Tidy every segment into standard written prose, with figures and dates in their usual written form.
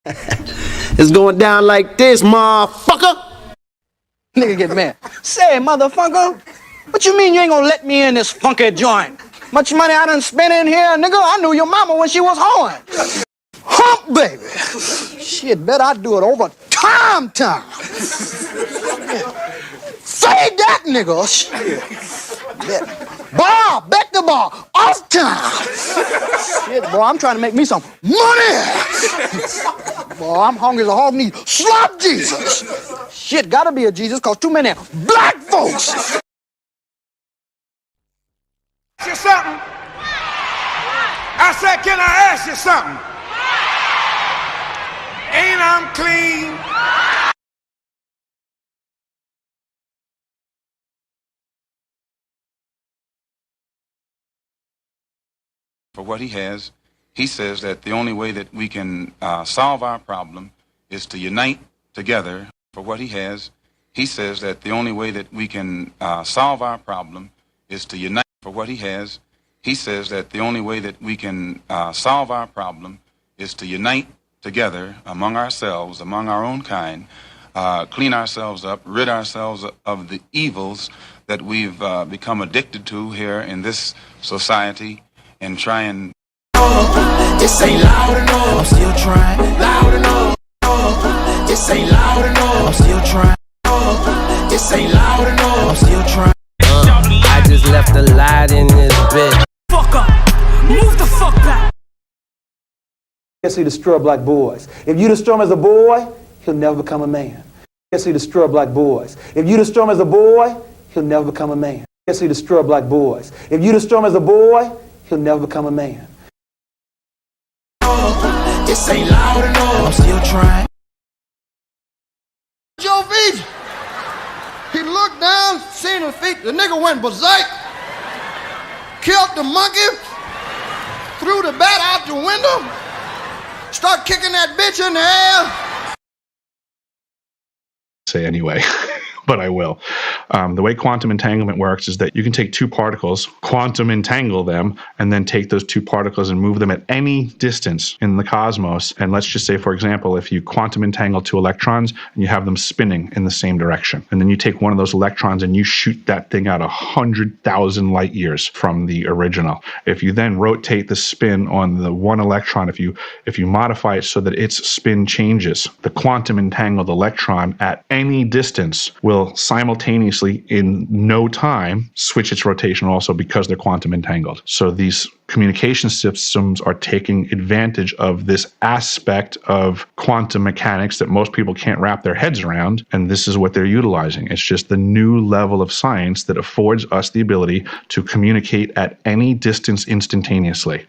It's going down like this, motherfucker. Nigga get mad. Say, motherfucker, what you mean you ain't gonna let me in this funky joint? Much money I done spent in here, nigga. I knew your mama when she was horn. Hump, baby. Shit, bet I do it over time. Say that, nigga. Shit. Bar, back the bar, off time. Shit, boy, I'm trying to make me some money. Boy, I'm hungry as a hog needs slop Jesus. Shit, gotta be a Jesus, cause too many black folks. Ask you something? I said, can I ask you something? Ain't I'm clean? For what he has, he says that the only way that we can solve our problem is to unite together. For what he has, he says that the only way that we can solve our problem is to unite. For what he has, he says that the only way that we can solve our problem is to unite together among ourselves, among our own kind, clean ourselves up, rid ourselves of the evils that we've become addicted to here in this society, and try and... This ain't loud enough, I'm still trying. Loud enough, this ain't loud enough, I'm still trying. This ain't loud enough, I'm still trying. I just left a light in this bitch. Fuck up, move the fuck back. Yes, he destroy black boys. If you destroy him as a boy, he'll never become a man. Yes, he destroy black boys. If you destroy him as a boy, he'll never become a man. Yes, he destroy black boys. If you destroy him as a boy, he'll never become a man. This ain't loud enough, I'm still trying. Joe Beach, he looked down, seen his feet, the nigga went berserk, killed the monkey, threw the bat out the window, start kicking that bitch in the air. Say anyway. But I will. The way quantum entanglement works is that you can take two particles, quantum entangle them, and then take those two particles and move them at any distance in the cosmos. And let's just say, for example, if you quantum entangle two electrons and you have them spinning in the same direction, and then you take one of those electrons and you shoot that thing out 100,000 light years from the original. If you then rotate the spin on the one electron, if you modify it so that its spin changes, the quantum entangled electron at any distance will simultaneously in no time switch its rotation also because they're quantum entangled. So these communication systems are taking advantage of this aspect of quantum mechanics that most people can't wrap their heads around, and this is what they're utilizing. It's just the new level of science that affords us the ability to communicate at any distance instantaneously.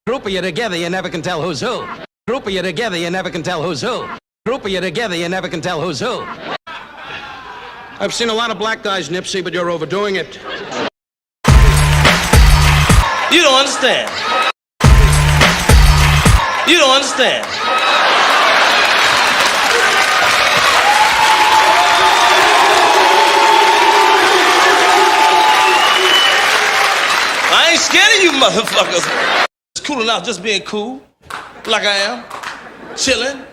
Group of you together, you never can tell who's who. Group of you together, you never can tell who's who. Group of you together, you never can tell who's who. I've seen a lot of black guys, Nipsey, but you're overdoing it. You don't understand. You don't understand. I ain't scared of you motherfuckers. It's cool enough just being cool, like I am, chilling.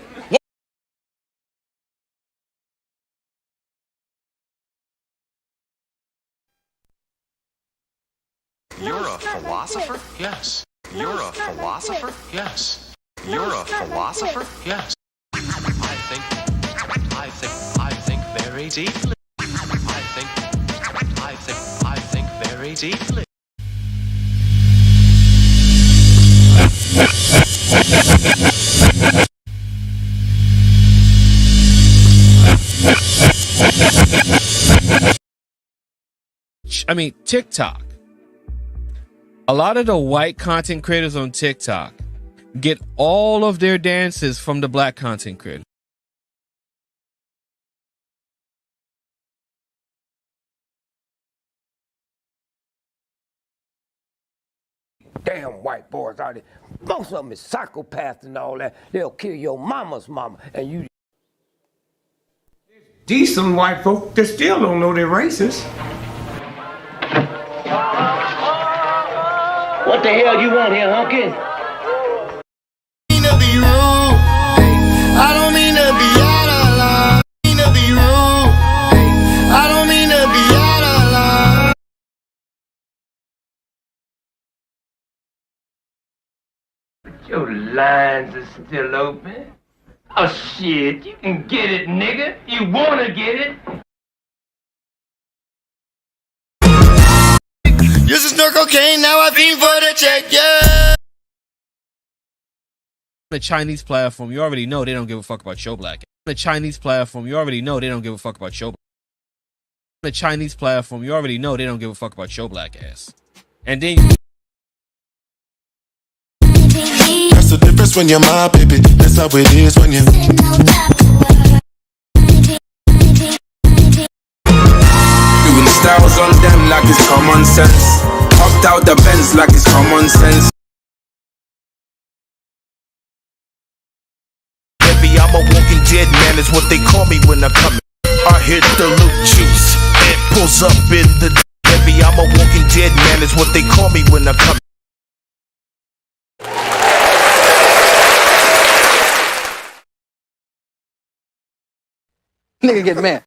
You're a philosopher? Yes. You're a philosopher? Yes. You're a philosopher? Yes. I think very deeply. I think very deeply. I mean, TikTok. A lot of the white content creators on TikTok get all of their dances from the black content creators. Damn white boys out there. Most of them is psychopaths and all that. They'll kill your mama's mama and you. Decent white folk that still don't know they're racist. What the hell you want here, hunky? be rude. I don't mean to be out of line. I mean to be rude. I don't mean to be out of line. Your lines are still open. Oh shit, you can get it, nigga. You wanna get it? Used to snort cocaine, now I fiend for the check, yeah. The Chinese platform, you already know they don't give a fuck about show black. The Chinese platform, you already know they don't give a fuck about show. The Chinese platform, you already know they don't give a fuck about show black ass. And then That's the difference when you're my baby. That's how it is when you. Doing the styles on them like it's common sense. Hopped out the Benz like it's common sense. Baby, I'm a walking dead man, is what they call me when I come in. I hit the loop juice, it pulls up in the. Baby, I'm a walking dead man, is what they call me when I come in. Nigga get mad.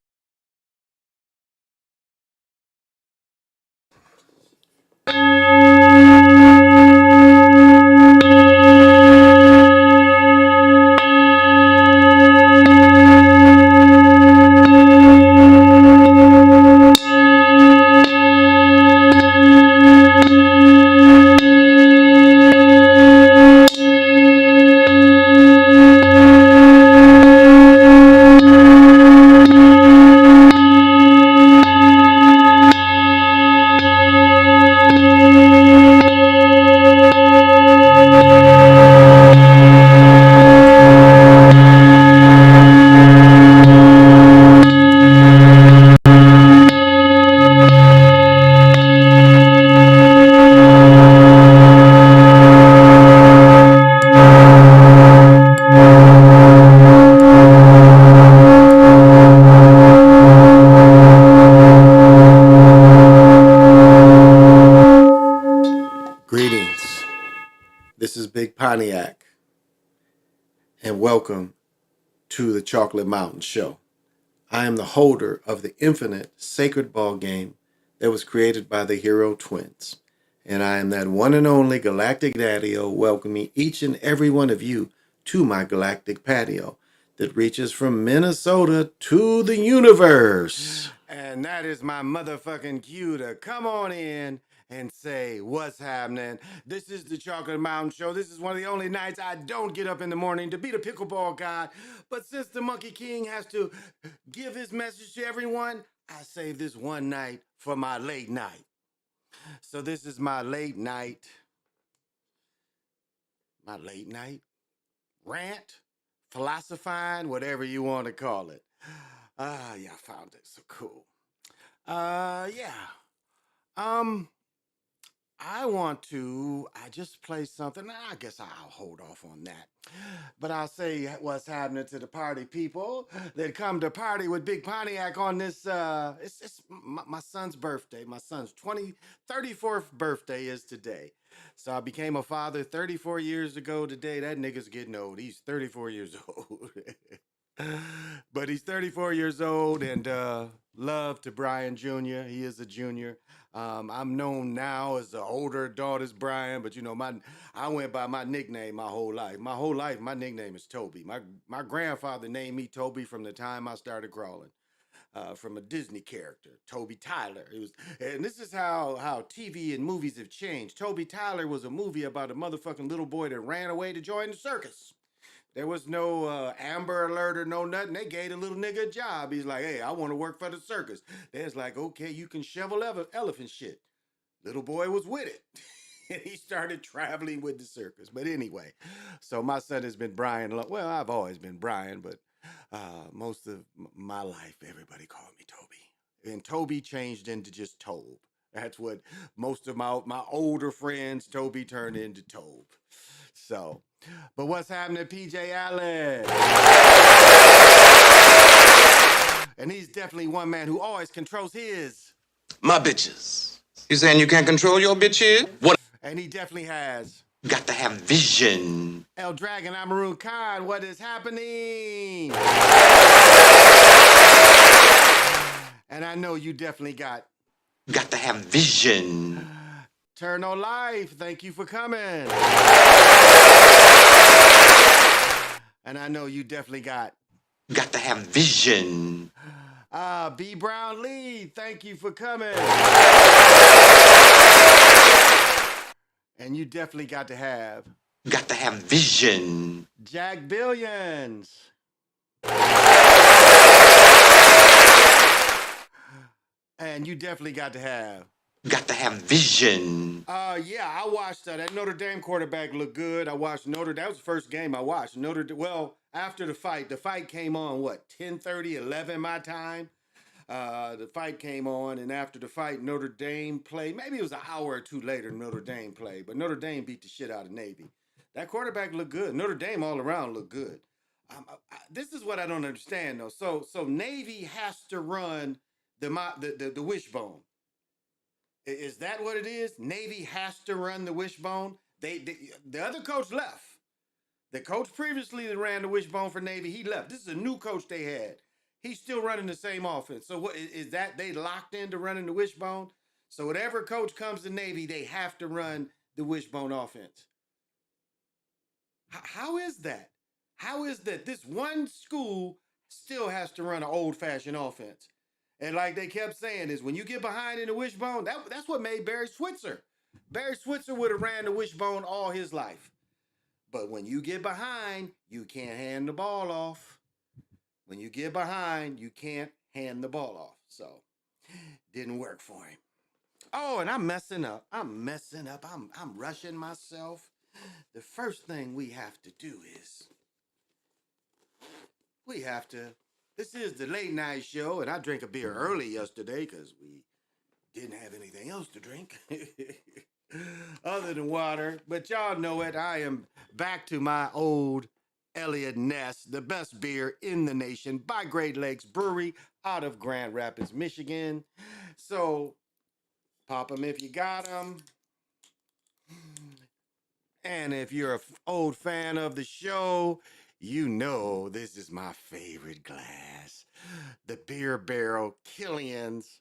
Greetings. This is Big Pontiac, and welcome to the Chocolate Mountain Show. I am the holder of the infinite sacred ball game that was created by the Hero Twins, and I am that one and only galactic daddy-o welcoming each and every one of you to my galactic patio that reaches from Minnesota to the universe. And that is my motherfucking cue to come on in and say, what's happening? This is the Chocolate Mountain Show. This is one of the only nights I don't get up in the morning to be the pickleball guy. But since the Monkey King has to give his message to everyone, I save this one night for my late night. So this is my late night rant, philosophizing, whatever you want to call it. Yeah, I found it so cool. I just play something. I guess I'll hold off on that. But I'll say what's happening to the party people that come to party with Big Pontiac on this, it's my son's birthday. My son's 34th birthday is today. So I became a father 34 years ago today. That nigga's getting old. He's 34 years old. But he's 34 years old, and love to Brian Jr. He is a junior. I'm known now as the older daughter's Brian, but you know, I went by my nickname my whole life. My nickname is Toby. My grandfather named me Toby from the time I started crawling. From a Disney character, Toby Tyler. And this is how TV and movies have changed. Toby Tyler was a movie about a motherfucking little boy that ran away to join the circus. There was no Amber Alert or no nothing. They gave the little nigga a job. He's like, hey, I want to work for the circus. There's like, okay, you can shovel elephant shit. Little boy was with it. And he started traveling with the circus. But anyway, so my son has been Brian. Well, I've always been Brian, but most of my life, everybody called me Toby. And Toby changed into just Tobe. That's what most of my older friends, Toby turned into Tobe. So, but what's happening, PJ Allen? And he's definitely one man who always controls my bitches. You saying you can't control your bitches? What? And he definitely has Got to have vision. El Dragon, I'm Maroon Khan. What is happening? And I know you definitely got to have vision. Turn on Life. Thank you for coming. And I know you definitely got to have vision. B. Brown Lee. Thank you for coming. And you definitely got to have vision. Jack Billions. And you definitely got to have vision. Yeah, I watched that Notre Dame quarterback looked good. I watched that was the first game I watched. Well, after the fight came on, what, 10:30, 11 my time? The fight came on, and after the fight, Notre Dame played. Maybe it was an hour or two later Notre Dame played, but Notre Dame beat the shit out of Navy. That quarterback looked good. Notre Dame all around looked good. This is what I don't understand, though. So Navy has to run the wishbone. Is that what it is? Navy has to run the wishbone. The other coach left. The coach previously that ran the wishbone for Navy, he left. This is a new coach they had. He's still running the same offense. So what is that? They locked into running the wishbone. So whatever coach comes to Navy, they have to run the wishbone offense. How is that? How is that this one school still has to run an old-fashioned offense? And like they kept saying is when you get behind in the wishbone, that's what made Barry Switzer. Barry Switzer would have ran the wishbone all his life. But when you get behind, you can't hand the ball off. When you get behind, you can't hand the ball off. So, didn't work for him. Oh, and I'm messing up. I'm rushing myself. The first thing we have to do is this is the late night show, and I drank a beer early yesterday because we didn't have anything else to drink other than water. But y'all know it. I am back to my old Elliott Ness, the best beer in the nation by Great Lakes Brewery out of Grand Rapids, Michigan. So pop them if you got them. And if you're an old fan of the show, you know this is my favorite glass, the Beer Barrel Killian's.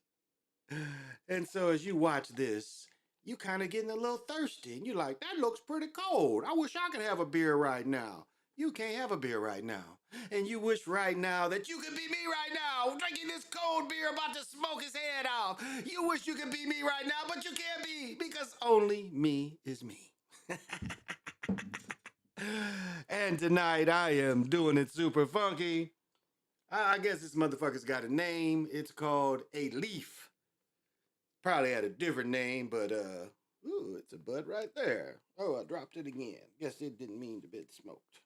And so as you watch this, you kind of getting a little thirsty, and you're like, that looks pretty cold. I wish I could have a beer right now. You can't have a beer right now. And you wish right now that you could be me right now, drinking this cold beer about to smoke his head off. You wish you could be me right now, but you can't be, because only me is me. And tonight I am doing it super funky. I guess this motherfucker's got a name. It's called a leaf. Probably had a different name, but ooh, it's a bud right there. Oh, I dropped it again. Guess it didn't mean to be smoked.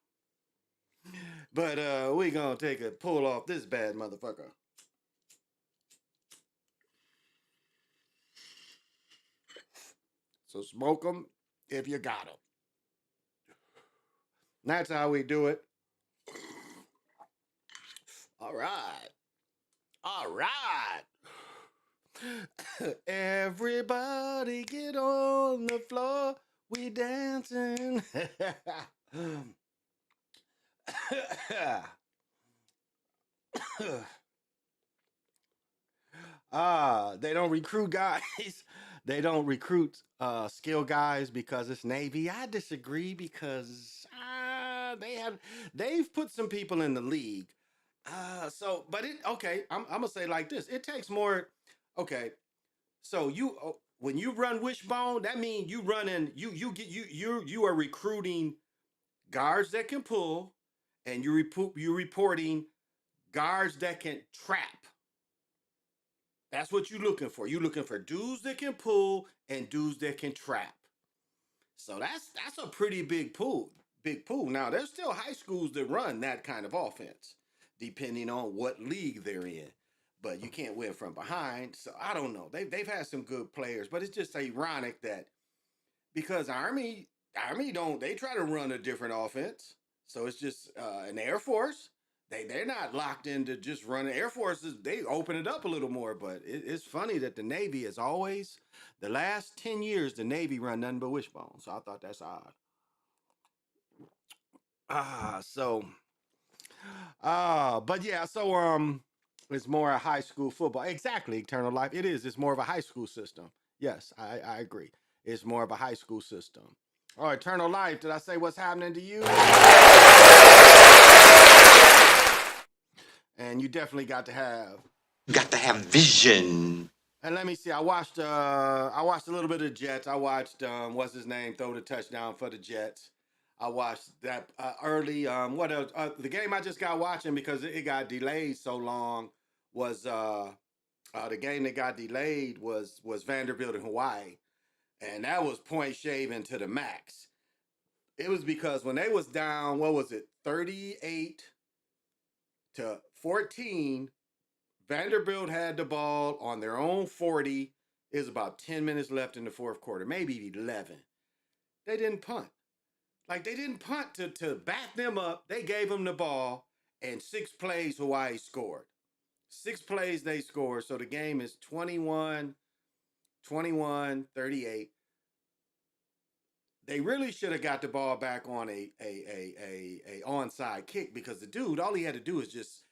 But we gonna take a pull off this bad motherfucker. So smoke them if you got them. That's how we do it. All right. All right. Everybody get on the floor. We dancing. They don't recruit guys. They don't recruit skill guys because it's Navy. I disagree because they've put some people in the league. I'm gonna say like this. It takes more. Okay, so when you run wishbone, that means you are recruiting guards that can pull, and you're reporting guards that can trap. That's what you're looking for. You're looking for dudes that can pull and dudes that can trap. So that's a pretty big pool. Big pool. Now there's still high schools that run that kind of offense, depending on what league they're in. But you can't win from behind. So I don't know. They've had some good players, but it's just ironic that because Army don't, they try to run a different offense. So it's just an Air Force. They're not locked into just running. Air Forces, they open it up a little more, but it's funny that the Navy is always, the last 10 years, the Navy run nothing but wishbone. So I thought that's odd. So but yeah, so it's more a high school football. Exactly, Eternal Life. It is. It's more of a high school system. Yes, I agree. It's more of a high school system. Oh, Eternal Life. Did I say what's happening to you? And you definitely got to have vision. And let me see. I watched a little bit of the Jets. I watched what's his name throw the touchdown for the Jets. I watched that early. What else? The game I just got watching because it got delayed so long was the game that got delayed was Vanderbilt in Hawaii, and that was point shaving to the max. It was because when they was down, what was it, 38-14. Vanderbilt had the ball on their own 40. It was about 10 minutes left in the fourth quarter, maybe 11. They didn't punt. Like, they didn't punt to back them up. They gave them the ball, and 6 plays, Hawaii scored. 6 plays, they scored. So the game is 21-38. They really should have got the ball back on a onside kick because the dude, all he had to do is just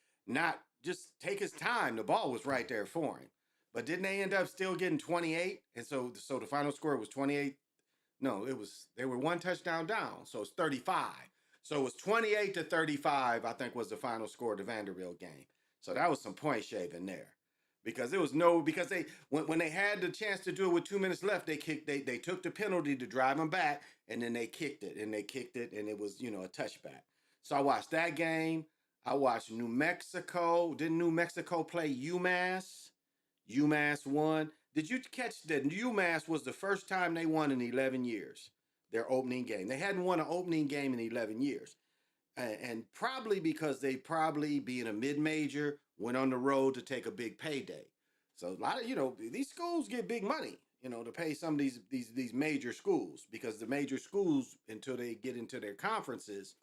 take his time. The ball was right there for him. But didn't they end up still getting 28? And so the final score was 28. No, they were one touchdown down. So it's 35. So it was 28-35, I think was the final score of the Vanderbilt game. So that was some point shaving there. Because they when they had the chance to do it with 2 minutes left, they took the penalty to drive them back, and then they kicked it, and it was a touchback. So I watched that game. I watched New Mexico. Didn't New Mexico play UMass? UMass won. Did you catch that UMass was the first time they won in 11 years? Their opening game. They hadn't won an opening game in 11 years. And probably because they probably, being a mid-major, went on the road to take a big payday. So a lot of, these schools get big money, to pay some of these major schools, because the major schools, until they get into their conferences,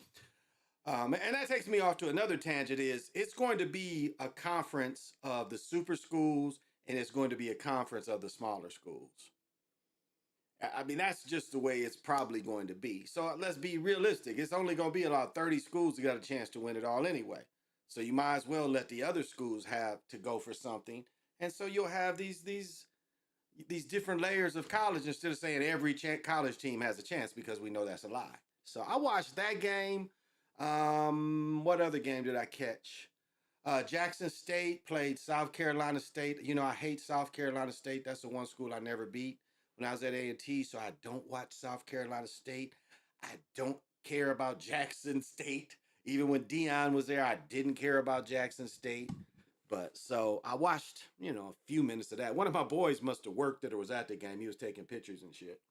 and that takes me off to another tangent, is it's going to be a conference of the super schools, and it's going to be a conference of the smaller schools. I mean, that's just the way it's probably going to be. So let's be realistic. It's only going to be about 30 schools that got a chance to win it all anyway. So you might as well let the other schools have to go for something. And so you'll have these different layers of college instead of saying every college team has a chance, because we know that's a lie. So I watched that game. What other game did I catch? Jackson State played South Carolina State. I hate South Carolina State. That's the one school I never beat when I was at A&T, so I don't watch South Carolina State. I don't care about Jackson State. Even when Dion was there, I didn't care about Jackson State. But so I watched, a few minutes of that. One of my boys must have worked it or was at the game. He was taking pictures and shit.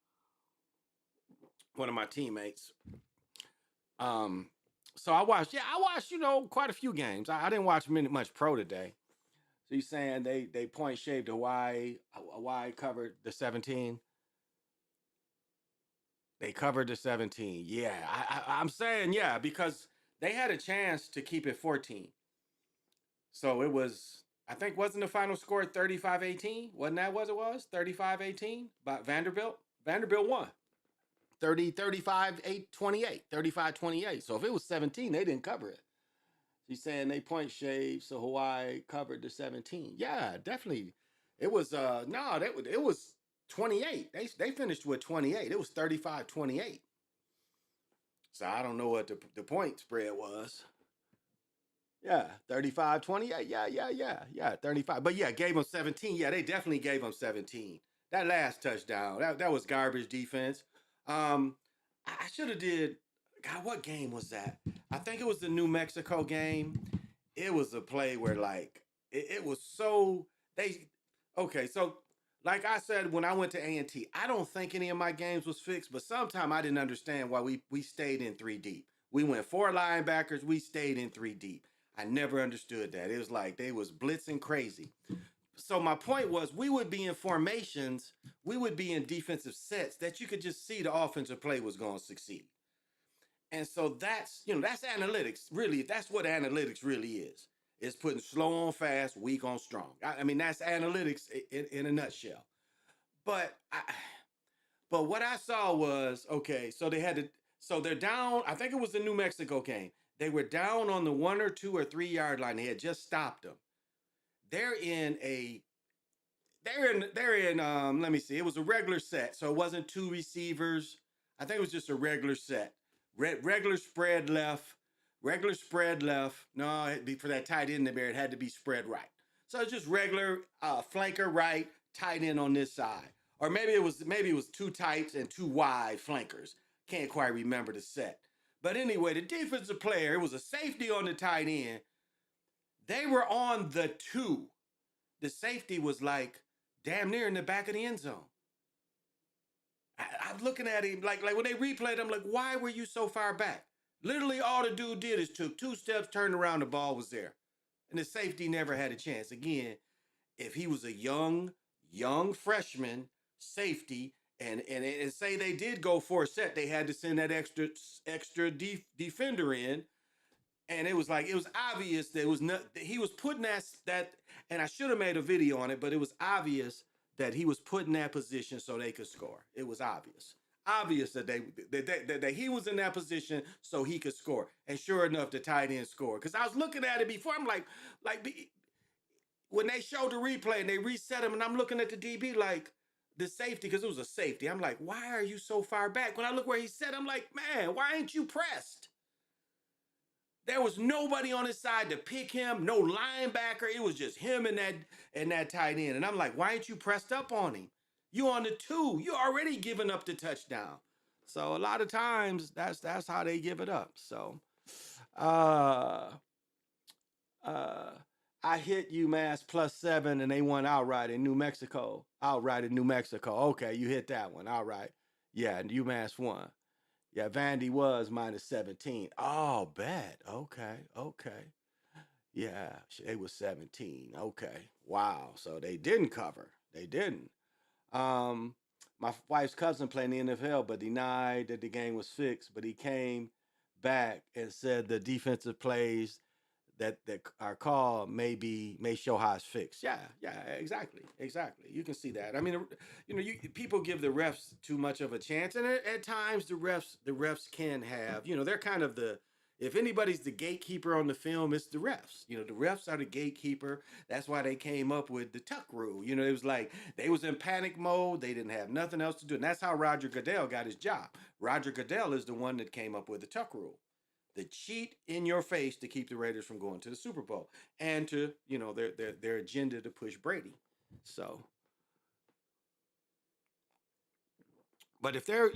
One of my teammates. So I watched, quite a few games. I didn't watch much pro today. So you're saying they point shaved Hawaii. Hawaii covered the 17. They covered the 17. Yeah, I'm saying, yeah, because they had a chance to keep it 14. So it was, I think, wasn't the final score 35-18? Wasn't that what it was? 35-18 by Vanderbilt? Vanderbilt won. 35-28. 35-28. So if it was 17, they didn't cover it. He's saying they point shaved, so Hawaii covered the 17. Yeah, definitely. It was it was 28. They finished with 28. It was 35-28. So I don't know what the point spread was. Yeah, 35-28. Yeah, 35. But yeah, gave them 17. Yeah, they definitely gave them 17. That last touchdown, that was garbage defense. I should have did. God, what game was that? I think it was the New Mexico game. It was a play where it was so okay. So like I said, when I went to A&T, I don't think any of my games was fixed, but sometime I didn't understand why we stayed in 3 deep. We went 4 linebackers. We stayed in 3 deep. I never understood that. It was like they was blitzing crazy. So my point was, we would be in formations, we would be in defensive sets that you could just see the offensive play was going to succeed. And so that's analytics. Really, that's what analytics really is. It's putting slow on fast, weak on strong. I mean, that's analytics in a nutshell. But what I saw was, okay, so they had to, So they're down. I think it was the New Mexico game. They were down on the 1 or 2 or 3 yard line. They had just stopped them. They're in a they're in let me see. It was a regular set, so it wasn't 2 receivers. I think it was just a regular set. Regular spread left, regular spread left. No, it'd be for that tight end there, it had to be spread right. So it's just regular flanker right, tight end on this side. Or maybe it was 2 tights and 2 wide flankers. Can't quite remember the set. But anyway, the defensive player, it was a safety on the tight end. They were on the 2. The safety was like damn near in the back of the end zone. I'm looking at him like when they replayed, I'm like, why were you so far back? Literally all the dude did is took 2 steps, turned around, the ball was there. And the safety never had a chance. Again, if he was a young freshman safety, and say they did go for a set, they had to send that extra defender in. And it was obvious that it was not, he was putting that, and I should have made a video on it, but it was obvious that he was put in that position so they could score. It was obvious that he was in that position so he could score. And sure enough, the tight end scored. Because I was looking at it before, I'm like when they showed the replay and they reset him, and I'm looking at the DB like the safety, because it was a safety. I'm like, why are you so far back? When I look where he set, I'm like, man, why ain't you pressed? There was nobody on his side to pick him, no linebacker. It was just him and that tight end. And I'm like, why ain't you pressed up on him? You on the 2. You already giving up the touchdown. So a lot of times that's how they give it up. So I hit UMass +7 and they won outright in New Mexico. Okay, you hit that one. All right. Yeah, and UMass won. Yeah, Vandy was -17. Oh, bet. Okay. Yeah, they was 17. Okay. Wow. So they didn't cover. They didn't. My wife's cousin played in the NFL, but denied that the game was fixed. But he came back and said the defensive plays that are called may show how it's fixed. Yeah, exactly. You can see that. I mean, people give the refs too much of a chance, and at times the refs can have. They're kind of if anybody's the gatekeeper on the film, it's the refs. The refs are the gatekeeper. That's why they came up with the tuck rule. It was like they was in panic mode. They didn't have nothing else to do, and that's how Roger Goodell got his job. Roger Goodell is the one that came up with the tuck rule. The cheat in your face to keep the Raiders from going to the Super Bowl, and to their agenda to push Brady. So, but if they're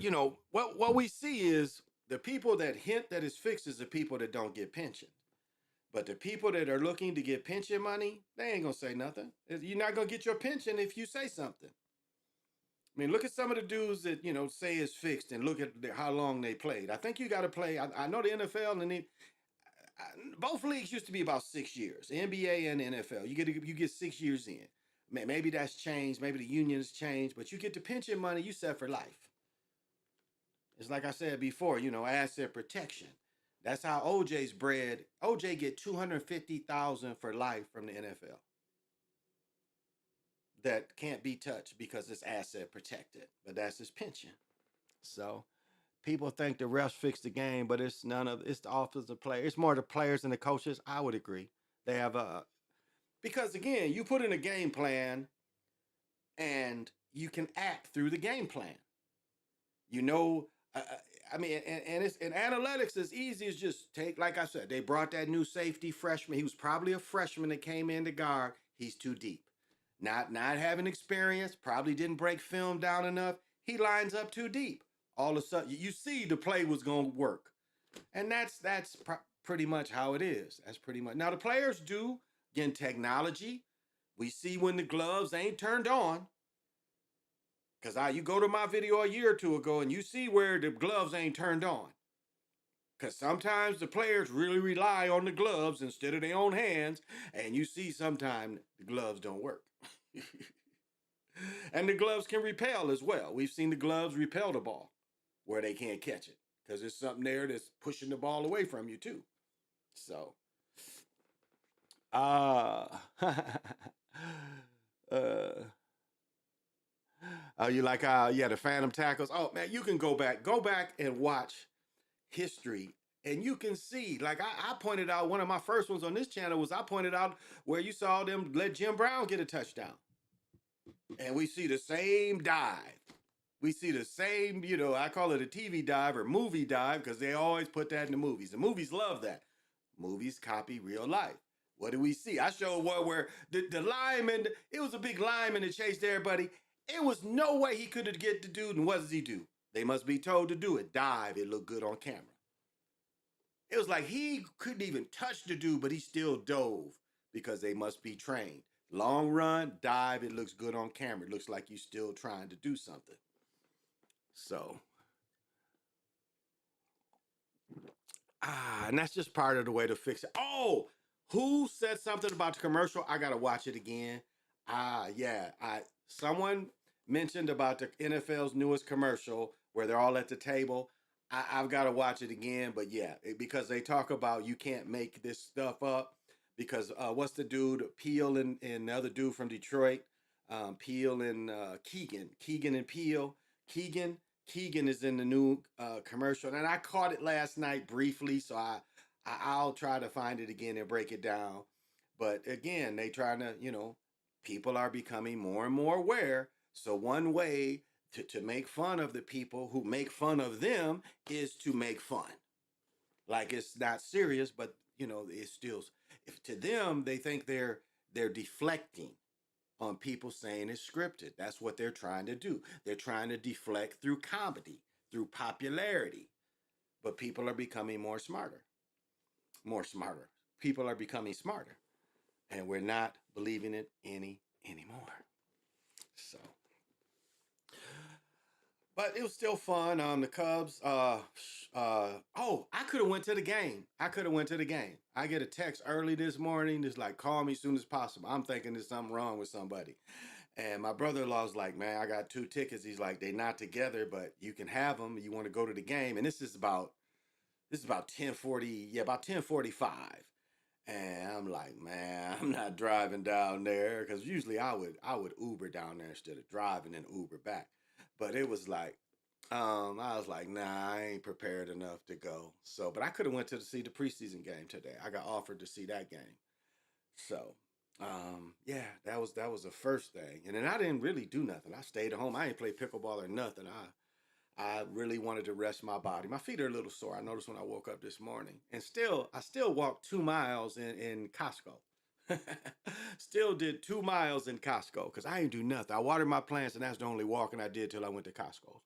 what we see is the people that hint that it's fixed is the people that don't get pension. But the people that are looking to get pension money, they ain't gonna say nothing. You're not gonna get your pension if you say something. I mean, look at some of the dudes that say it's fixed, and look at how long they played. I think you got to play. I know the NFL and both leagues used to be about 6 years, NBA and NFL. You get 6 years in. Maybe that's changed. Maybe the union has changed, but you get the pension money. You set for life. It's like I said before, asset protection. That's how OJ's bread. OJ get $250,000 for life from the NFL. That can't be touched because it's asset protected, but that's his pension. So people think the refs fix the game, but it's the offensive player. It's more the players and the coaches. I would agree. They have because again, you put in a game plan and you can act through the game plan. I mean, and analytics is easy as just take, like I said, they brought that new safety freshman. He was probably a freshman that came in to guard. He's too deep. Not having experience, probably didn't break film down enough. He lines up too deep. All of a sudden, you see the play was going to work. And that's pretty much how it is. That's pretty much. Now, the players do, again, technology. We see when the gloves ain't turned on. Because you go to my video a year or two ago and you see where the gloves ain't turned on. Because sometimes the players really rely on the gloves instead of their own hands. And you see sometimes the gloves don't work. And the gloves can repel as well. We've seen the gloves repel the ball where they can't catch it. Because there's something there that's pushing the ball away from you too. So, you like the phantom tackles? Oh man, you can go back and watch history. And you can see, like I pointed out, one of my first ones on this channel was I pointed out where you saw them let Jim Brown get a touchdown. And we see the same dive. We see the same, I call it a TV dive or movie dive because they always put that in the movies. The movies love that. Movies copy real life. What do we see? I showed one where the lineman, it was a big lineman that chased everybody. It was no way he could get the dude, and what does he do? They must be told to do it. Dive, it looked good on camera. It was like he couldn't even touch the dude, but he still dove because they must be trained. Long run, dive, it looks good on camera. It looks like you're still trying to do something. So, and that's just part of the way to fix it. Oh, who said something about the commercial? I gotta watch it again. Someone mentioned about the NFL's newest commercial where they're all at the table. I've got to watch it again, but because they talk about you can't make this stuff up because what's the dude, Peele and the other dude from Detroit, Peele and Keegan and Peele. Keegan is in the new commercial, and I caught it last night briefly, so I'll try to find it again and break it down. But again, they trying to, people are becoming more and more aware. So one way to make fun of the people who make fun of them is to make fun. Like it's not serious, but it's still, if to them, they think they're deflecting on people saying it's scripted. That's what they're trying to do. They're trying to deflect through comedy, through popularity. But people are becoming more smarter. People are becoming smarter. And we're not believing it anymore. So, but it was still fun. The Cubs. I could have went to the game. I get a text early this morning. It's like, call me as soon as possible. I'm thinking there's something wrong with somebody. And my brother-in-law's like, man, I got 2 tickets. He's like, they're not together, but you can have them. You want to go to the game. And this is about 10:40. About 10:45. And I'm like, man, I'm not driving down there because usually I would Uber down there instead of driving and Uber back. But it was like, I was like, nah, I ain't prepared enough to go. So, but I could have went to see the preseason game today. I got offered to see that game. So, that was the first thing. And then I didn't really do nothing. I stayed at home. I ain't play pickleball or nothing. I really wanted to rest my body. My feet are a little sore. I noticed when I woke up this morning. And I still walked 2 miles in Costco. Still did 2 miles in Costco because I ain't do nothing. I watered my plants, and that's the only walking I did till I went to Costco.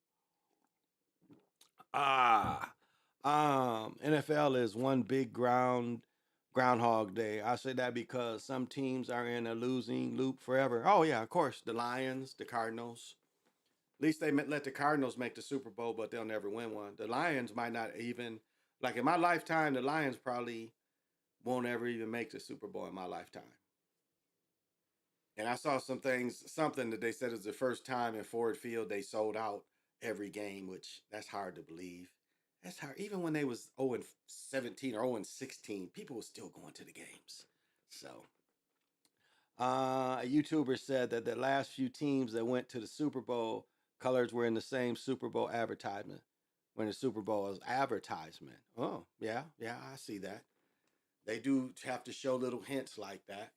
NFL is one big Groundhog Day. I say that because some teams are in a losing loop forever. Oh yeah, of course, the Lions, the Cardinals. At least they let the Cardinals make the Super Bowl, but they'll never win one. The Lions might not even, like in my lifetime, the Lions probably won't ever even make the Super Bowl in my lifetime. And I saw something that they said is the first time in Ford Field they sold out every game, which that's hard to believe. That's hard. Even when they was 0-17 or 0-16, people were still going to the games. So, a YouTuber said that the last few teams that went to the Super Bowl, colors were in the same Super Bowl advertisement. When the Super Bowl was advertisement. Oh, yeah, I see that. They do have to show little hints like that.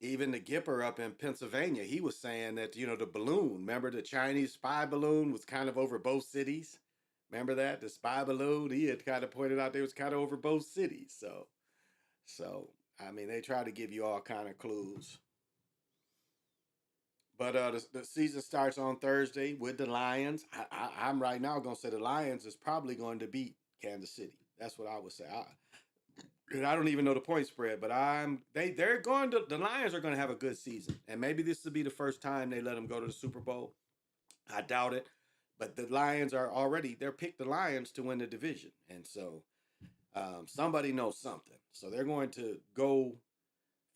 Even the Gipper up in Pennsylvania, he was saying that, the balloon, remember the Chinese spy balloon was kind of over both cities? Remember that? The spy balloon, he had kind of pointed out they was kind of over both cities. So I mean, they try to give you all kind of clues. But the season starts on Thursday with the Lions. I'm right now going to say the Lions is probably going to beat Kansas City. That's what I would say. And I don't even know the point spread, but the Lions are going to have a good season. And maybe this will be the first time they let them go to the Super Bowl. I doubt it. But the Lions they're picked the Lions to win the division. And so somebody knows something. So they're going to go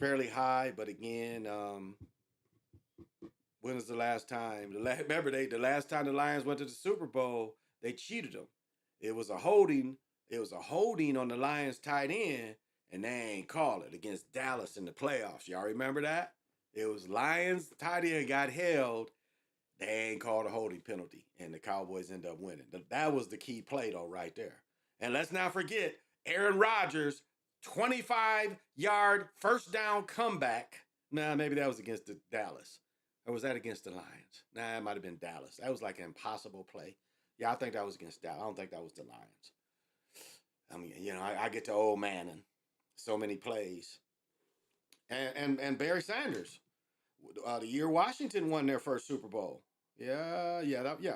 fairly high. But again, when was the last time? Remember, the last time the Lions went to the Super Bowl, they cheated them. It was a holding. It was a holding on the Lions tight end, and they ain't call it against Dallas in the playoffs. Y'all remember that? It was Lions tight end got held. They ain't called a holding penalty, and the Cowboys end up winning. That was the key play, though, right there. And let's not forget Aaron Rodgers, 25-yard first down comeback. Nah, maybe that was against the Dallas. Or was that against the Lions? Nah, it might have been Dallas. That was like an impossible play. Yeah, I think that was against Dallas. I don't think that was the Lions. I mean, I get to old man and so many plays. And Barry Sanders, the year Washington won their first Super Bowl. Yeah,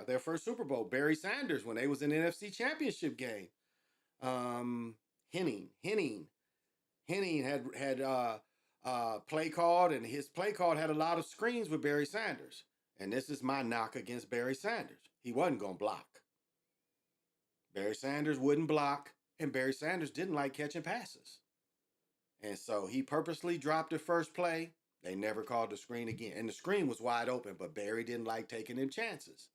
their first Super Bowl. Barry Sanders when they was in the NFC Championship game. Henning had play called, and his play call had a lot of screens with Barry Sanders. And this is my knock against Barry Sanders. He wasn't gonna block. Barry Sanders wouldn't block, and Barry Sanders didn't like catching passes. And so he purposely dropped the first play. They never called the screen again. And the screen was wide open, but Barry didn't like taking them chances.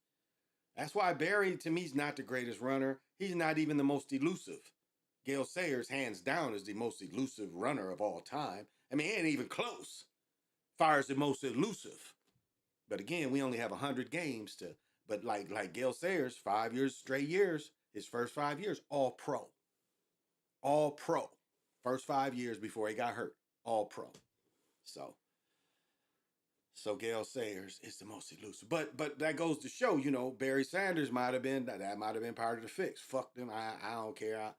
That's why Barry, to me, is not the greatest runner. He's not even the most elusive. Gale Sayers, hands down, is the most elusive runner of all time. I mean, he ain't even close. Far as the most elusive. But again, we only have 100 games to. But like Gale Sayers, 5 years, straight years, his first 5 years, all pro. All pro. First 5 years before he got hurt, all pro. So Gale Sayers is the most elusive. But that goes to show, Barry Sanders might have been part of the fix. Fuck them. I don't care.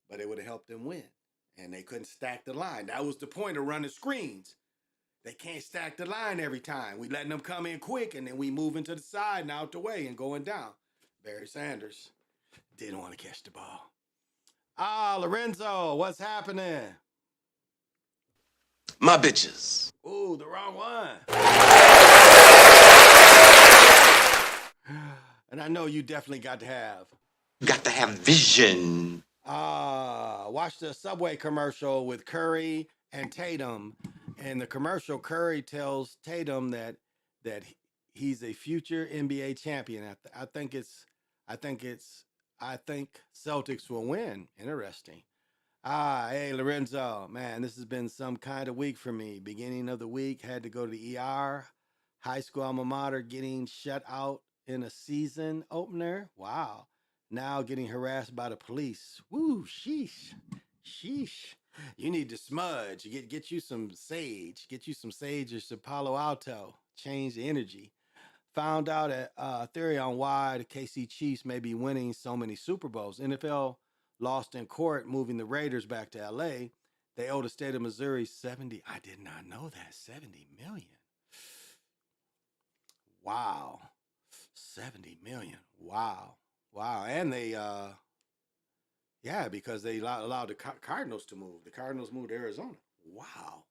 But it would have helped them win. And they couldn't stack the line. That was the point of running screens. They can't stack the line every time. We letting them come in quick, and then we moving to the side and out the way and going down. Barry Sanders didn't want to catch the ball. Lorenzo, what's happening? My bitches. Ooh, the wrong one. And I know you definitely got to have vision. Watch the Subway commercial with Curry and Tatum. And the commercial, Curry tells Tatum that he's a future NBA champion. I think Celtics will win. Interesting. Hey, Lorenzo, man, this has been some kind of week for me. Beginning of the week, had to go to the ER. High school alma mater getting shut out in a season opener. Wow. Now getting harassed by the police. Woo, sheesh. You need to smudge. Get you some sage. Get you some sage or some Palo Alto. Change the energy. Found out a theory on why the KC Chiefs may be winning so many Super Bowls. NFL lost in court, moving the Raiders back to LA. They owe the state of Missouri 70. I did not know that. 70 million. Wow. 70 million. Wow. And they, because they allowed the Cardinals to move. The Cardinals moved to Arizona. Wow.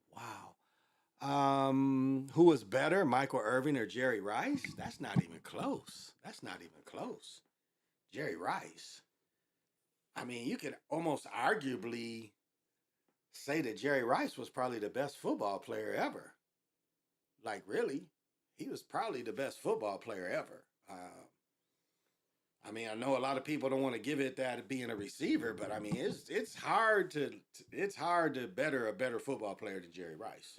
Who was better, Michael Irvin or Jerry Rice? That's not even close. Jerry Rice. I mean, you could almost arguably say that Jerry Rice was probably the best football player ever. Like, really, he was probably the best football player ever. I mean, I know a lot of people don't want to give it that being a receiver, but I mean, it's hard to better a better football player than Jerry Rice.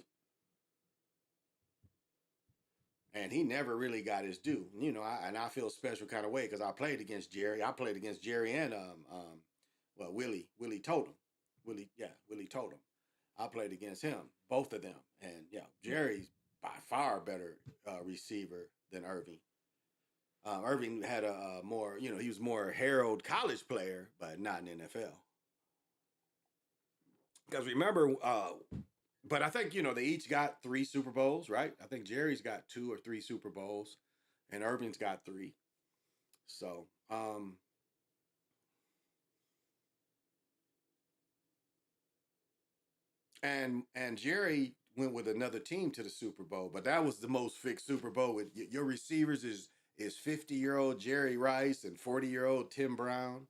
And he never really got his due, I feel a special kind of way because I played against Jerry. I played against Jerry and Willie Totem. Willie Totem. I played against him, both of them, and Jerry's by far better receiver than Irving. Irving had a more, he was more herald college player, but not in the NFL. Because remember, but I think, they each got 3 Super Bowls, right? I think Jerry's got 2 or 3 Super Bowls, and Irving's got 3. So, and Jerry went with another team to the Super Bowl, but that was the most fixed Super Bowl. With your receivers is 50-year-old Jerry Rice and 40-year-old Tim Brown.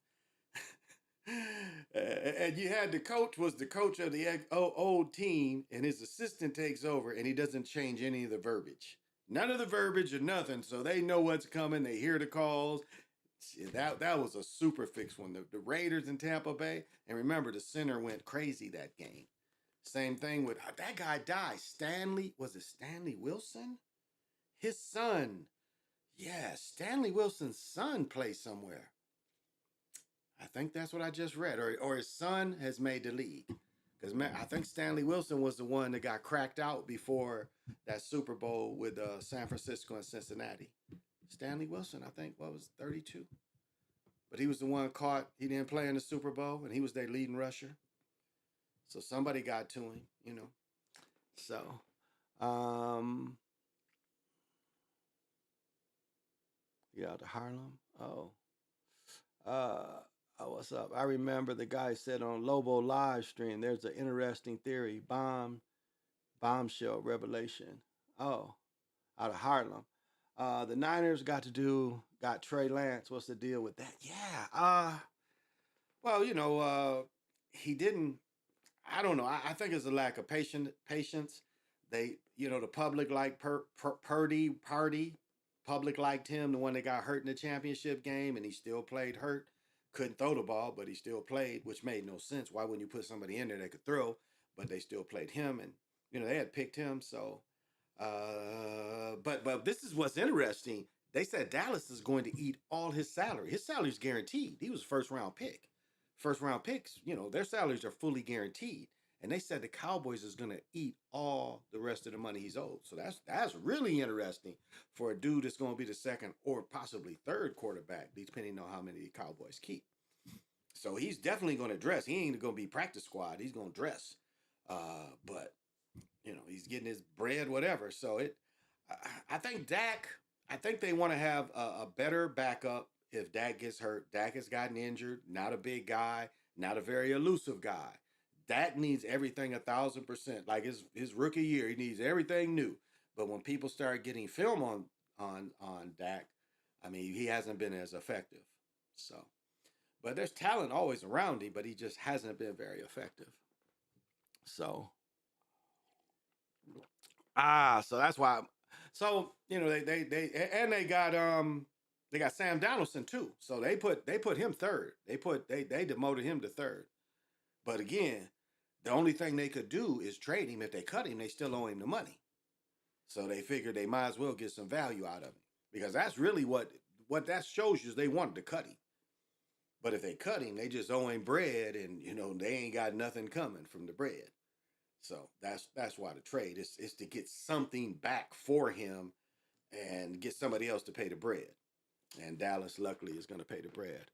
And you had the coach was the coach of the old team, and his assistant takes over, and he doesn't change any of the verbiage. None of the verbiage or nothing, so they know what's coming. They hear the calls. That was a super fix one. The Raiders in Tampa Bay, and remember, the center went crazy that game. Same thing with that guy died. Was it Stanley Wilson? His son Yeah, Stanley Wilson's son plays somewhere. I think that's what I just read, or his son has made the league. Because I think Stanley Wilson was the one that got cracked out before that Super Bowl with San Francisco and Cincinnati. Stanley Wilson, I think, what was 32? But he was the one caught. He didn't play in the Super Bowl, and he was their leading rusher. So somebody got to him, you know. So, yeah, to Harlem. What's up? I remember the guy said on Lobo live stream, there's an interesting theory, bombshell revelation. Oh, out of Harlem. The Niners got Trey Lance. What's the deal with that? Yeah. Well, he didn't. I don't know. I think it's a lack of patience. The public liked Purdy. Public liked him, the one that got hurt in the championship game, and he still played hurt. Couldn't throw the ball, but he still played, which made no sense. Why wouldn't you put somebody in there that could throw? But they still played him, and they had picked him. So, but this is what's interesting. They said Dallas is going to eat all his salary. His salary is guaranteed. He was a first round pick. First round picks, their salaries are fully guaranteed. And they said the Cowboys is going to eat all the rest of the money he's owed. So that's really interesting for a dude that's going to be the second or possibly third quarterback, depending on how many the Cowboys keep. So he's definitely going to dress. He ain't going to be practice squad. He's going to dress. But he's getting his bread, whatever. So I think Dak. I think they want to have a better backup if Dak gets hurt. Dak has gotten injured. Not a big guy. Not a very elusive guy. Dak needs everything 1,000%. Like his rookie year, he needs everything new. But when people start getting film on Dak, I mean, he hasn't been as effective. So, but there's talent always around him, but he just hasn't been very effective. So, so that's why. So they got Sam Donaldson too. So they put him third. They demoted him to third. But again, the only thing they could do is trade him. If they cut him, they still owe him the money. So they figured they might as well get some value out of him. Because that's really what that shows you is they wanted to cut him. But if they cut him, they just owe him bread and they ain't got nothing coming from the bread. So that's why the trade is to get something back for him and get somebody else to pay the bread. And Dallas luckily is going to pay the bread.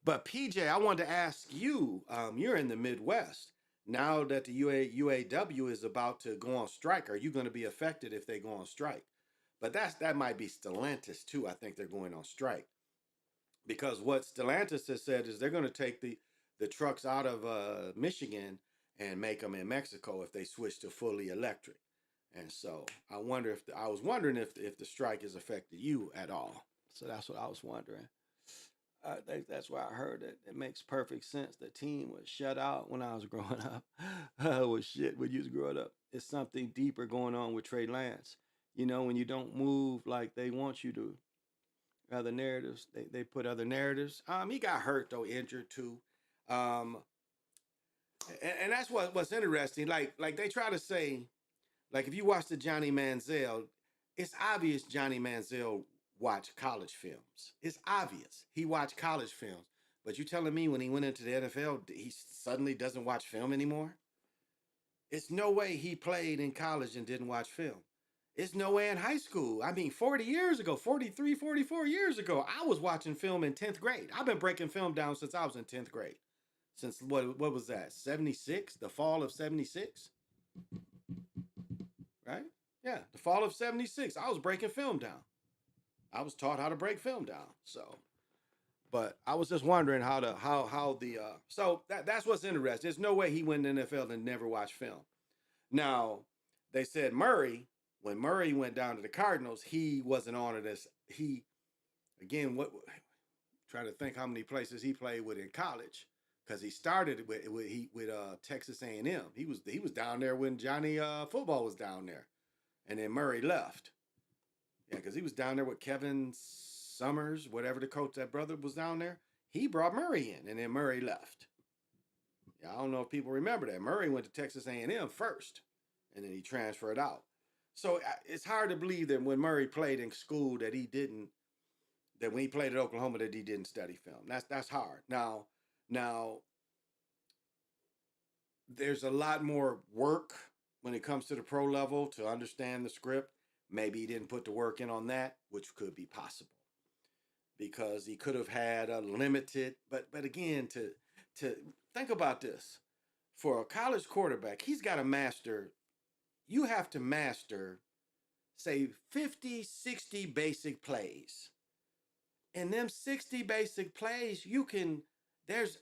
But PJ, I wanted to ask you, you're in the Midwest. Now that the UAW is about to go on strike, are you going to be affected if they go on strike? But that might be Stellantis too. I think they're going on strike. Because what Stellantis has said is they're going to take the trucks out of Michigan and make them in Mexico if they switch to fully electric. And so I was wondering if the strike has affected you at all. So that's what I was wondering. I think that's why I heard it. It makes perfect sense. The team was shut out when I was growing up. Was shit when you was growing up. It's something deeper going on with Trey Lance. When you don't move like they want you to. Other narratives, they put other narratives. He got hurt though, injured too. And that's what's interesting. Like they try to say, like if you watch the Johnny Manziel, it's obvious Johnny Manziel watched college films. It's obvious he watched college films. But you telling me when he went into the NFL, he suddenly doesn't watch film anymore? It's no way he played in college and didn't watch film. It's no way in high school. I mean, 40 years ago, 43, 44 years ago, I was watching film in 10th grade. I've been breaking film down since I was in 10th grade. Since what was that? 76? The fall of 76? Right? Yeah, the fall of 76. I was breaking film down. I was taught how to break film down. So, but I was just wondering so that's what's interesting. There's no way he went in the NFL and never watched film. Now, they said when Murray went down to the Cardinals, he wasn't on it as trying to think how many places he played with in college, because he started with Texas A&M. He was down there when Johnny football was down there, and then Murray left. Yeah, because he was down there with Kevin Summers, whatever the coach, that brother was down there. He brought Murray in, and then Murray left. Yeah, I don't know if people remember that. Murray went to Texas A&M first, and then he transferred out. So it's hard to believe that when Murray played in school that he didn't, that when he played at Oklahoma that he didn't study film. That's hard. Now there's a lot more work when it comes to the pro level to understand the script. Maybe he didn't put the work in on that, which could be possible because he could have had a limited. But again, to think about this, for a college quarterback, he's got to master. You have to master, say, 50, 60 basic plays. And them 60 basic plays, you can, there's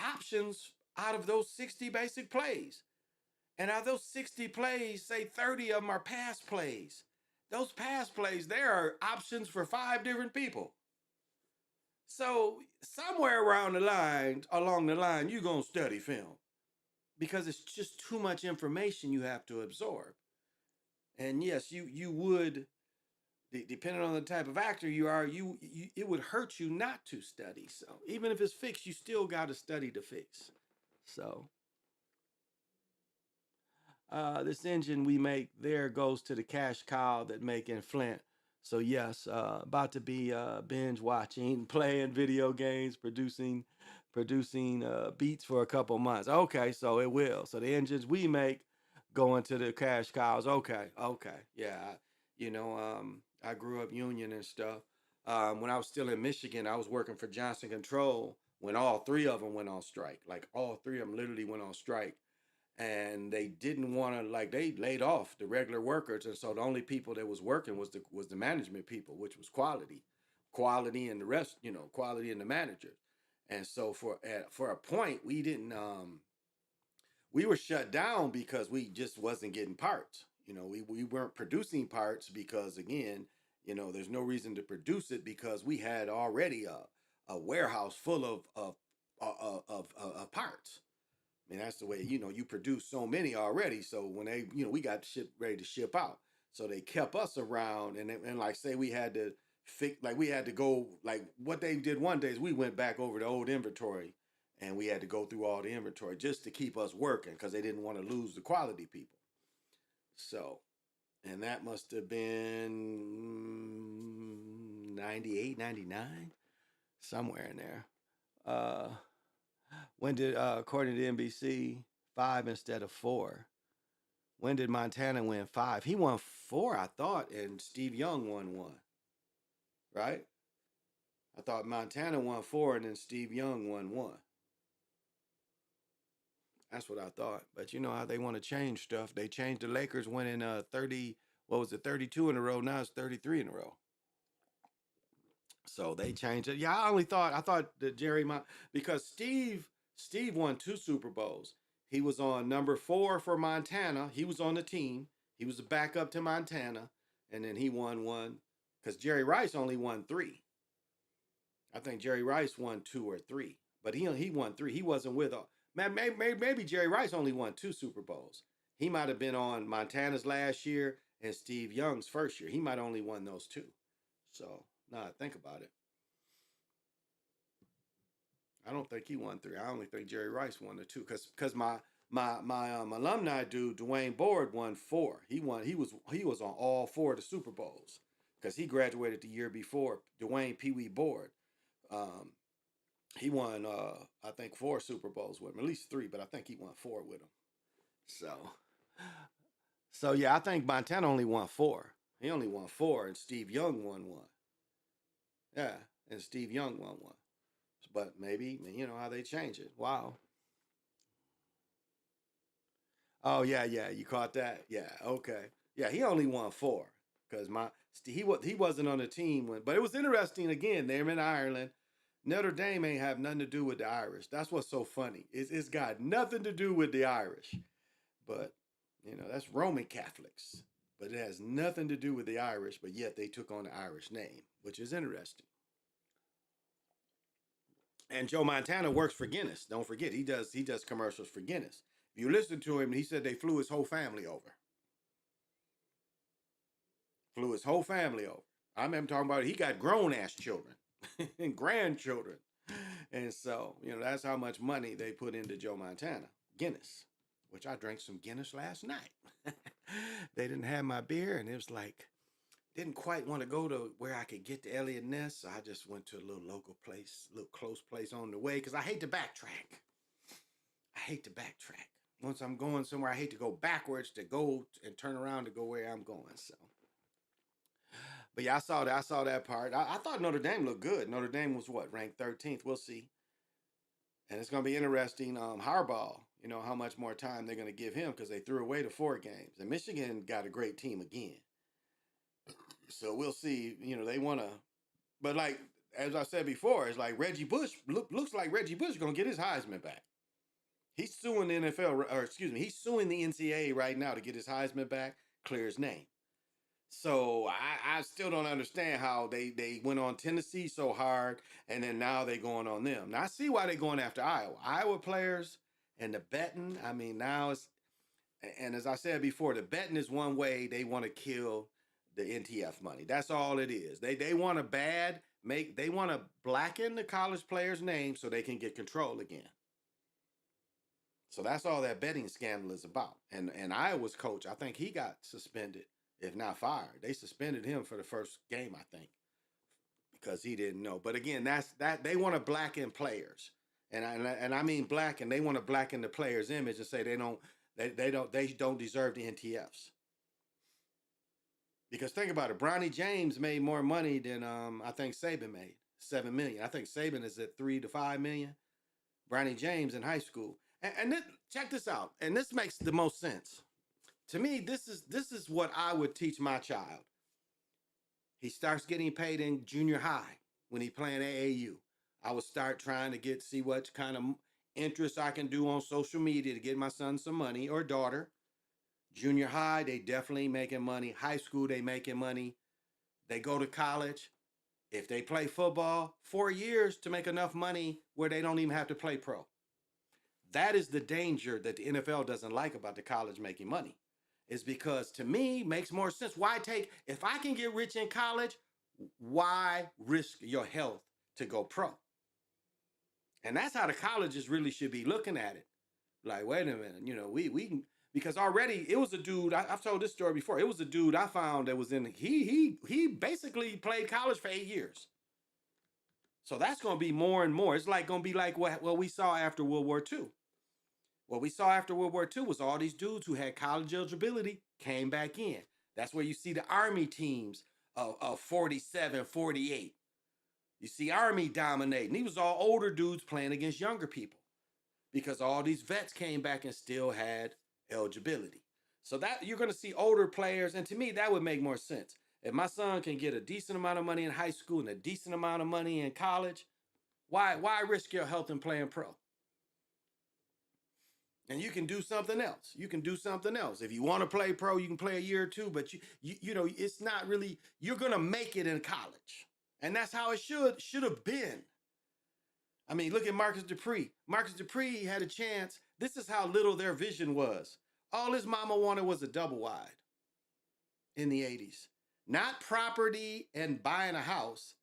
options out of those 60 basic plays. And out of those 60 plays, say 30 of them are pass plays. Those pass plays, there are options for 5 different people. So somewhere along the line, you're gonna study film because it's just too much information you have to absorb. And yes, you would, depending on the type of actor you are, you it would hurt you not to study. So even if it's fixed, you still got to study the fix. So this engine we make there goes to the cash cow that make in Flint. So yes, about to be binge watching, playing video games, producing beats for a couple months. Okay, so it will. So the engines we make go into the cash cows. Okay, yeah. I grew up union and stuff. When I was still in Michigan, I was working for Johnson Control when all 3 of them went on strike. Like all 3 of them literally went on strike, and they didn't want to, like, they laid off the regular workers, and so the only people that was working was the management people, which was quality and the rest, quality and the managers. And so for a point, we didn't we were shut down because we just wasn't getting parts. We weren't producing parts because, again, there's no reason to produce it because we had already a warehouse full of parts. I mean, that's the way, you produce so many already. So when we got shit ready to ship out. So they kept us around, and like, say we had to fix, like we had to go, like what they did one day is we went back over the old inventory and we had to go through all the inventory just to keep us working because they didn't want to lose the quality people. So, and that must have been 98, 99, somewhere in there. When did, according to NBC, 5 instead of 4? When did Montana win 5? He won 4, I thought, and Steve Young won 1. Right? I thought Montana won 4 and then Steve Young won 1. That's what I thought. But you know how they want to change stuff. They changed the Lakers winning 32 in a row. Now it's 33 in a row. So they changed it. Yeah, I thought that because Steve won 2 Super Bowls. He was on number 4 for Montana. He was on the team. He was a backup to Montana. And then he won 1 because Jerry Rice only won 3. I think Jerry Rice won 2 or 3, but he won 3. He wasn't with maybe Jerry Rice only won 2 Super Bowls. He might have been on Montana's last year and Steve Young's first year. He might have only won those 2. So now I think about it, I don't think he won 3. I only think Jerry Rice won the 2 because my alumni dude Dwayne Board won 4. He was on all 4 of the Super Bowls because he graduated the year before. Dwayne Pee Wee Board. He won, I think, 4 Super Bowls with him, at least 3, but I think he won 4 with him. So yeah, I think Montana only won 4. He only won 4, and Steve Young won 1. Yeah, and Steve Young won 1. But maybe, how they change it. Wow. Oh yeah, you caught that. Yeah, okay. Yeah, he only won 4 because he wasn't on the team but it was interesting. Again, they're in Ireland. Notre Dame ain't have nothing to do with the Irish. That's what's so funny. It's got nothing to do with the Irish. But, that's Roman Catholics. But it has nothing to do with the Irish, but yet they took on the Irish name, which is interesting. And Joe Montana works for Guinness. Don't forget, he does commercials for Guinness. If you listen to him, he said they flew his whole family over. I remember talking about it. He got grown-ass children and grandchildren. And so, that's how much money they put into Joe Montana. Guinness. which I drank some Guinness last night. They didn't have my beer, and it was like, didn't quite want to go to where I could get to Elliott Ness, so I just went to a little local place, a little close place on the way, because I hate to backtrack. I hate to backtrack. Once I'm going somewhere, I hate to go backwards to go and turn around to go where I'm going. So, but yeah, I saw that. I saw that part. I thought Notre Dame looked good. Notre Dame was what, ranked 13th. We'll see. And it's going to be interesting. Harbaugh, you know, how much more time they're going to give him because they threw away the 4 games. And Michigan got a great team again. So we'll see. You know, they want to. But like, as I said before, it's like Reggie Bush, looks like Reggie Bush going to get his Heisman back. He's suing the NFL, or excuse me, he's suing the NCAA right now to get his Heisman back, clear his name. So I still don't understand how they went on Tennessee so hard, and then now they going on them. Now I see why they're going after Iowa. Iowa players and the betting. I mean, now it's, and as I said before, the betting is one way they want to kill the NTF money. That's all it is. They want to they want to blacken the college players' names so they can get control again. So that's all that betting scandal is about. And Iowa's coach, I think he got suspended, if not fired. They suspended him for the first game, I think, because he didn't know. But again, that's they want to blacken players, and I mean blacken. They want to blacken the players' image and say they don't deserve the NTFs. Because think about it, Bronny James made more money than I think Saban made, $7 million. I think Saban is at $3 to $5 million. Bronny James in high school. And this, check this out, and this makes the most sense. To me, this is what I would teach my child. He starts getting paid in junior high when he playing AAU. I would start trying to see what kind of interest I can do on social media to get my son some money or daughter. Junior high, they definitely making money. High school, they making money. They go to college. If they play football, 4 years to make enough money where they don't even have to play pro. That is the danger that the NFL doesn't like about the college making money. Is because to me, makes more sense. If I can get rich in college, why risk your health to go pro? And that's how the colleges really should be looking at it. Like, wait a minute, you know, we can, because already it was a dude, I've told this story before. It was a dude I found that was he basically played college for 8 years. So that's going to be more and more. It's like going to be like what we saw after World War II. What we saw after World War II was all these dudes who had college eligibility came back in. That's where you see the Army teams of 47, 48. You see Army dominating. These was all older dudes playing against younger people because all these vets came back and still had eligibility. So that you're going to see older players. And to me, that would make more sense. If my son can get a decent amount of money in high school and a decent amount of money in college, why risk your health in playing pro? And you can do something else. You can do something else. If you want to play pro, you can play a year or two, but you know, it's not really, you're going to make it in college. And that's how it should have been. I mean, look at Marcus Dupree. Marcus Dupree had a chance. This is how little their vision was. All his mama wanted was a double wide in the 80s. Not property and buying a house.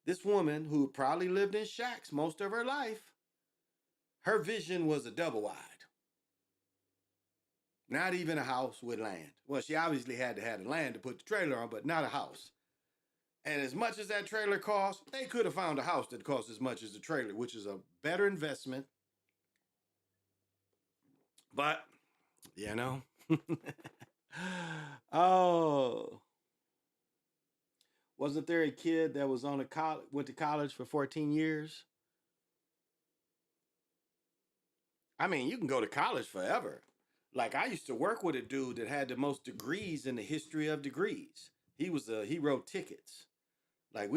This woman who probably lived in shacks most of her life, her vision was a double wide. Not even a house with land. Well, she obviously had to have the land to put the trailer on, but not a house. And as much as that trailer cost, they could have found a house that cost as much as the trailer, which is a better investment. But, you know. Oh. Wasn't there a kid that was went to college for 14 years? I mean, you can go to college forever. Like, I used to work with a dude that had the most degrees in the history of degrees. He wrote tickets. Like,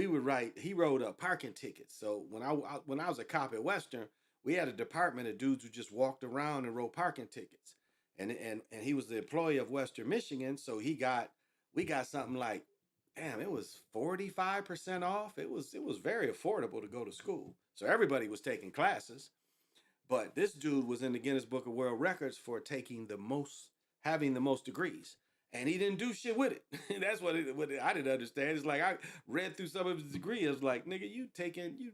he wrote parking tickets. So when I was a cop at Western, we had a department of dudes who just walked around and wrote parking tickets. And he was the employee of Western Michigan, so we got something like, damn, it was 45% off. It was very affordable to go to school. So everybody was taking classes. But this dude was in the Guinness Book of World Records for having the most degrees. And he didn't do shit with it. That's what I didn't understand. It's like, I read through some of his degree. I was like, nigga, you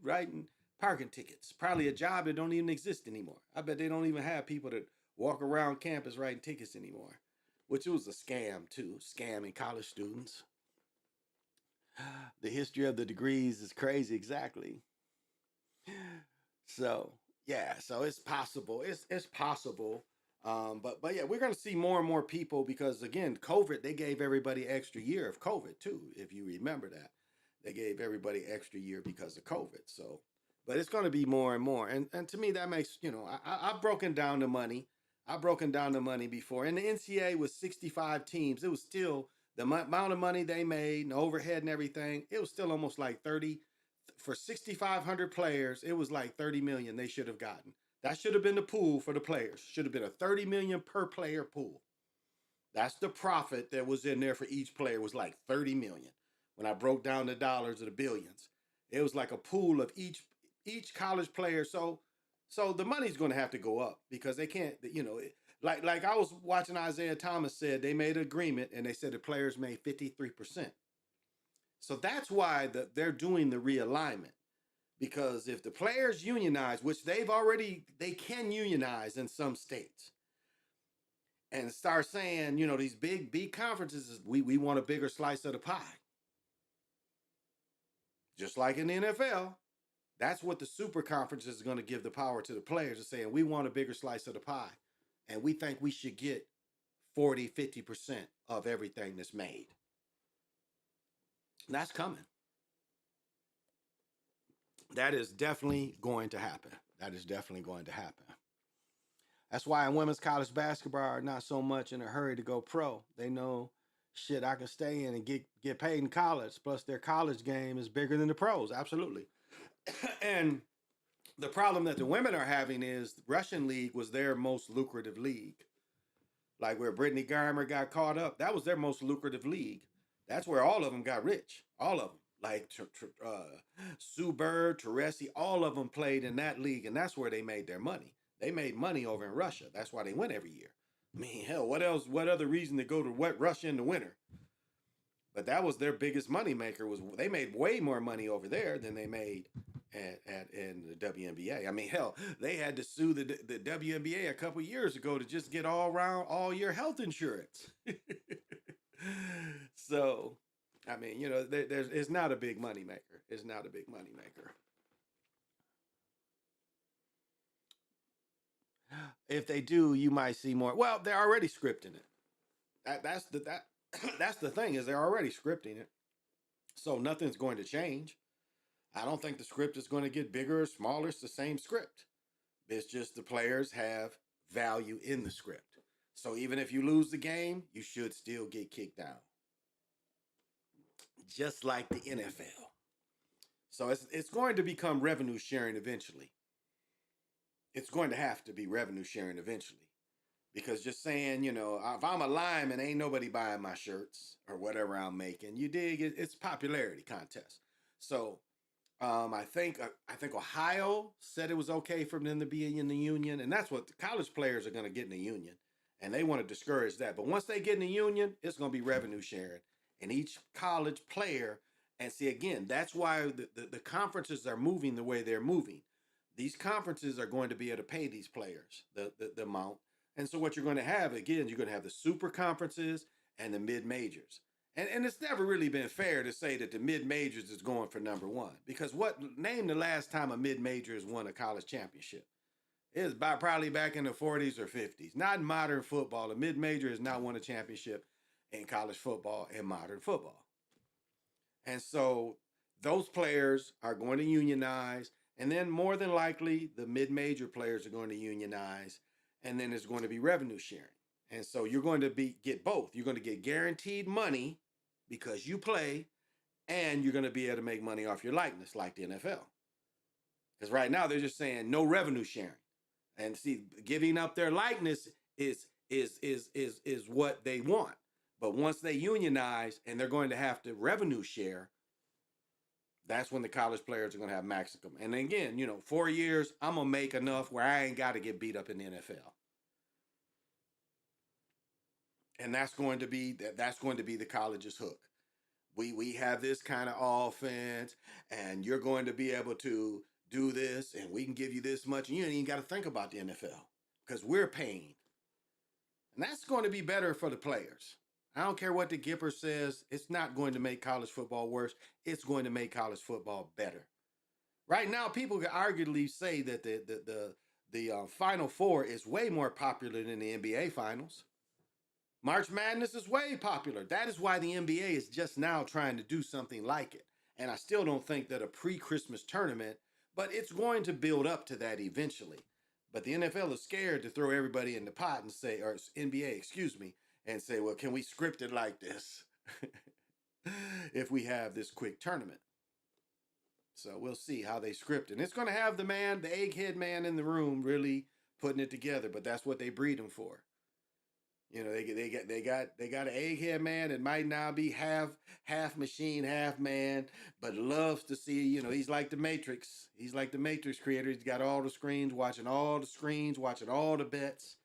writing parking tickets. Probably a job that don't even exist anymore. I bet they don't even have people that walk around campus writing tickets anymore, which was a scam too, scamming college students. The history of the degrees is crazy, exactly. So yeah, so it's possible. It's possible. But yeah, we're gonna see more and more people because again, COVID, they gave everybody extra year of COVID too, if you remember that. They gave everybody extra year because of COVID. So but it's gonna be more and more. And to me that makes, I've broken down the money. I've broken down the money before. And the NCAA was 65 teams. It was still the amount of money they made and overhead and everything, it was still almost like 30 for 6,500 players. It was like 30 million they should have gotten. That should have been the pool for the players. Should have been a 30 million per player pool. That's the profit that was in there for each player was like 30 million. When I broke down the dollars or the billions, it was like a pool of each college player. So the money's going to have to go up because they can't, like I was watching Isaiah Thomas said they made an agreement and they said the players made 53%. So that's why they're doing the realignment. Because if the players unionize, which they can unionize in some states, and start saying, these big conferences, we want a bigger slice of the pie. Just like in the NFL, that's what the super conferences is going to give the power to the players, is saying we want a bigger slice of the pie. And we think we should get 40, 50% of everything that's made. And that's coming. That is definitely going to happen. That is definitely going to happen. That's why in women's college basketball are not so much in a hurry to go pro. They know, shit, I can stay in and get paid in college. Plus their college game is bigger than the pros. Absolutely. And the problem that the women are having is the Russian league was their most lucrative league. Like where Brittany Garmer got caught up, that was their most lucrative league. That's where all of them got rich. All of them. Like Sue Bird, Teresi, all of them played in that league, and that's where they made their money. They made money over in Russia. That's why they win every year. I mean, hell, what else? What other reason to go to Russia in the winter? But that was their biggest money maker. Was they made way more money over there than they made in the WNBA. I mean, hell, they had to sue the WNBA a couple years ago to just get all year health insurance. So, I mean, it's not a big money maker. It's not a big money maker. If they do, you might see more. Well, they're already scripting it. That's the thing, is they're already scripting it. So nothing's going to change. I don't think the script is going to get bigger or smaller. It's the same script. It's just the players have value in the script. So even if you lose the game, you should still get kicked out. Just like the NFL. So it's going to become revenue sharing eventually. It's going to have to be revenue sharing eventually. Because just saying, if I'm a lineman, ain't nobody buying my shirts or whatever I'm making. You dig? It's popularity contest. So I think Ohio said it was okay for them to be in the union, and that's what the college players are going to get in the union, and they want to discourage that. But once they get in the union, it's going to be revenue sharing, and each college player. And see, again, that's why the conferences are moving the way they're moving. These conferences are going to be able to pay these players the amount. And so what you're going to have, again, you're going to have the super conferences and the mid-majors. And it's never really been fair to say that the mid-majors is going for number one. Because name the last time a mid-major has won a college championship? It was probably back in the 40s or 50s. Not in modern football. A mid-major has not won a championship in college football and modern football. And so those players are going to unionize. And then more than likely, the mid-major players are going to unionize. And then there's going to be revenue sharing. And so you're going to get both. You're going to get guaranteed money because you play, and you're going to be able to make money off your likeness like the NFL. Because right now they're just saying no revenue sharing. And see, giving up their likeness is what they want. But once they unionize and they're going to have to revenue share, that's when the college players are going to have maximum. And again, 4 years, I'm going to make enough where I ain't got to get beat up in the NFL. And that's going to be the college's hook. We have this kind of offense, and you're going to be able to do this, and we can give you this much, and you ain't even got to think about the NFL because we're paying. And that's going to be better for the players. I don't care what the Gipper says. It's not going to make college football worse. It's going to make college football better. Right now, people can arguably say that the Final Four is way more popular than the NBA Finals. March Madness is way popular. That is why the NBA is just now trying to do something like it. And I still don't think that a pre-Christmas tournament, but it's going to build up to that eventually. But the NFL is scared to throw everybody in the pot and say, or NBA, excuse me, and say, well, can we script it like this if we have this quick tournament? So we'll see how they script it. And it's going to have the egghead man in the room really putting it together, but that's what they breed him for. You know, they got an egghead man that might now be half machine, half man, but loves to see, you know, he's like the Matrix. He's like the Matrix creator. He's got all the screens, watching all the bets.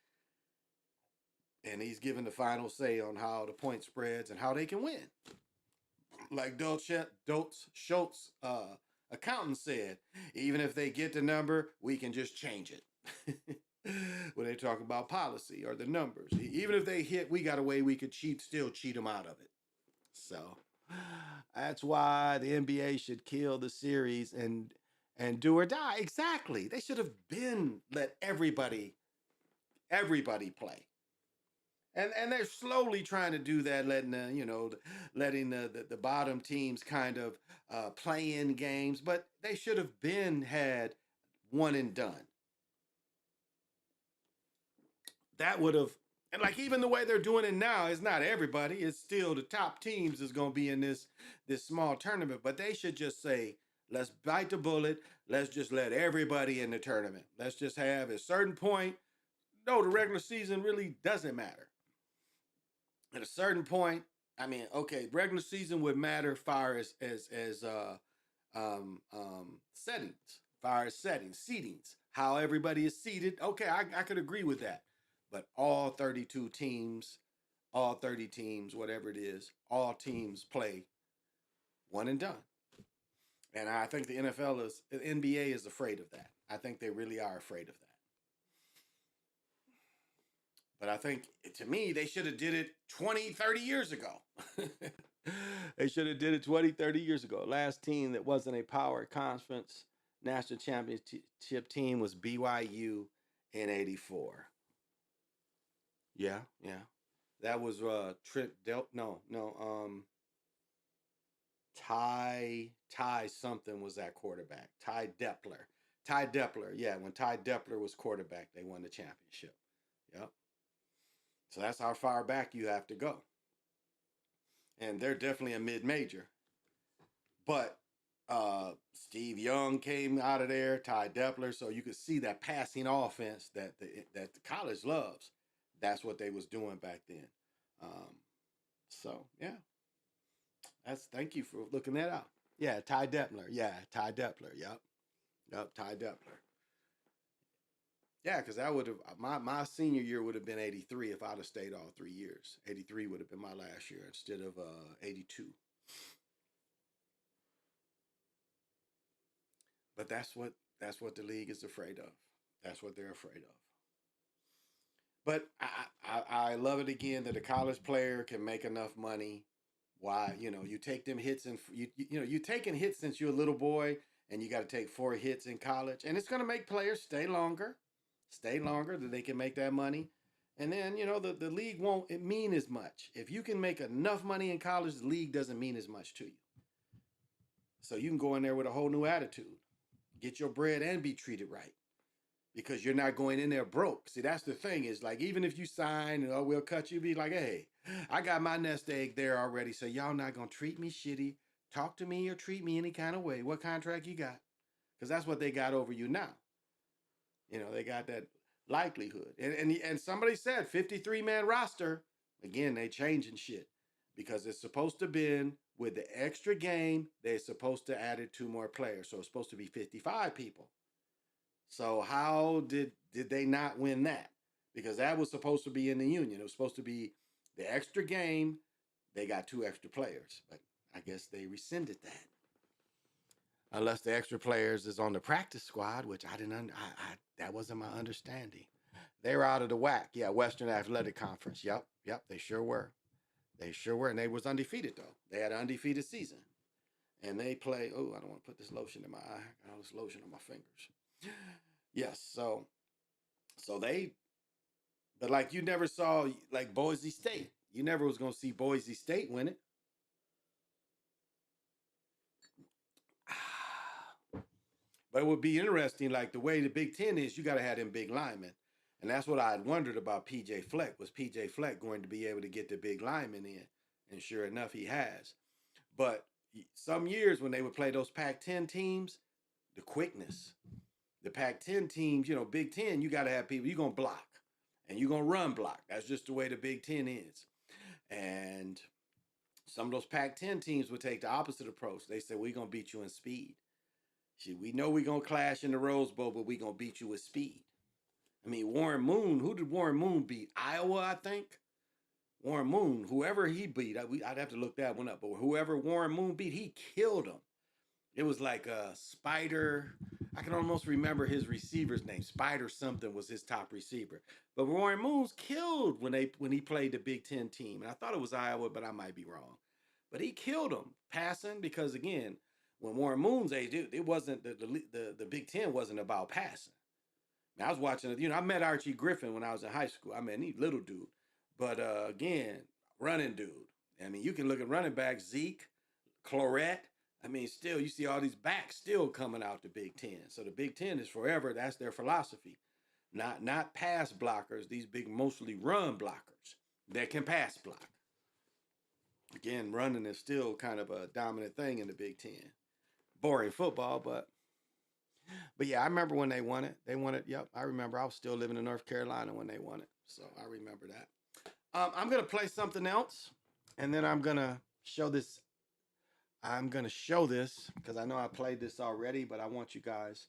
And he's giving the final say on how the point spreads and how they can win. Like Doltz Schultz, accountant said, even if they get the number, we can just change it. When they talk about policy or the numbers, even if they hit, we got a way we could still cheat them out of it. So that's why the NBA should kill the series and do or die. Exactly. They should have let everybody play. And they're slowly trying to do that, letting the bottom teams kind of play in games, but they should have had one and done. That would have, and like even the way they're doing it now, it's not everybody. It's still the top teams is going to be in this small tournament, but they should just say, let's bite the bullet. Let's just let everybody in the tournament. Let's just have a certain point. No, the regular season really doesn't matter. At a certain point, I mean, okay, regular season would matter far as settings, seedings, how everybody is seated. Okay, I could agree with that. But all 32 teams, all 30 teams, whatever it is, all teams play one and done. And I think the NBA is afraid of that. I think they really are afraid of that. But I think, to me, they should have did it 20, 30 years ago. They should have did it 20, 30 years ago. Last team that wasn't a power conference national championship team was BYU in 84. Yeah. That was Ty something was that quarterback. Ty Depler. Yeah, when Ty Depler was quarterback, they won the championship. Yep. So that's how far back you have to go. And they're definitely a mid-major. But Steve Young came out of there, Ty Depler, so you could see that passing offense that the college loves. That's what they was doing back then. So yeah, thank you for looking that out. Yeah, Ty Depler. Yep, Ty Depler. Yeah, because that would have my senior year would have been 83 if I'd have stayed all 3 years. 83 would have been my last year instead of 82. But that's what the league is afraid of. That's what they're afraid of. But I love it again that a college player can make enough money. Why, you take them hits and you taking hits since you're a little boy, and you got to take 4 hits in college, and it's going to make players stay longer that they can make that money. And then, the league won't mean as much. If you can make enough money in college, the league doesn't mean as much to you. So you can go in there with a whole new attitude, get your bread and be treated right, because you're not going in there broke. See, that's the thing is, like, even if you sign and we'll cut you, be like, hey, I got my nest egg there already, so y'all not going to treat me shitty, talk to me or treat me any kind of way. What contract you got? Because that's what they got over you now. They got that likelihood. And somebody said 53-man roster. Again, they changing shit because it's supposed to be with the extra game, they're supposed to add 2 more players. So it's supposed to be 55 people. So how did they not win that? Because that was supposed to be in the union. It was supposed to be the extra game. They got 2 extra players, but I guess they rescinded that. Unless the extra players is on the practice squad, which I didn't. That wasn't my understanding. They were out of the whack. Yeah, Western Athletic Conference. Yep, they sure were. They sure were. And they was undefeated, though. They had an undefeated season. And they play, oh, I don't want to put this lotion in my eye. I got all this lotion on my fingers. Yes, so they, but like you never saw like Boise State. You never was gonna see Boise State win it. But it would be interesting, like the way the Big Ten is, you gotta have them big linemen. And that's what I had wondered about PJ Fleck. Was PJ Fleck going to be able to get the big linemen in? And sure enough, he has. But some years when they would play those Pac-10 teams, the quickness, the Pac-10 teams, you know, Big Ten, you got to have people, you're going to block and you're going to run block. That's just the way the Big Ten is. And some of those Pac-10 teams would take the opposite approach. They say, we're going to beat you in speed. See, we know we're going to clash in the Rose Bowl, but we're going to beat you with speed. I mean, Warren Moon, who did Warren Moon beat? Iowa, I think. Warren Moon, whoever he beat, I'd have to look that one up, but whoever Warren Moon beat, he killed him. It was like a Spider. I can almost remember his receiver's name. Spider something was his top receiver. But Warren Moon's killed when he played the Big Ten team. And I thought it was Iowa, but I might be wrong. But he killed him passing because, again, when Warren Moon's age, it wasn't the Big Ten wasn't about passing. I was watching it. You know, I met Archie Griffin when I was in high school. I mean, he little dude. But again, running dude. I mean, you can look at running backs, Zeke, Clorette. I mean, still, you see all these backs still coming out the Big Ten. So the Big Ten is forever. That's their philosophy. Not pass blockers. These big, mostly run blockers that can pass block. Again, running is still kind of a dominant thing in the Big Ten. Boring football, but yeah, I remember when they won it. They won it. Yep, I remember. I was still living in North Carolina when they won it, so I remember that. I'm gonna play something else, and then I'm gonna show this. I'm gonna show this because I know I played this already, but I want you guys.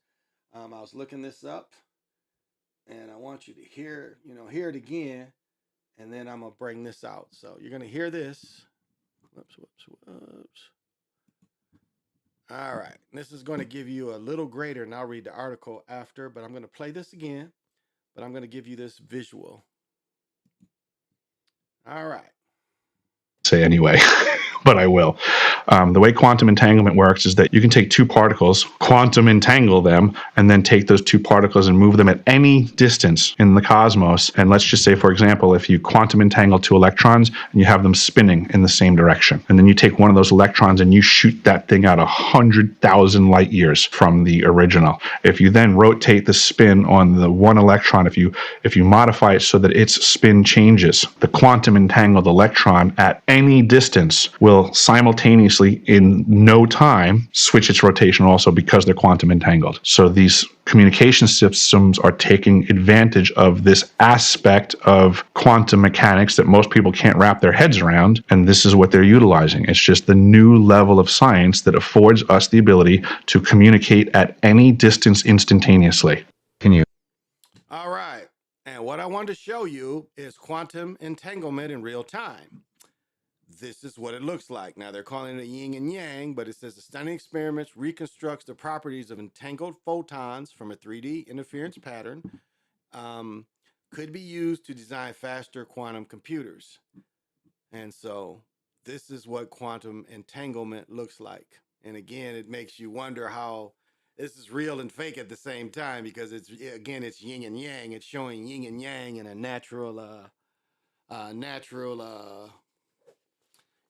I was looking this up, and I want you to hear it again, and then I'm gonna bring this out. So you're gonna hear this. Whoops. All right, this is going to give you a little greater, and I'll read the article after, but I'm going to play this again, but I'm going to give you this visual. All right. Say anyway, but I will. The way quantum entanglement works is that you can take two particles, quantum entangle them, and then take those two particles and move them at any distance in the cosmos. And let's just say, for example, if you quantum entangle two electrons and you have them spinning in the same direction, and then you take one of those electrons and you shoot that thing out 100,000 light years from the original. If you then rotate the spin on the one electron, if you modify it so that its spin changes, the quantum entangled electron at any distance will simultaneously in no time switch its rotation also because they're quantum entangled. So these communication systems are taking advantage of this aspect of quantum mechanics that most people can't wrap their heads around, and this is what they're utilizing. It's just the new level of science that affords us the ability to communicate at any distance instantaneously. All right. And what I wanted to show you is quantum entanglement in real time. This is what it looks like. Now, they're calling it yin and yang, but it says the stunning experiment reconstructs the properties of entangled photons from a 3D interference pattern. Could be used to design faster quantum computers. And so this is what quantum entanglement looks like. And again, it makes you wonder how this is real and fake at the same time, because it's yin and yang. It's showing yin and yang in a natural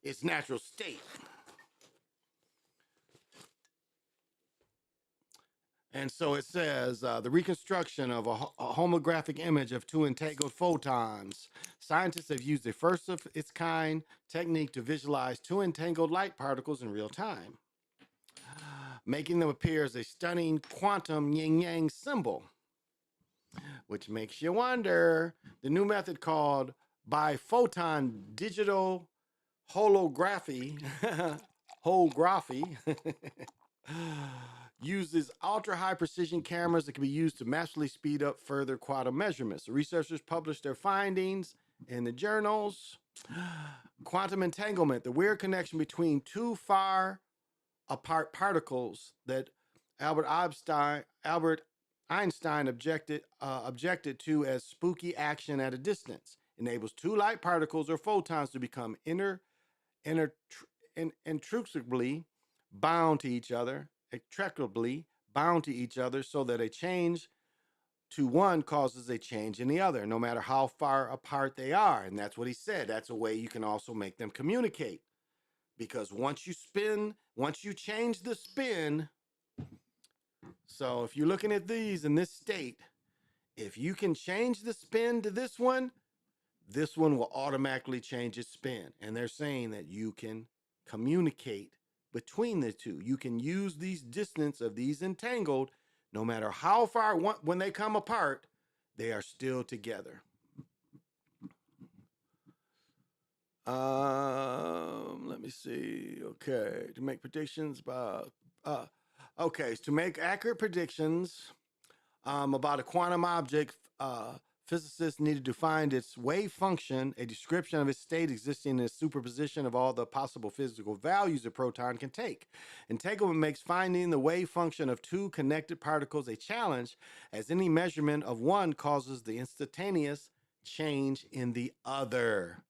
its natural state. And so it says the reconstruction of a homographic image of two entangled photons. Scientists have used a first of its kind technique to visualize two entangled light particles in real time, making them appear as a stunning quantum yin-yang symbol, which makes you wonder. The new method, called biphoton digital holography, uses ultra-high precision cameras that can be used to massively speed up further quantum measurements. The researchers published their findings in the journals. Quantum entanglement, the weird connection between two far apart particles that Albert Einstein objected to as spooky action at a distance. Enables two light particles or photons to become inextricably bound to each other, so that a change to one causes a change in the other, no matter how far apart they are. And that's what he said. That's a way you can also make them communicate. Because once you change the spin, so if you're looking at these in this state, if you can change the spin to this one will automatically change its spin. And they're saying that you can communicate between the two. You can use these distance of these entangled, no matter how far, when they come apart, they are still together. Let me see. Okay, to make predictions about, okay, to make accurate predictions about a quantum object, physicists needed to find its wave function, a description of its state existing in a superposition of all the possible physical values a proton can take. Entanglement makes finding the wave function of two connected particles a challenge, as any measurement of one causes the instantaneous change in the other.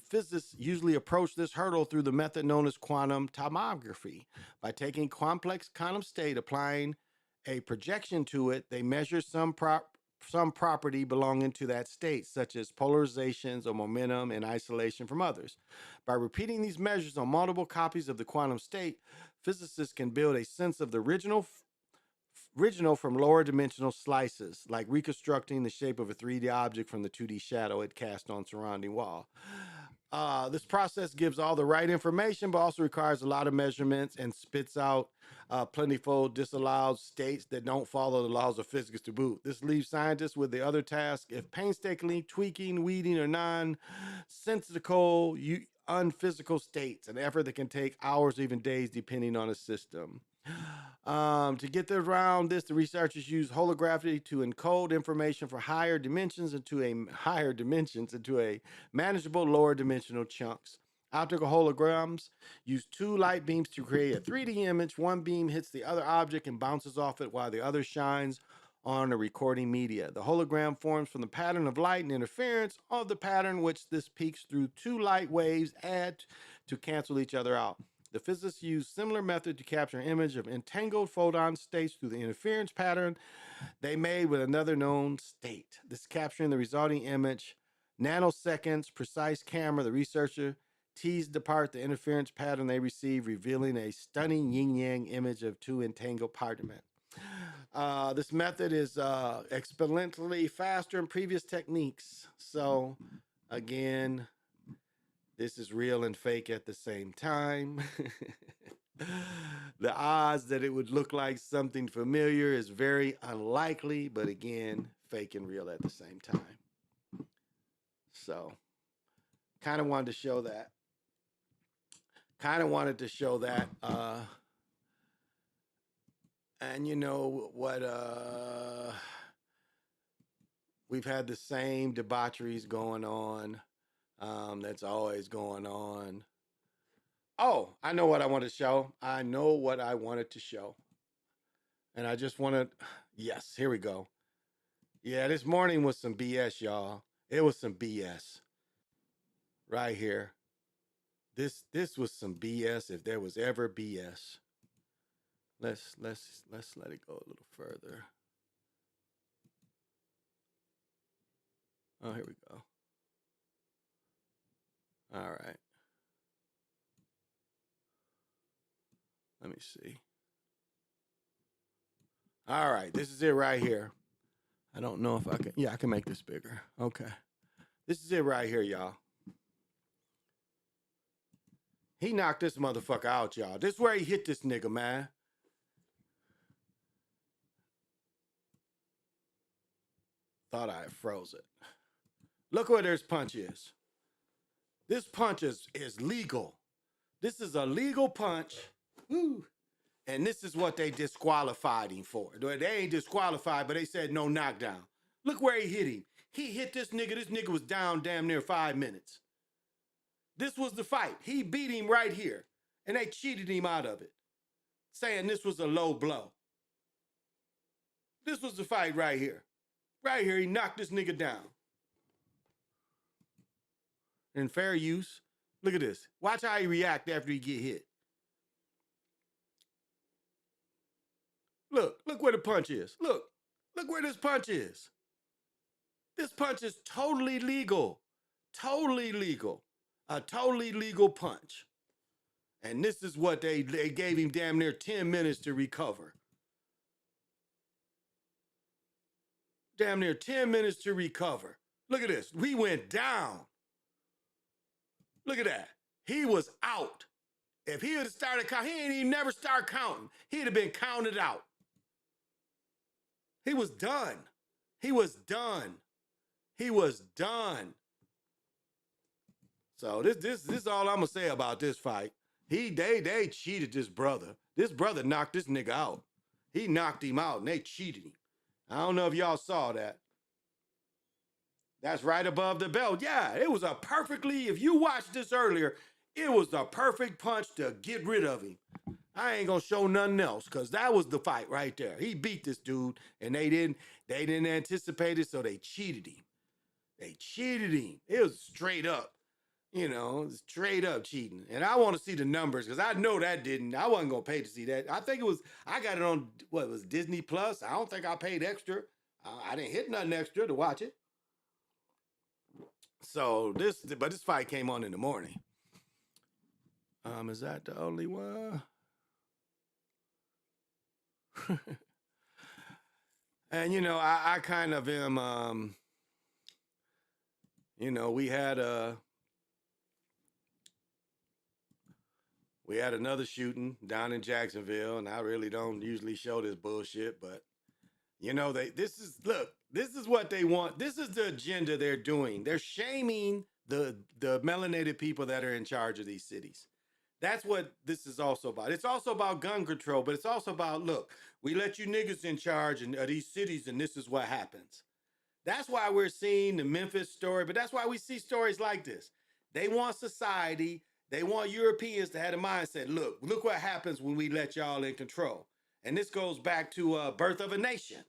Physicists usually approach this hurdle through the method known as quantum tomography. By taking complex quantum state, applying a projection to it, they measure some property belonging to that state, such as polarizations or momentum in isolation from others. By repeating these measures on multiple copies of the quantum state, physicists can build a sense of the original from lower dimensional slices, like reconstructing the shape of a 3D object from the 2D shadow it cast on surrounding wall. This process gives all the right information, but also requires a lot of measurements and spits out plentiful disallowed states that don't follow the laws of physics to boot. This leaves scientists with the other task if painstakingly tweaking, weeding, or non-sensical, unphysical states, an effort that can take hours or even days depending on a system. To get around this, the researchers use holography to encode information for higher dimensions into a manageable lower dimensional chunks. Optical holograms use two light beams to create a 3D image. One beam hits the other object and bounces off it while the other shines on a recording media. The hologram forms from the pattern of light and interference of the pattern which this peaks through two light waves add to cancel each other out. The physicists use similar method to capture an image of entangled photon states through the interference pattern they made with another known state. This capturing the resulting image, nanoseconds, precise camera, the researcher teased apart the interference pattern they received, revealing a stunning yin-yang image of two entangled particles. This method is exponentially faster than previous techniques. So, again, this is real and fake at the same time. The odds that it would look like something familiar is very unlikely, but again, fake and real at the same time. So, kind of wanted to show that. And you know what, we've had the same debaucheries going on. That's always going on. Oh, I know what I want to show. And I just want to, yes, here we go. Yeah, this morning was some BS, y'all. It was some BS. Right here. This was some BS if there was ever BS. Let's let it go a little further. Oh, here we go. All right. Let me see. All right, this is it right here. I don't know if I can. Yeah, I can make this bigger. Okay. This is it right here, y'all. He knocked this motherfucker out, y'all. This is where he hit this nigga, man. Thought I froze it. Look where this punch is. This punch is legal. This is a legal punch. Woo. And this is what they disqualified him for. They ain't disqualified, but they said no knockdown. Look where he hit him. He hit this nigga. This nigga was down damn near 5 minutes. This was the fight. He beat him right here. And they cheated him out of it, saying this was a low blow. This was the fight right here. Right here, he knocked this nigga down. In fair use. Look at this. Watch how he react after he get hit. Look where the punch is. Look where this punch is. This punch is totally legal. Totally legal. A totally legal punch. And this is what they gave him damn near 10 minutes to recover. Damn near 10 minutes to recover. Look at this. We went down. Look at that. He was out. If he had started counting, he ain't even never start counting. He'd have been counted out. He was done. He was done. He was done. So this is all I'm gonna say about this fight. They cheated this brother. This brother knocked this nigga out. He knocked him out and they cheated him. I don't know if y'all saw that. That's right above the belt. Yeah, it was a perfectly, if you watched this earlier, it was the perfect punch to get rid of him. I ain't gonna show nothing else because that was the fight right there. He beat this dude and they didn't anticipate it, so they cheated him. They cheated him. It was straight up, straight up cheating. And I want to see the numbers because I know that I wasn't gonna pay to see that. I think I got it on, what was Disney Plus? I don't think I paid extra. I didn't hit nothing extra to watch it. So this fight came on in the morning. Is that the only one? And I kind of am we had another shooting down in Jacksonville, and I really don't usually show this bullshit, but this is what they want. This is the agenda they're doing. They're shaming the melanated people that are in charge of these cities. That's what this is also about. It's also about gun control, but it's also about, look, we let you niggas in charge of these cities, and this is what happens. That's why we're seeing the Memphis story, but that's why we see stories like this. They want society, they want Europeans to have a mindset. Look what happens when we let y'all in control. And this goes back to Birth of a Nation.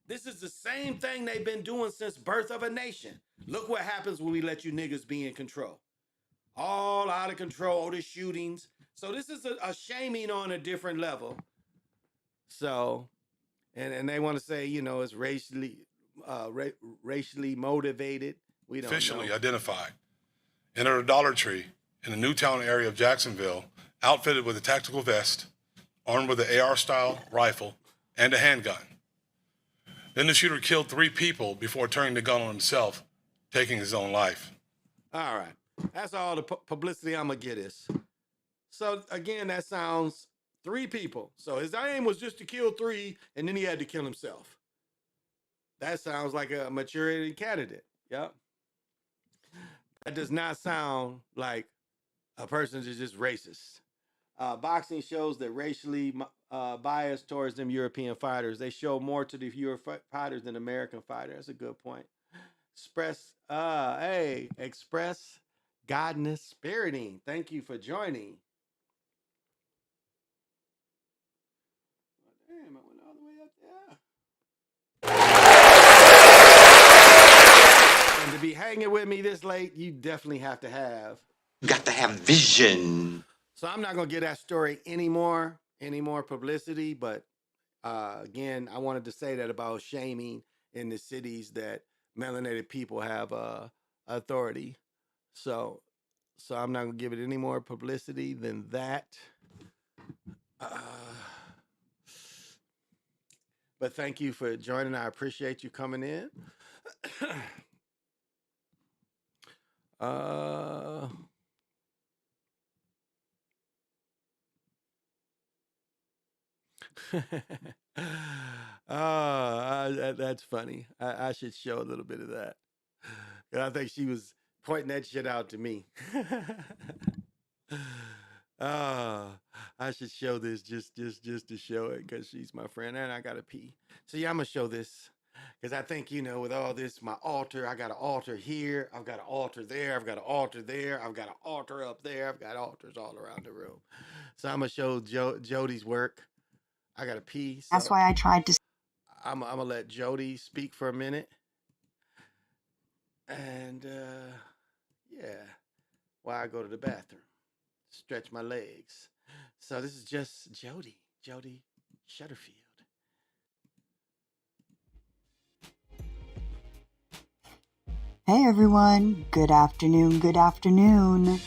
This is the same thing they've been doing since Birth of a Nation. Look what happens when we let you niggas be in control. All out of control, the shootings. So this is a shaming on a different level. So, and they want to say, it's racially motivated. We don't officially know. Identified. Entered a Dollar Tree in the Newtown area of Jacksonville, outfitted with a tactical vest, armed with an AR-style rifle, and a handgun. Then the shooter killed 3 people before turning the gun on himself, taking his own life. All right. That's all the publicity I'm going to get is. So, again, that sounds 3 people. So his aim was just to kill 3, and then he had to kill himself. That sounds like a maturity candidate. Yep. That does not sound like a person is just racist. Boxing shows that racially biased towards them European fighters. They show more to the Euro fighters than American fighters. That's a good point. Express Godness Spiriting. Thank you for joining. Oh, damn, I went all the way up there. And to be hanging with me this late, you definitely have to have. Got to have vision. So I'm not going to get that story any more publicity, but again, I wanted to say that about shaming in the cities that melanated people have authority. So I'm not going to give it any more publicity than that. But thank you for joining. I appreciate you coming in. That's funny. I should show a little bit of that. I think she was pointing that shit out to me. I should show this just to show it because she's my friend and I gotta pee. So yeah, I'm gonna show this because I think with all this, my altar. I got an altar here. I've got an altar there. I've got an altar there. I've got an altar up there. I've got altars all around the room. So I'm gonna show Jody's work. I gotta pee. So. That's why I tried to. I'm gonna let Jody speak for a minute. And yeah, while I go to the bathroom, stretch my legs. So this is just Jody Shutterfield. Hey everyone, good afternoon, good afternoon.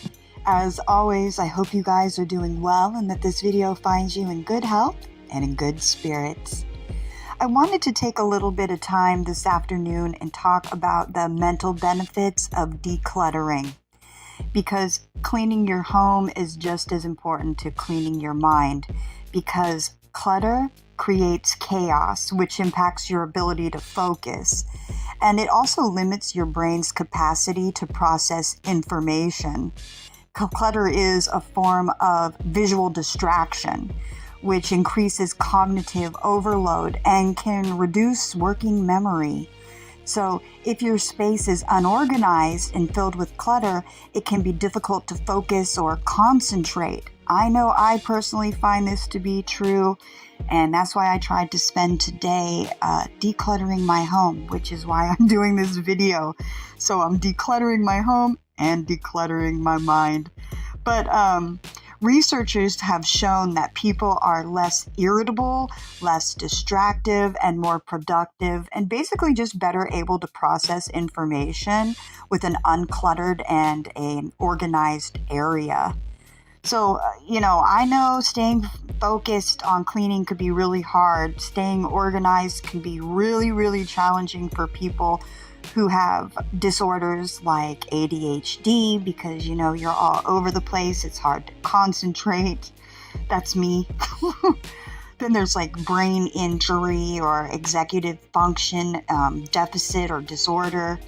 As always, I hope you guys are doing well and that this video finds you in good health and in good spirits. I wanted to take a little bit of time this afternoon and talk about the mental benefits of decluttering, because cleaning your home is just as important to cleaning your mind, because clutter creates chaos, which impacts your ability to focus. And it also limits your brain's capacity to process information. Clutter is a form of visual distraction, which increases cognitive overload and can reduce working memory. So if your space is unorganized and filled with clutter, it can be difficult to focus or concentrate. I know I personally find this to be true, and that's why I tried to spend today decluttering my home, which is why I'm doing this video. So I'm decluttering my home and decluttering my mind. But researchers have shown that people are less irritable, less distractive, and more productive, and basically just better able to process information with an uncluttered and an organized area. So, I know staying focused on cleaning could be really hard. Staying organized can be really, really challenging for people who have disorders like ADHD, because, you're all over the place. It's hard to concentrate. That's me. Then there's like brain injury or executive function deficit or disorder.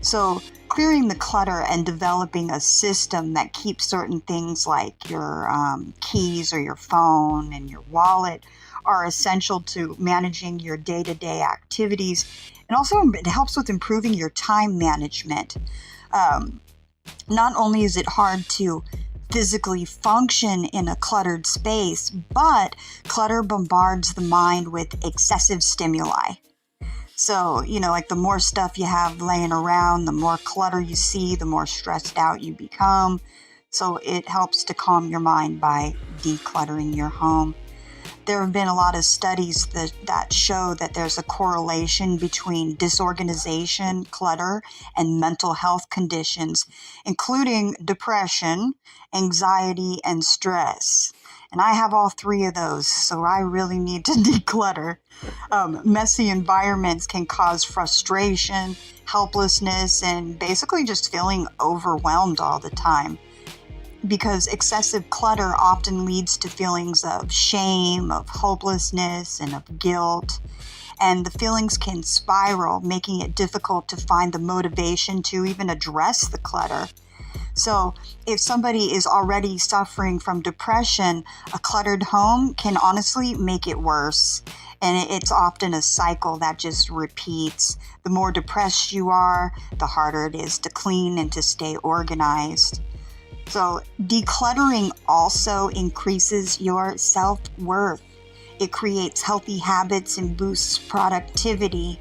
So clearing the clutter and developing a system that keeps certain things like your keys or your phone and your wallet are essential to managing your day-to-day activities. And also it helps with improving your time management. Not only is it hard to physically function in a cluttered space, but clutter bombards the mind with excessive stimuli. So, like the more stuff you have laying around, the more clutter you see, the more stressed out you become. So it helps to calm your mind by decluttering your home. There have been a lot of studies that show that there's a correlation between disorganization, clutter, and mental health conditions, including depression, anxiety, and stress. And I have all three of those, so I really need to declutter. Messy environments can cause frustration, helplessness, and basically just feeling overwhelmed all the time. Because excessive clutter often leads to feelings of shame, of hopelessness, and of guilt. And the feelings can spiral, making it difficult to find the motivation to even address the clutter. So if somebody is already suffering from depression, a cluttered home can honestly make it worse. And it's often a cycle that just repeats. The more depressed you are, the harder it is to clean and to stay organized. So decluttering also increases your self-worth. It creates healthy habits and boosts productivity.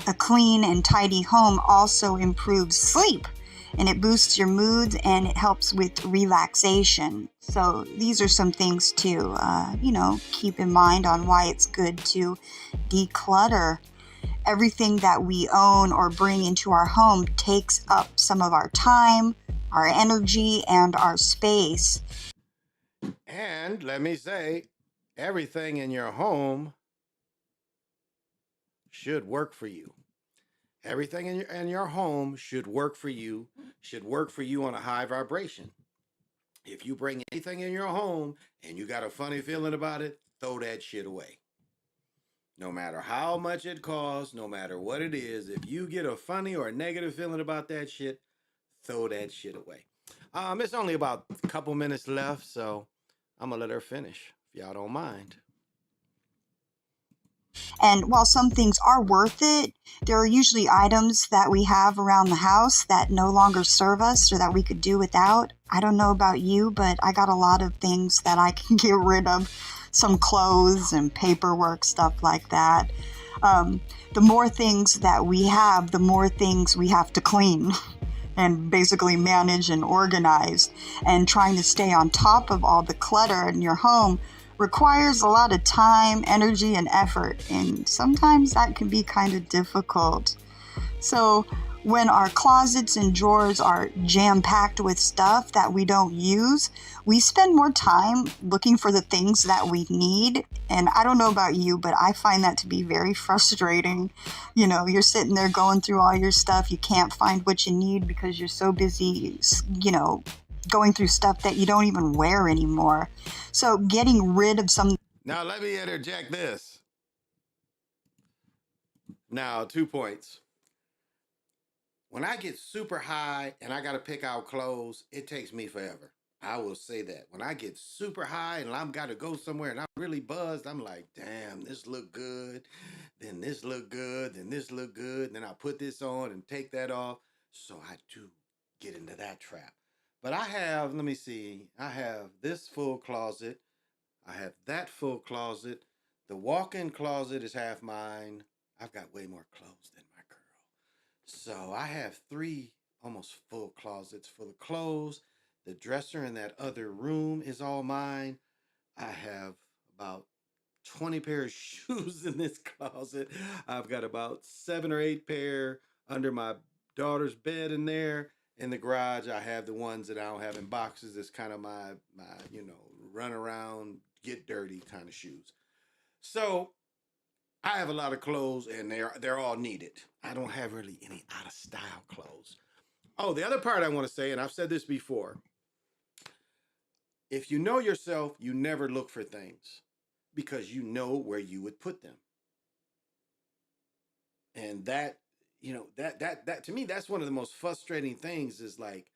A clean and tidy home also improves sleep, and it boosts your mood and it helps with relaxation. So these are some things to, keep in mind on why it's good to declutter. Everything that we own or bring into our home takes up some of our time, our energy, and our space. And let me say, everything in your home should work for you. Everything in your home should work for you, on a high vibration. If you bring anything in your home and you got a funny feeling about it, throw that shit away. No matter how much it costs, no matter what it is, if you get a funny or a negative feeling about that shit, throw that shit away. It's only about a couple minutes left, so I'm gonna let her finish, if y'all don't mind. And while some things are worth it, there are usually items that we have around the house that no longer serve us or that we could do without. I don't know about you, but I got a lot of things that I can get rid of. Some clothes and paperwork, stuff like that. The more things that we have, the more things we have to clean and basically manage and organize. And trying to stay on top of all the clutter in your home requires a lot of time, energy, and effort. And sometimes that can be kind of difficult. So when our closets and drawers are jam-packed with stuff that we don't use, we spend more time looking for the things that we need. And I don't know about you, but I find that to be very frustrating. You know, you're sitting there going through all your stuff. You can't find what you need because you're so busy, you know, going through stuff that you don't even wear anymore. So getting rid of some... Now, let me interject this. Now, 2 points. When I get super high and I got to pick out clothes, it takes me forever. I will say that. When I get super high and I'm got to go somewhere and I'm really buzzed, I'm like, damn, this look good. Then this look good. Then this look good. And then I put this on and take that off. So I do get into that trap. But I have, let me see, I have this full closet. I have that full closet. The walk-in closet is half mine. I've got way more clothes than my girl. So I have 3 almost full closets full of clothes. The dresser in that other room is all mine. I have about 20 pair of shoes in this closet. I've got about 7 or 8 pair under my daughter's bed in there. In the garage, I have the ones that I don't have in boxes. It's kind of my you know, run around, get dirty kind of shoes. So I have a lot of clothes and they're all needed. I don't have really any out of style clothes. Oh, the other part I want to say, and I've said this before, if you know yourself, you never look for things because you know where you would put them. And that, you know, that to me, that's one of the most frustrating things is like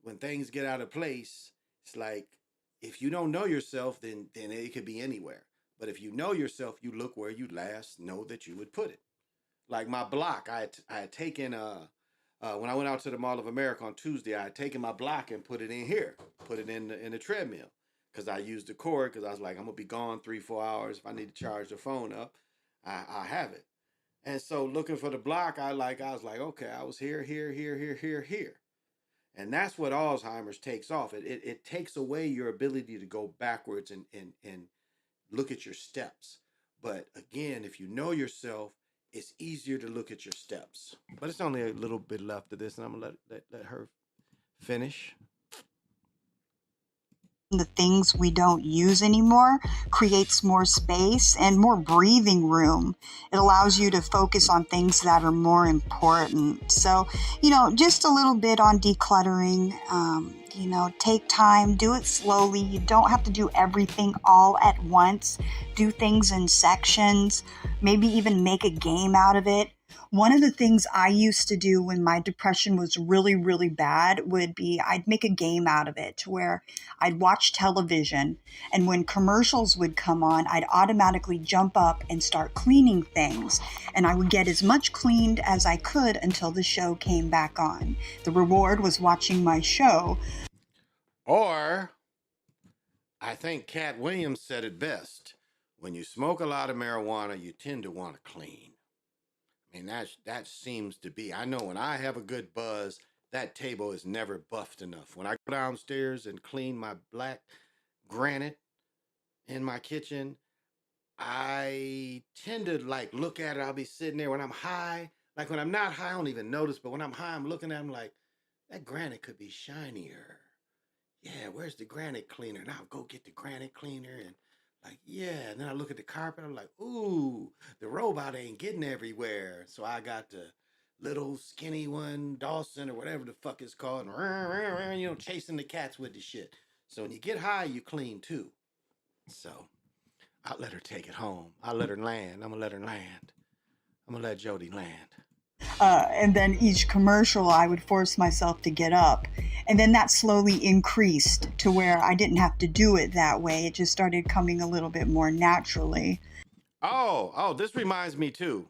when things get out of place, it's like if you don't know yourself, then it could be anywhere. But if you know yourself, you look where you last know that you would put it. Like my block, I had taken when I went out to the Mall of America on Tuesday, I had taken my block and put it in here, put it in the treadmill, because I used the cord because I was like, I'm gonna be gone 3-4 hours. If I need to charge the phone up, I have it. And so looking for the block, I was like, okay, I was here, here, here, here, here, here. And that's what Alzheimer's takes off. It takes away your ability to go backwards and look at your steps. But again, if you know yourself, it's easier to look at your steps. But it's only a little bit left of this, and I'm gonna let her finish. The things we don't use anymore creates more space and more breathing room. It allows you to focus on things that are more important. So, you know, just a little bit on decluttering. You know, take time, do it slowly. You don't have to do everything all at once. Do things in sections, maybe even make a game out of it. One of the things I used to do when my depression was really, really bad would be I'd make a game out of it to where I'd watch television, and when commercials would come on, I'd automatically jump up and start cleaning things. And I would get as much cleaned as I could until the show came back on. The reward was watching my show. Or I think Cat Williams said it best. When you smoke a lot of marijuana, you tend to want to clean. I mean, that seems to be. I know when I have a good buzz, that table is never buffed enough. When I go downstairs and clean my black granite in my kitchen, I tend to like look at it. I'll be sitting there when I'm high. Like when I'm not high, I don't even notice. But when I'm high, I'm looking at them like that granite could be shinier. Yeah, where's the granite cleaner? And I'll go get the granite cleaner and like, yeah. And then I look at the carpet. I'm like, ooh, the robot ain't getting everywhere. So I got the little skinny one, Dawson or whatever the fuck it's called, and, you know, chasing the cats with the shit. So when you get high, you clean too. So I'll let her take it home. I'll let her land. I'm gonna let her land. I'm gonna let Jody land. And then each commercial, I would force myself to get up. And then that slowly increased to where I didn't have to do it that way. It just started coming a little bit more naturally. Oh, this reminds me too.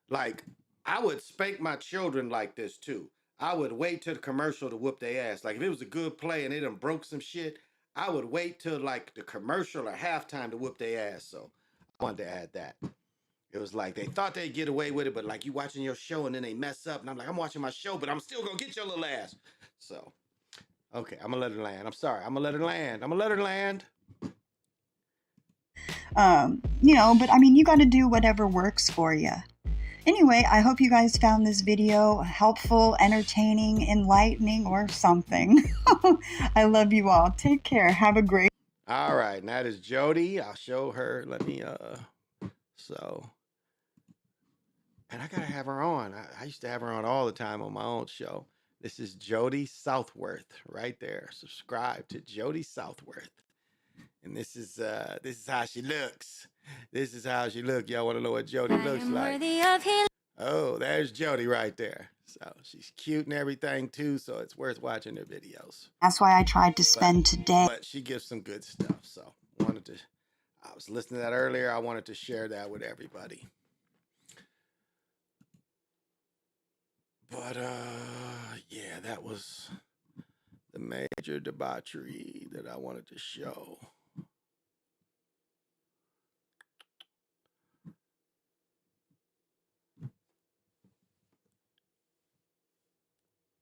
Like, I would spank my children like this too. I would wait till the commercial to whoop their ass. Like, if it was a good play and they done broke some shit, I would wait till like the commercial or halftime to whoop their ass. So I wanted to add that. It was like they thought they'd get away with it, but like you watching your show and then they mess up, and I'm like, I'm watching my show, but I'm still gonna get your little ass. So, okay, I'm gonna let her land. I'm sorry, I'm gonna let her land. I'm gonna let her land. You know, but I mean, you got to do whatever works for you. Anyway, I hope you guys found this video helpful, entertaining, enlightening, or something. I love you all. Take care. Have a great. All right, and that is Jody. I'll show her. Let me so, and I gotta have her on. I used to have her on all the time on my own show. This is Jody Southworth right there. Subscribe to Jody Southworth. And this is how she looks. This is how she looks. Y'all want to know what Jody looks like? Oh, there's Jody right there. So she's cute and everything too. So it's worth watching her videos. That's why I tried to spend today. But she gives some good stuff. So I was listening to that earlier. I wanted to share that with everybody. But yeah, that was the major debauchery that I wanted to show.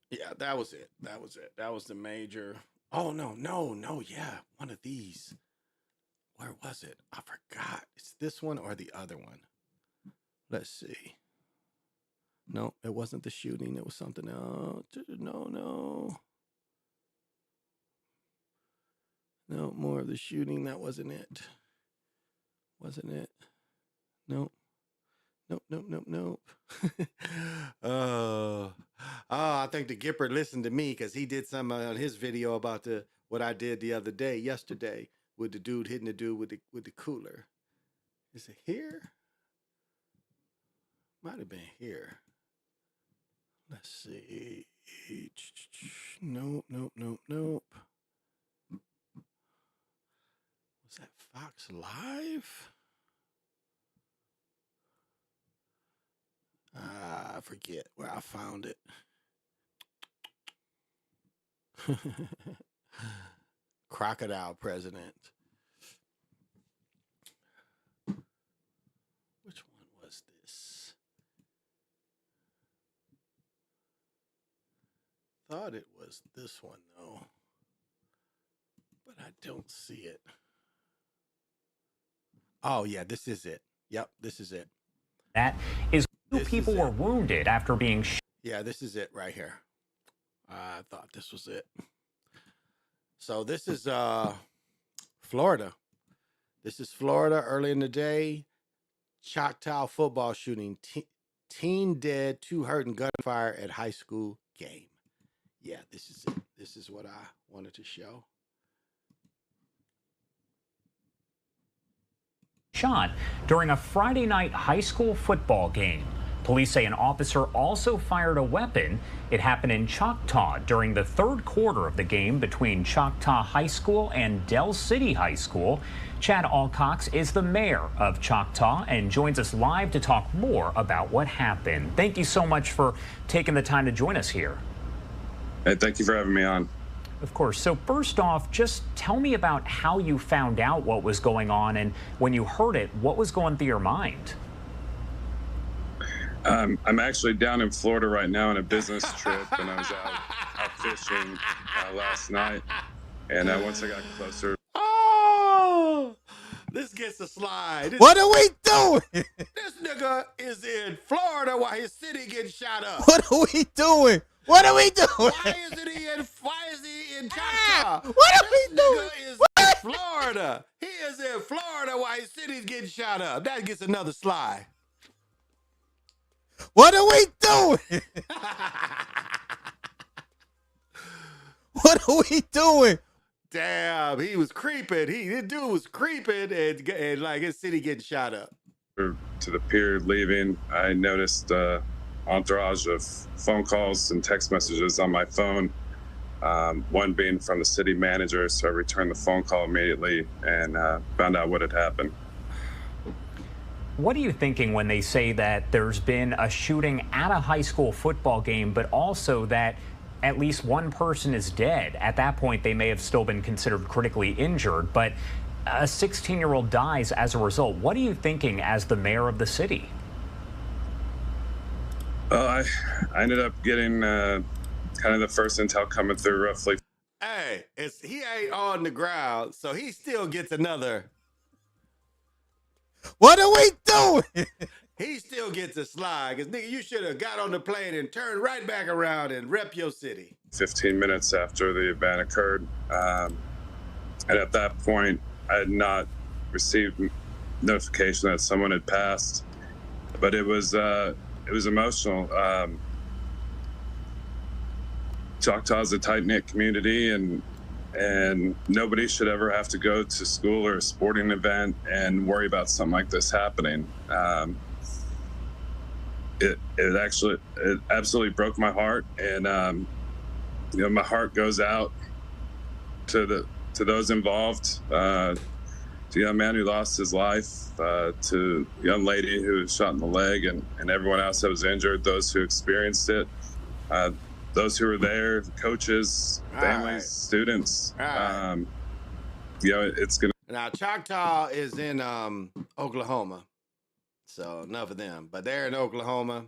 Yeah, that was it. That was it. That was the major. Oh, no. Yeah, one of these. Where was it? I forgot. It's this one or the other one. Let's see. No, it wasn't the shooting. It was something else. No, more of the shooting. That wasn't it. Wasn't it? Nope. I think the Gipper listened to me because he did some on his video about what I did yesterday, with the dude hitting the dude with the cooler. Is it here? Might have been here. Let's see. Nope. Was that Fox Live? I forget where I found it. Crocodile president. Which one was this? Thought it was this one though, but I don't see it. Oh yeah, this is it. Yep, this is it. That is, two people were wounded after being shot. Yeah, this is it right here. I thought this was it. So this is Florida. This is Florida early in the day. Choctaw football shooting. Teen dead, 2 hurt in gunfire at high school game. Yeah, this is it. This is what I wanted to show. Shot during a Friday night high school football game. Police say an officer also fired a weapon. It happened in Choctaw during the third quarter of the game between Choctaw High School and Del City High School. Chad Alcox is the mayor of Choctaw and joins us live to talk more about what happened. Thank you so much for taking the time to join us here. Hey, thank you for having me on. Of course. So first off, just tell me about how you found out what was going on, and when you heard it, what was going through your mind? I'm actually down in Florida right now on a business trip, and I was out fishing last night. And once I got closer. Oh, this gets a slide. What are we doing? This nigga is in Florida while his city getting shot up. What are we doing? What are we doing? Why is he in Choctaw? What are we doing? Is in Florida. He is in Florida while his city's getting shot up. That gets another slide. What are we doing? What are we doing? Damn, he was creeping. This dude was creeping and like his city getting shot up. To the pier leaving, I noticed entourage of phone calls and text messages on my phone. One being from the city manager, so I returned the phone call immediately and found out what had happened. What are you thinking when they say that there's been a shooting at a high school football game, but also that at least one person is dead? At that point, they may have still been considered critically injured, but A 16-year-old dies as a result. What are you thinking as the mayor of the city? Well, I ended up getting kind of the first intel coming through roughly. Hey, he ain't on the ground, so he still gets another. What are we doing? He still gets a slide, because nigga, you should have got on the plane and turned right back around and rep your city. 15 minutes after the event occurred. And at that point, I had not received notification that someone had passed, but it was emotional. Choctaw is a tight-knit community, and nobody should ever have to go to school or a sporting event and worry about something like this happening. It absolutely broke my heart, and my heart goes out to those involved. To the young man who lost his life, to the young lady who was shot in the leg, and everyone else that was injured, those who experienced it, those who were there, coaches, families, students. It's gonna. Now Choctaw is in Oklahoma, so enough of them. But they're in Oklahoma.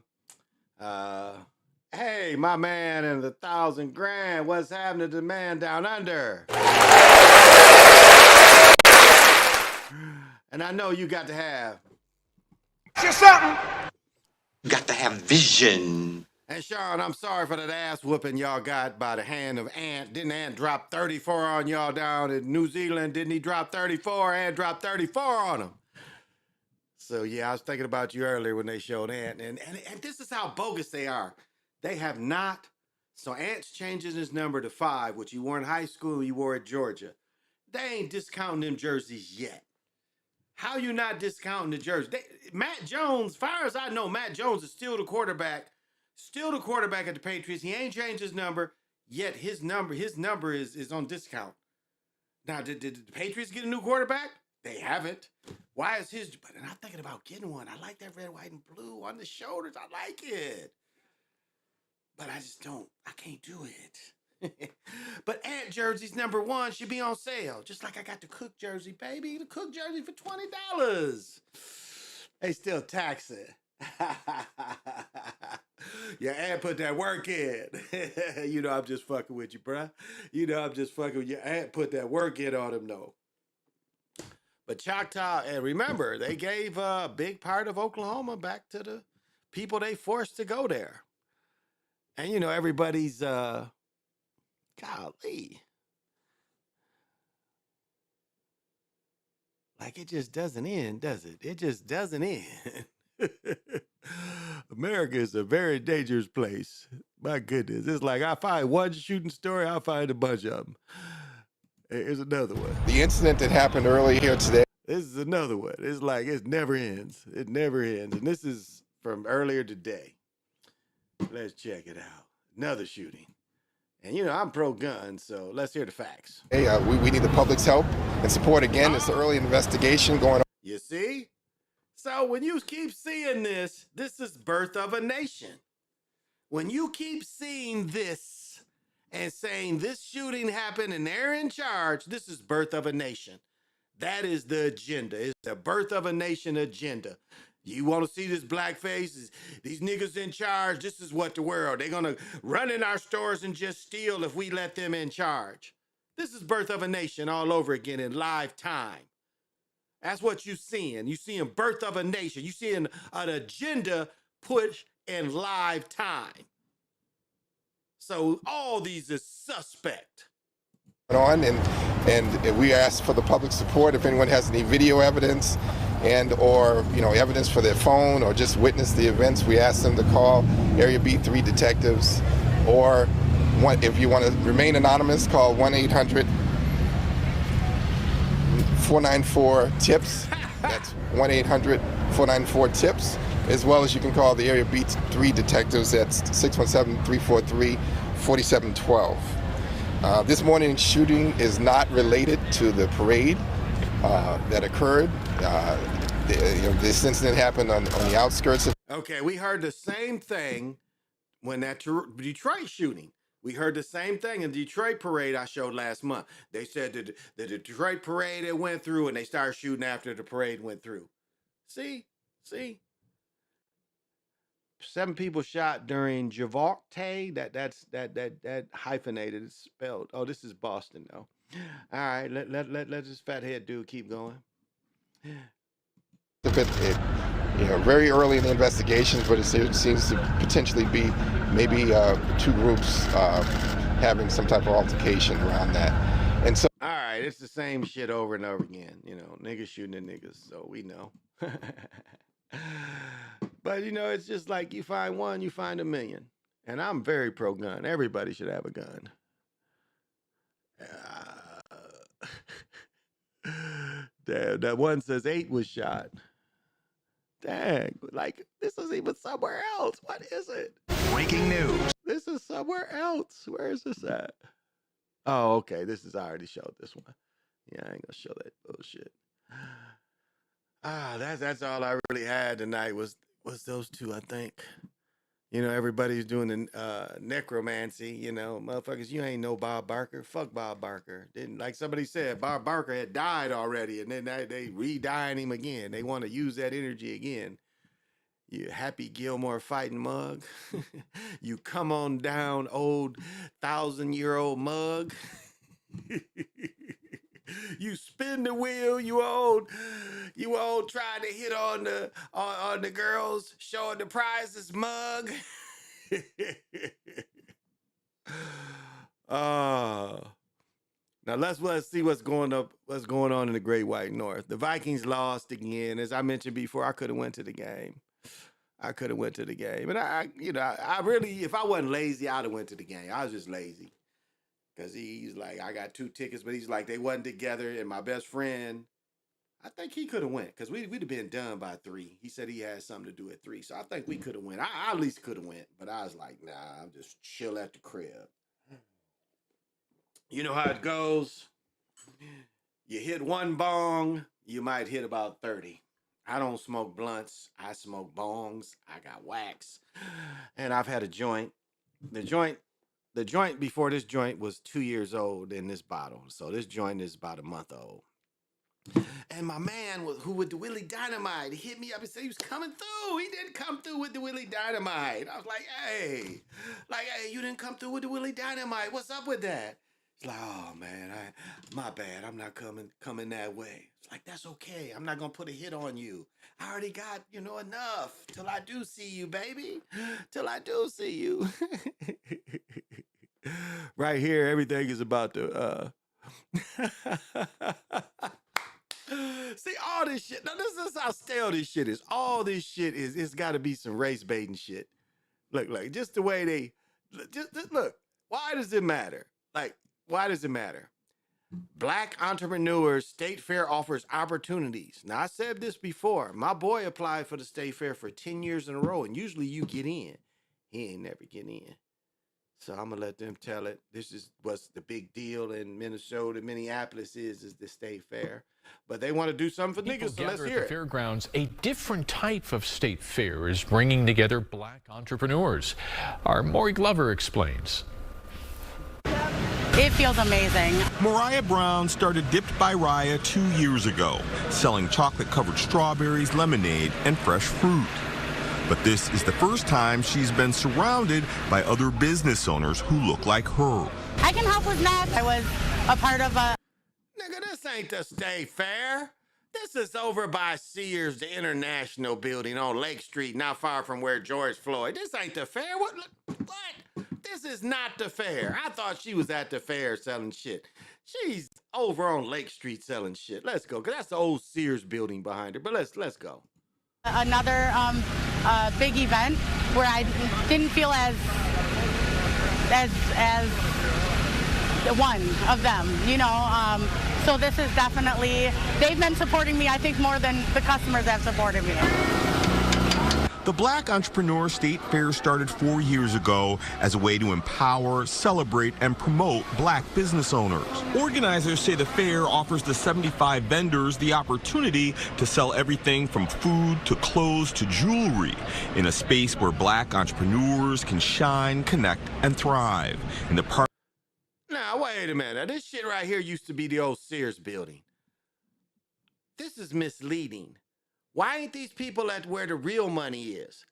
Hey, my man and the 1,000 grand. What's happening to the man down under? And I know you got to have. Just something. You got to have vision. And Sean, I'm sorry for that ass whooping y'all got by the hand of Ant. Didn't Ant drop 34 on y'all down in New Zealand? Didn't he drop 34? Ant dropped 34 on him. So yeah, I was thinking about you earlier when they showed Ant. And this is how bogus they are. They have not. So Ant's changing his number to 5, which he wore in high school, he wore at Georgia. They ain't discounting them jerseys yet. How you not discounting the jersey? Matt Jones, as far as I know, Matt Jones is still the quarterback. Still the quarterback at the Patriots. He ain't changed his number, yet his number is on discount. Now, did the Patriots get a new quarterback? They haven't. Why is his? But I'm thinking about getting one. I like that red, white, and blue on the shoulders. I like it. But I just don't. I can't do it. But Ant jersey's #1 should be on sale. Just like I got the Cook jersey, baby. The Cook jersey for $20. They still tax it. Yeah, Ant put that work in. You know I'm just fucking with you, bruh. You know I'm just fucking with you. Ant put that work in on him, though. But Choctaw, and remember, they gave a big part of Oklahoma back to the people they forced to go there. And, you know, everybody's, golly. Like, it just doesn't end, does it? It just doesn't end. America is a very dangerous place. My goodness. It's like I find one shooting story, I'll find a bunch of them. Here's another one. The incident that happened earlier here today. This is another one. It's like it never ends. It never ends. And this is from earlier today. Let's check it out. Another shooting. And, you know, I'm pro-gun, so let's hear the facts. Hey, we need the public's help and support again. It's an early investigation going on. You see? So when you keep seeing this, this is birth of a nation. When you keep seeing this and saying this shooting happened and they're in charge, this is birth of a nation. That is the agenda. It's the birth of a nation agenda. You want to see this blackface? These niggas in charge, this is what the world. They're going to run in our stores and just steal if we let them in charge. This is birth of a nation all over again in live time. That's what you're seeing. You're seeing birth of a nation. You're seeing an agenda pushed in live time. So all these is suspect. On and we ask for the public support if anyone has any video evidence and or evidence for their phone or just witness the events. We ask them to call Area B3 detectives, or if you want to remain anonymous, call 1-800-494-TIPS. That's 1-800-494-TIPS, as well as you can call the Area B3 detectives at 617-343-4712. This morning's shooting is not related to the parade that occurred. This incident happened on the outskirts of... Okay, we heard the same thing when that Detroit shooting. We heard the same thing in the Detroit parade I showed last month. They said that the Detroit parade it went through and they started shooting after the parade went through. See? 7 people shot during Javarte. That hyphenated. It's spelled. Oh, this is Boston though. All right, let this fathead dude keep going. Very early in the investigations, but it seems to potentially be maybe 2 groups having some type of altercation around that. And so, all right, it's the same shit over and over again. Niggas shooting at niggas, so we know. But it's just like you find one, you find a million. And I'm very pro-gun. Everybody should have a gun. Damn, that one says 8 was shot. Dang, like this is even somewhere else. What is it? Breaking news. This is somewhere else. Where is this at? Oh, okay. I already showed this one. Yeah, I ain't gonna show that bullshit. That's all I really had tonight was those 2, I think. Everybody's doing the necromancy, motherfuckers, you ain't no Bob Barker. Fuck Bob Barker. Didn't, like somebody said, Bob Barker had died already, and then they re-dying him again. They want to use that energy again. You Happy Gilmore fighting mug. You come on down, old 1,000-year-old mug. You spin the wheel, you old trying to hit on the girls, showing the prizes mug. Now let's see what's going on in the Great White North. The Vikings lost again. As I mentioned before, I could have went to the game. And I really, if I wasn't lazy, I'd have went to the game. I was just lazy. Because he's like, I got 2 tickets, but he's like, they wasn't together. And my best friend, I think he could have went because we'd have been done by 3. He said he had something to do at 3. So I think we could have went. I at least could have went. But I was like, nah, I'm just chill at the crib. You know how it goes. You hit 1 bong, you might hit about 30. I don't smoke blunts. I smoke bongs. I got wax. And I've had a joint. The joint before this joint was 2 years old in this bottle. So this joint is about a month old. And my man who with the Willie Dynamite, he hit me up and said he was coming through. He didn't come through with the Willie Dynamite. I was like, hey, you didn't come through with the Willie Dynamite. What's up with that? He's like, oh man, my bad. I'm not coming that way. It's like, that's okay. I'm not gonna put a hit on you. I already got, enough till I do see you, baby. Till I do see you. Right here, everything is about to see all this shit. Now this is how stale this shit is. All this shit is, it's gotta be some race baiting shit. Look, like just the way they just look, why does it matter? Like, why does it matter? Black entrepreneurs, State Fair offers opportunities. Now, I said this before. My boy applied for the State Fair for 10 years in a row, and usually you get in. He ain't never get in. So I'm going to let them tell it. This is what's the big deal in Minnesota, Minneapolis is the State Fair. But they want to do something for niggas, so let's hear it. At the fairgrounds, a different type of state fair is bringing together black entrepreneurs. Our Maury Glover explains. It feels amazing. Mariah Brown started Dipped by Raya 2 years ago, selling chocolate-covered strawberries, lemonade, and fresh fruit. But this is the first time she's been surrounded by other business owners who look like her. I can help with that. I was a part of a... Nigga, this ain't the State Fair. This is over by Sears, the International Building on Lake Street, not far from where George Floyd. This ain't the fair. What? This is not the fair. I thought she was at the fair selling shit. She's over on Lake Street selling shit. Let's go, because that's the old Sears building behind her. But let's go. Another big event where I didn't feel as one of them, you know. So this is definitely, they've been supporting me, I think, more than the customers have supported me. The Black Entrepreneur State Fair started 4 years ago as a way to empower, celebrate, and promote black business owners. Organizers say the fair offers the 75 vendors the opportunity to sell everything from food to clothes to jewelry in a space where black entrepreneurs can shine, connect, and thrive. In the park. Now, wait a minute. Now, this shit right here used to be the old Sears building. This is misleading. Why ain't these people at where the real money is?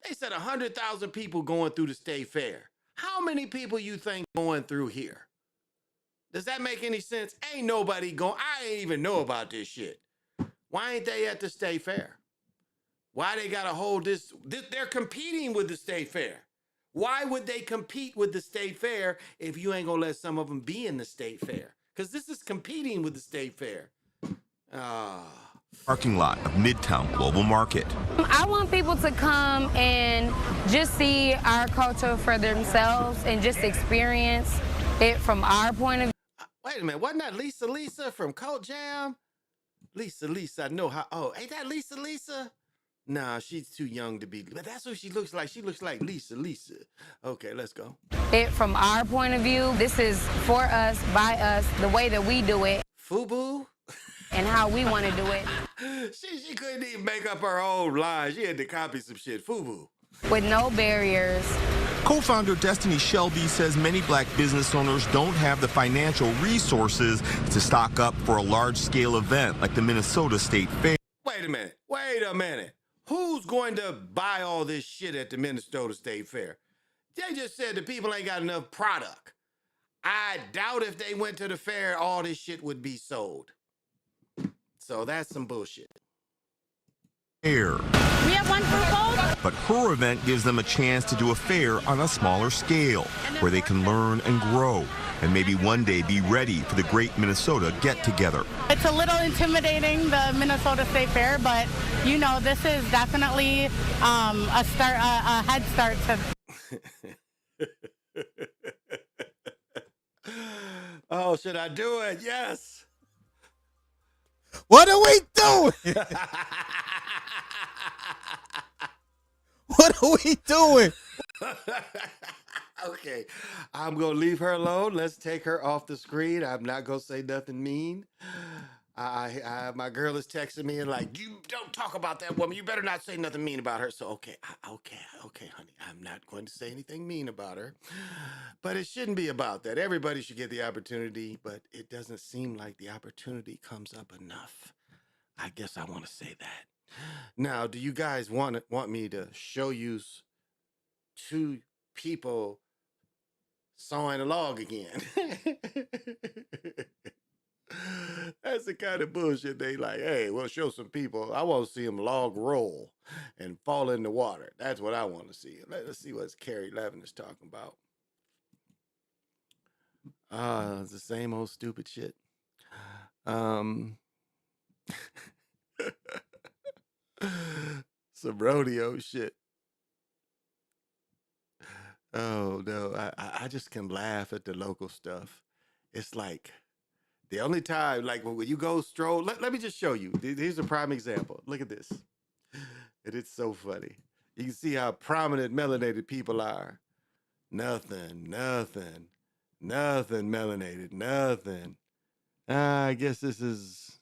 They said 100,000 people going through the state fair. How many people you think going through here? Does that make any sense? Ain't nobody going. I ain't even know about this shit. Why ain't they at the state fair? Why they gotta hold this? They're competing with the state fair. Why would they compete with the state fair if you ain't gonna let some of them be in the state fair? Because this is competing with the state fair. Parking lot of Midtown Global Market. I want people to come and just see our culture for themselves and just experience it from our point of view. Wait a minute, wasn't that Lisa from Cult Jam? Lisa, I know how. Oh, ain't that Lisa? Nah, she's too young to be. But that's what she looks like. She looks like Lisa. Okay, let's go. It from our point of view. This is for us, by us, the way that we do it. FUBU? And how we want to do it. She couldn't even make up her own line. She had to copy some shit. FUBU. With no barriers. Co-founder Destiny Shelby says many black business owners don't have the financial resources to stock up for a large-scale event like the Minnesota State Fair. Wait a minute. Who's going to buy all this shit at the Minnesota State Fair? They just said the people ain't got enough product. I doubt if they went to the fair, all this shit would be sold. So that's some bullshit. Fair. We have one for both. But her event gives them a chance to do a fair on a smaller scale where they can learn and grow and maybe one day be ready for the great Minnesota get-together. It's a little intimidating, the Minnesota State Fair, but you know, this is definitely a head start to. Oh, should I do it? Yes. What are we doing? What are we doing? Okay, I'm gonna leave her alone. Let's take her off the screen. I'm not gonna say nothing mean. My girl is texting me and like, you don't talk about that woman. You better not say nothing mean about her. So okay, honey. I'm not going to say anything mean about her. But it shouldn't be about that. Everybody should get the opportunity, but it doesn't seem like the opportunity comes up enough. I guess I want to say that. Now, do you guys want me to show you two people sawing a log again? That's the kind of bullshit they like. Hey, we'll show some people. I want to see them log roll and fall in the water. That's what I want to see. Let's see what Carrie Levin is talking about. It's the same old stupid shit. Some rodeo shit. Oh no, I just can laugh at the local stuff. It's like the only time, like when you go stroll, let me just show you. Here's a prime example. Look at this. And it's so funny. You can see how prominent melanated people are. Nothing melanated, nothing. I guess this is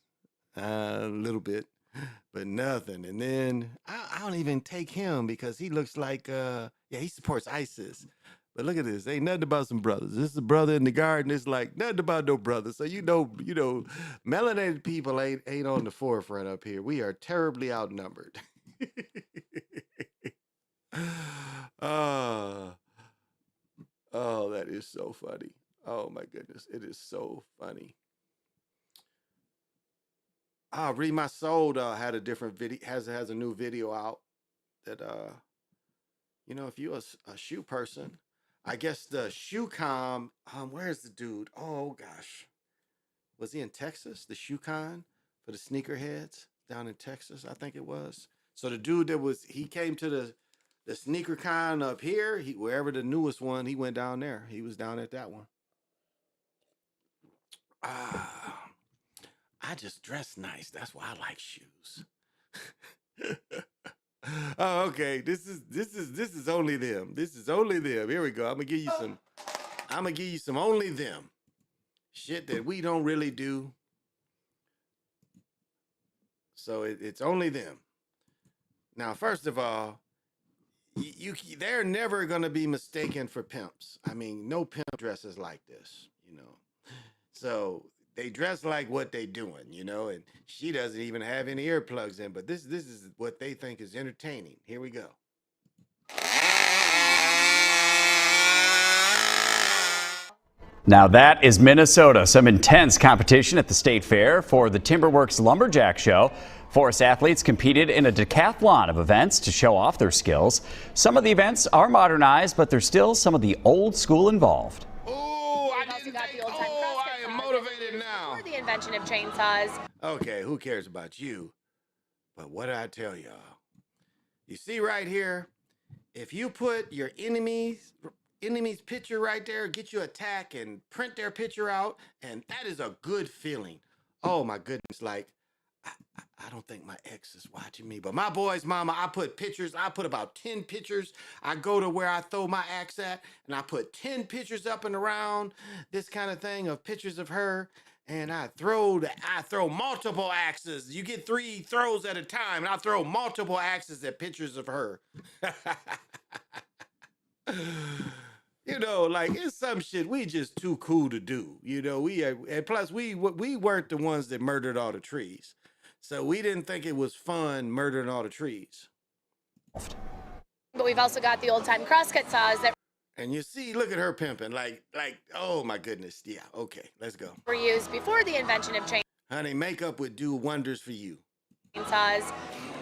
a little bit, but nothing. And then I don't even take him because he looks like, he supports ISIS. But look at this. Ain't nothing about some brothers. This is a brother in the garden. It's like nothing about no brothers. So you know, melanated people ain't on the forefront up here. We are terribly outnumbered. Oh, that is so funny. Oh my goodness, it is so funny. Read My Soul had a different video, has a new video out that if you're a shoe person, I guess the ShoeCon, where's the dude? Oh gosh. Was he in Texas? The ShoeCon for the sneakerheads down in Texas, I think it was. So the dude he came to the sneaker con up here, wherever the newest one, he went down there. He was down at that one. I just dress nice. That's why I like shoes. Oh, Okay, this is only them. This is only them. Here we go. I'm gonna give you some only them shit that we don't really do. So it's only them. Now, first of all, they're never gonna be mistaken for pimps. I mean, no pimp dresses like this, you know. So they dress like what they doing, you know, and she doesn't even have any earplugs in, but this is what they think is entertaining. Here we go. Now that is Minnesota. Some intense competition at the state fair for the Timberworks Lumberjack Show. Forest athletes competed in a decathlon of events to show off their skills. Some of the events are modernized, but there's still some of the old school involved. I am motivated now. For the invention of chainsaws. Okay, who cares about you? But what did I tell y'all? You see right here, if you put your enemy's picture right there, get you a tack and print their picture out, and that is a good feeling. Oh my goodness, like, I don't think my ex is watching me, but my boy's mama, I put about 10 pictures. I go to where I throw my axe at, and I put 10 pictures up and around, this kind of thing of pictures of her, and I throw multiple axes. You get 3 throws at a time, and I throw multiple axes at pictures of her. You know, like, it's some shit we just too cool to do. You know, and plus we weren't the ones that murdered all the trees. So we didn't think it was fun murdering all the trees. But we've also got the old-time crosscut saws that And you see, look at her pimping. Like, oh my goodness. Yeah, okay, let's go. were used before the invention of Honey, makeup would do wonders for you. chainsaws.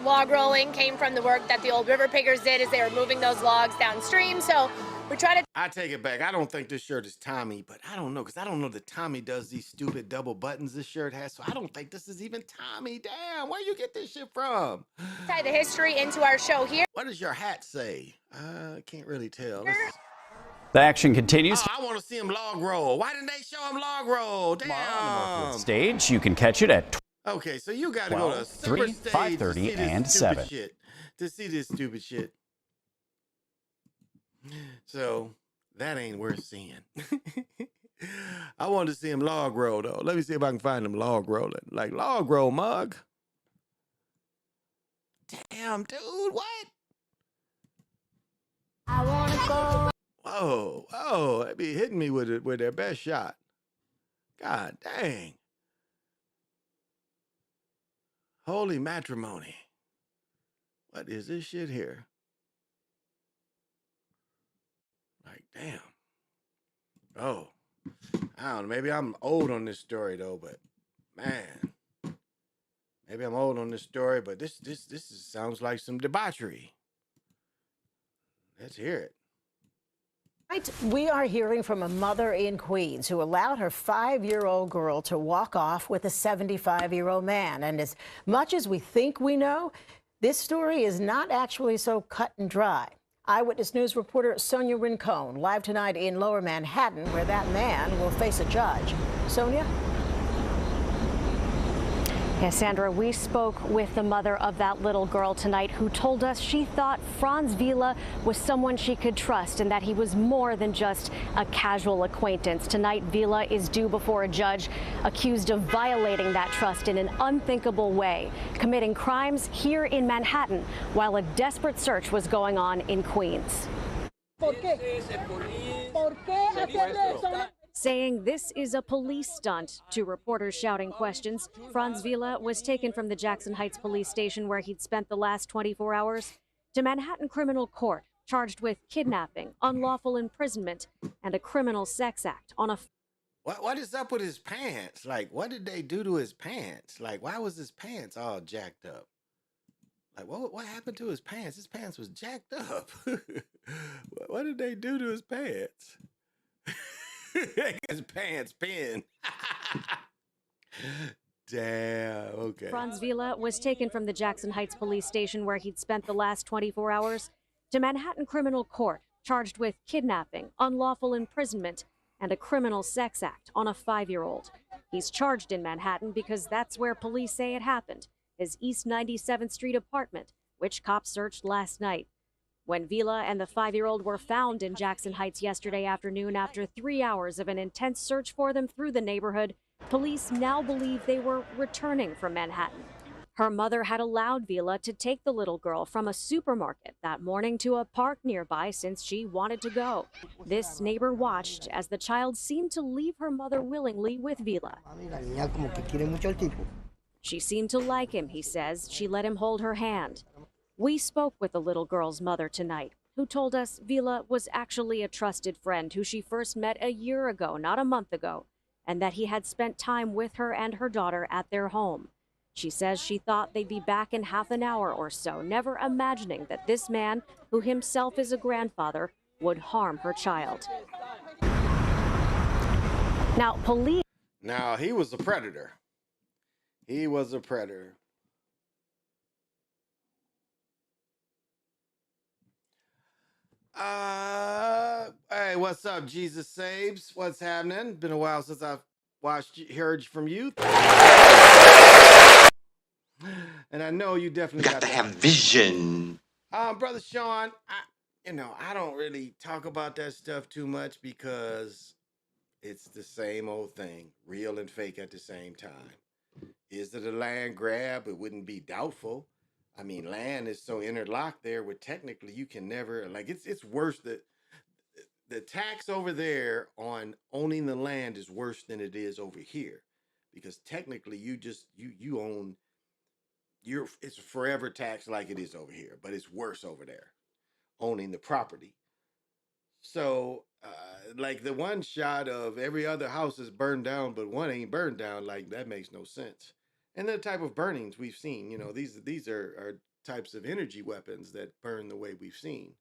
Log rolling came from the work that the old river pickers did as they were moving those logs downstream. So we try to... I take it back. I don't think this shirt is Tommy, but I don't know, because I don't know that Tommy does these stupid double buttons this shirt has, so I don't think this is even Tommy. Damn, where you get this shit from? tie the history into our show here. What does your hat say? I can't really tell. The action continues. Oh, I want to see him log roll. Why didn't they show him log roll? Damn. Stage, you can catch it at Okay, so you got to go to 3, 5:30, and 7. To see this stupid shit. So that ain't worth seeing. I want to see him log roll though. Let me see if I can find him log rolling. Like log roll mug. Damn, dude, what? I want to go. Whoa, they be hitting me with their best shot. God dang. Holy matrimony. What is this shit here? Like, damn. Oh, I don't know. Maybe I'm old on this story though, but man, maybe I'm old on this story, but this sounds like some debauchery. Let's hear it. Right, we are hearing from a mother in Queens who allowed her 5-year-old girl to walk off with a 75-year-old man. And as much as we think we know, this story is not actually so cut and dry. Eyewitness News reporter Sonia Rincon live tonight in Lower Manhattan, where that man will face a judge. Sonia? Yes, Sandra, we spoke with the mother of that little girl tonight who told us she thought Franz Vila was someone she could trust and that he was more than just a casual acquaintance. Tonight, Vila is due before a judge accused of violating that trust in an unthinkable way, committing crimes here in Manhattan while a desperate search was going on in Queens. Saying this is a police stunt to reporters shouting questions. Franz Vila was taken from the Jackson Heights police station where he'd spent the last 24 hours to Manhattan Criminal Court, charged with kidnapping, unlawful imprisonment, and a criminal sex act on a... What is up with his pants? Like, what did they do to his pants? Like, why was his pants all jacked up? Like, what happened to his pants? His pants was jacked up. What did they do to his pants? His pants pinned. Damn, okay. Franz Vila was taken from the Jackson Heights police station where he'd spent the last 24 hours to Manhattan Criminal Court, charged with kidnapping, unlawful imprisonment, and a criminal sex act on a 5-year-old. He's charged in Manhattan because that's where police say it happened, his East 97th Street apartment, which cops searched last night. When Vila and the 5-year-old were found in Jackson Heights yesterday afternoon after 3 hours of an intense search for them through the neighborhood, police now believe they were returning from Manhattan. Her mother had allowed Vila to take the little girl from a supermarket that morning to a park nearby since she wanted to go. This neighbor watched as the child seemed to leave her mother willingly with Vila. She seemed to like him, he says. She let him hold her hand. We spoke with the little girl's mother tonight, who told us Vila was actually a trusted friend who she first met a year ago, not a month ago, and that he had spent time with her and her daughter at their home. She says she thought they'd be back in half an hour or so, never imagining that this man, who himself is a grandfather, would harm her child. Now, police... Now, he was a predator. He was a predator. Hey, what's up, Jesus Saves? What's happening? Been a while since I've heard from you. And I know you definitely got to have vision. Brother Sean, I don't really talk about that stuff too much because it's the same old thing, real and fake at the same time. Is it a land grab? It wouldn't be doubtful. I mean, land is so interlocked there where technically you can never, like, it's worse that the tax over there on owning the land is worse than it is over here, because technically you own it's a forever tax like it is over here, but it's worse over there owning the property. So like the one shot of every other house is burned down but one ain't burned down, like that makes no sense. And the type of burnings we've seen, these are types of energy weapons that burn the way we've seen,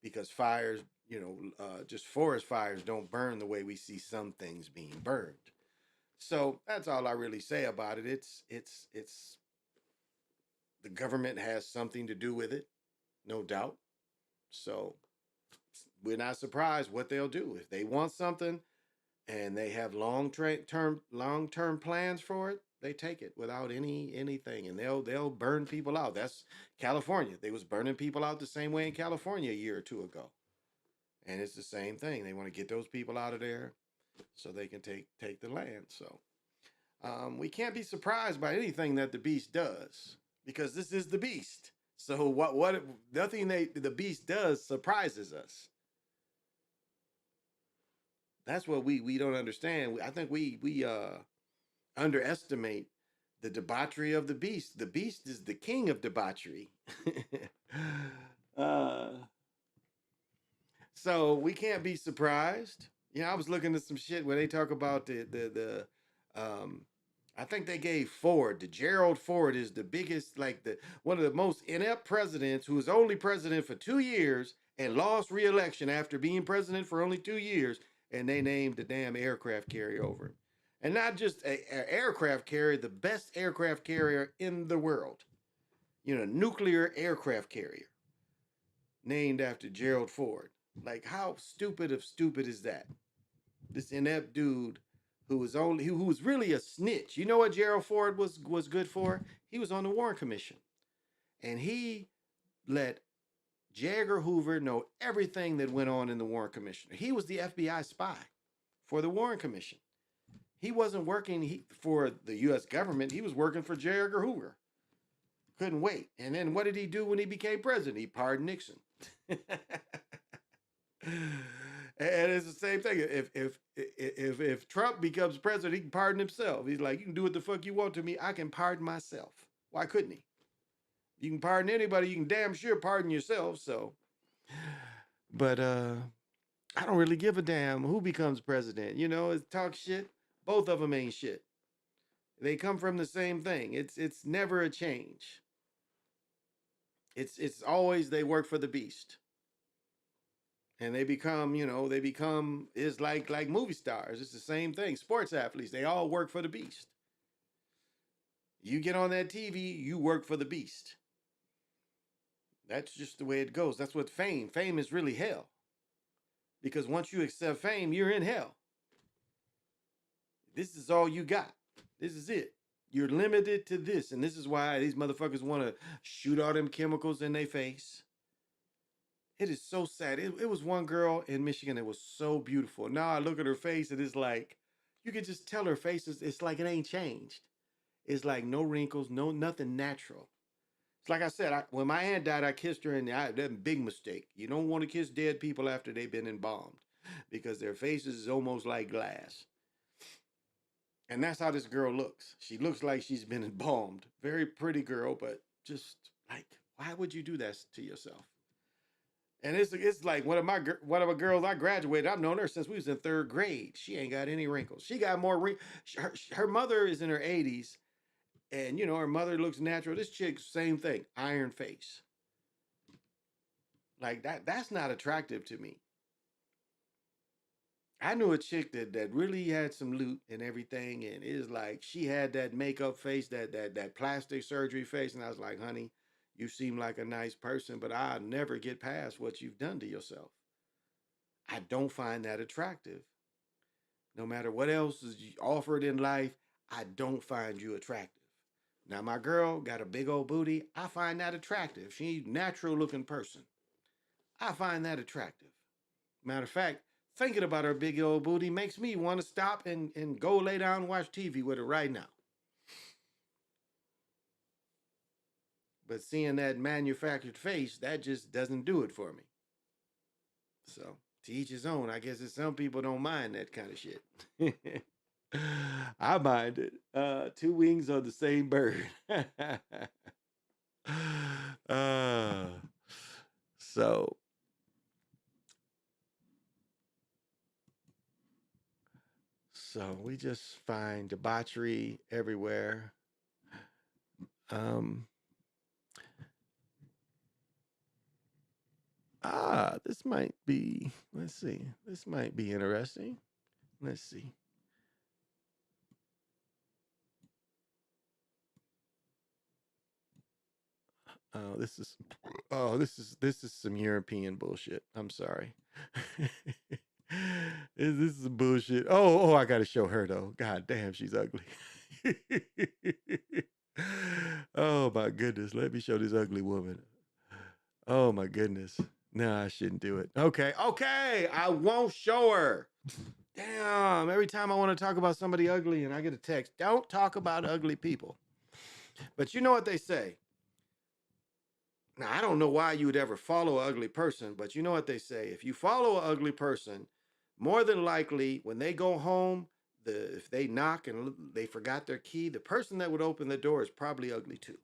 because fires, just forest fires don't burn the way we see some things being burned. So that's all I really say about it. It's the government has something to do with it, no doubt. So we're not surprised what they'll do if they want something and they have long-term plans for it. They take it without anything, and they'll burn people out. That's California. They was burning people out the same way in California a year or two ago. And it's the same thing. They want to get those people out of there so they can take the land. So we can't be surprised by anything that the beast does, because this is the beast. So what nothing the beast does surprises us. That's what we don't understand. I think we underestimate the debauchery of the beast. The beast is the king of debauchery. So we can't be surprised. I was looking at some shit where they talk about the I think they gave Ford, the Gerald Ford is the biggest, like one of the most inept presidents, who was only president for 2 years and lost re-election after being president for only 2 years, and they named the damn aircraft carrier over him. And not just an aircraft carrier, the best aircraft carrier in the world. Nuclear aircraft carrier named after Gerald Ford. Like, how stupid is that? This inept dude who was really a snitch. You know what Gerald Ford was good for? He was on the Warren Commission, and he let J. Edgar Hoover know everything that went on in the Warren Commission. He was the FBI spy for the Warren Commission. He wasn't working for the U.S. government. He was working for J. Edgar Hoover. Couldn't wait. And then what did he do when he became president? He pardoned Nixon. And it's the same thing. If Trump becomes president, he can pardon himself. He's like, you can do what the fuck you want to me. I can pardon myself. Why couldn't he? You can pardon anybody. You can damn sure pardon yourself. So, but I don't really give a damn who becomes president. It's talk shit. Both of them ain't shit. They come from the same thing. It's never a change. It's always they work for the beast. And they become is like movie stars. It's the same thing. Sports athletes, they all work for the beast. You get on that TV, you work for the beast. That's just the way it goes. That's what fame is really hell. Because once you accept fame, you're in hell. This is all you got. This is it. You're limited to this. And this is why these motherfuckers want to shoot all them chemicals in their face. It is so sad. It was one girl in Michigan that was so beautiful. Now I look at her face and it's like, you can just tell her face it's like it ain't changed. It's like no wrinkles, nothing natural. It's like I said, when my aunt died, I kissed her in the eye. That's a big mistake. You don't want to kiss dead people after they've been embalmed because their faces is almost like glass. And that's how this girl looks. She looks like she's been embalmed. Very pretty girl, but just like, why would you do that to yourself? And it's like one of my girls I graduated. I've known her since we was in 3rd grade. She ain't got any wrinkles. She got more wrinkles. Her mother is in her 80s, and you know her mother looks natural. This chick, same thing, iron face. Like that's not attractive to me. I knew a chick that really had some loot and everything, and it is like she had that makeup face, that plastic surgery face, and I was like, honey, you seem like a nice person, but I'll never get past what you've done to yourself. I don't find that attractive. No matter what else is offered in life, I don't find you attractive. Now my girl got a big old booty. I find that attractive. She's a natural looking person. I find that attractive. Matter of fact, thinking about her big old booty makes me want to stop and go lay down and watch TV with her right now. But seeing that manufactured face, that just doesn't do it for me. So, to each his own. I guess that some people don't mind that kind of shit. I mind it. 2 wings on the same bird. uh, so we just find debauchery everywhere. This might be, let's see. This might be interesting. Let's see. This is some European bullshit. I'm sorry. This is bullshit. Oh, I gotta show her though. God damn, she's ugly. Oh my goodness. Let me show this ugly woman. Oh my goodness. No, I shouldn't do it. Okay, I won't show her. Damn, every time I want to talk about somebody ugly and I get a text, don't talk about ugly people. But you know what they say? Now, I don't know why you would ever follow an ugly person, but you know what they say? If you follow an ugly person, more than likely, when they go home, if they knock and they forgot their key, the person that would open the door is probably ugly too.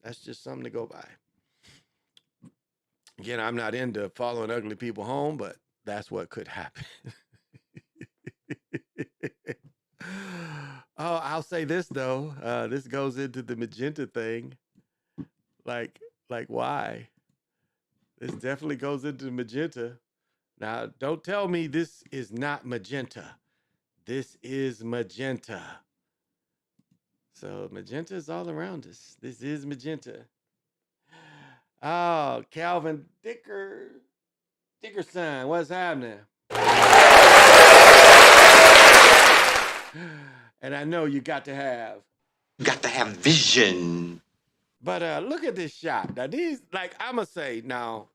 That's just something to go by. Again, I'm not into following ugly people home, but that's what could happen. Oh, I'll say this though. This goes into the magenta thing. Like why? This definitely goes into magenta. Now, don't tell me this is not magenta. This is magenta. So magenta is all around us. This is magenta. Oh, Calvin Dickerson, what's happening? And I know you got to have vision. But look at this shot. Now these, like I'ma say now,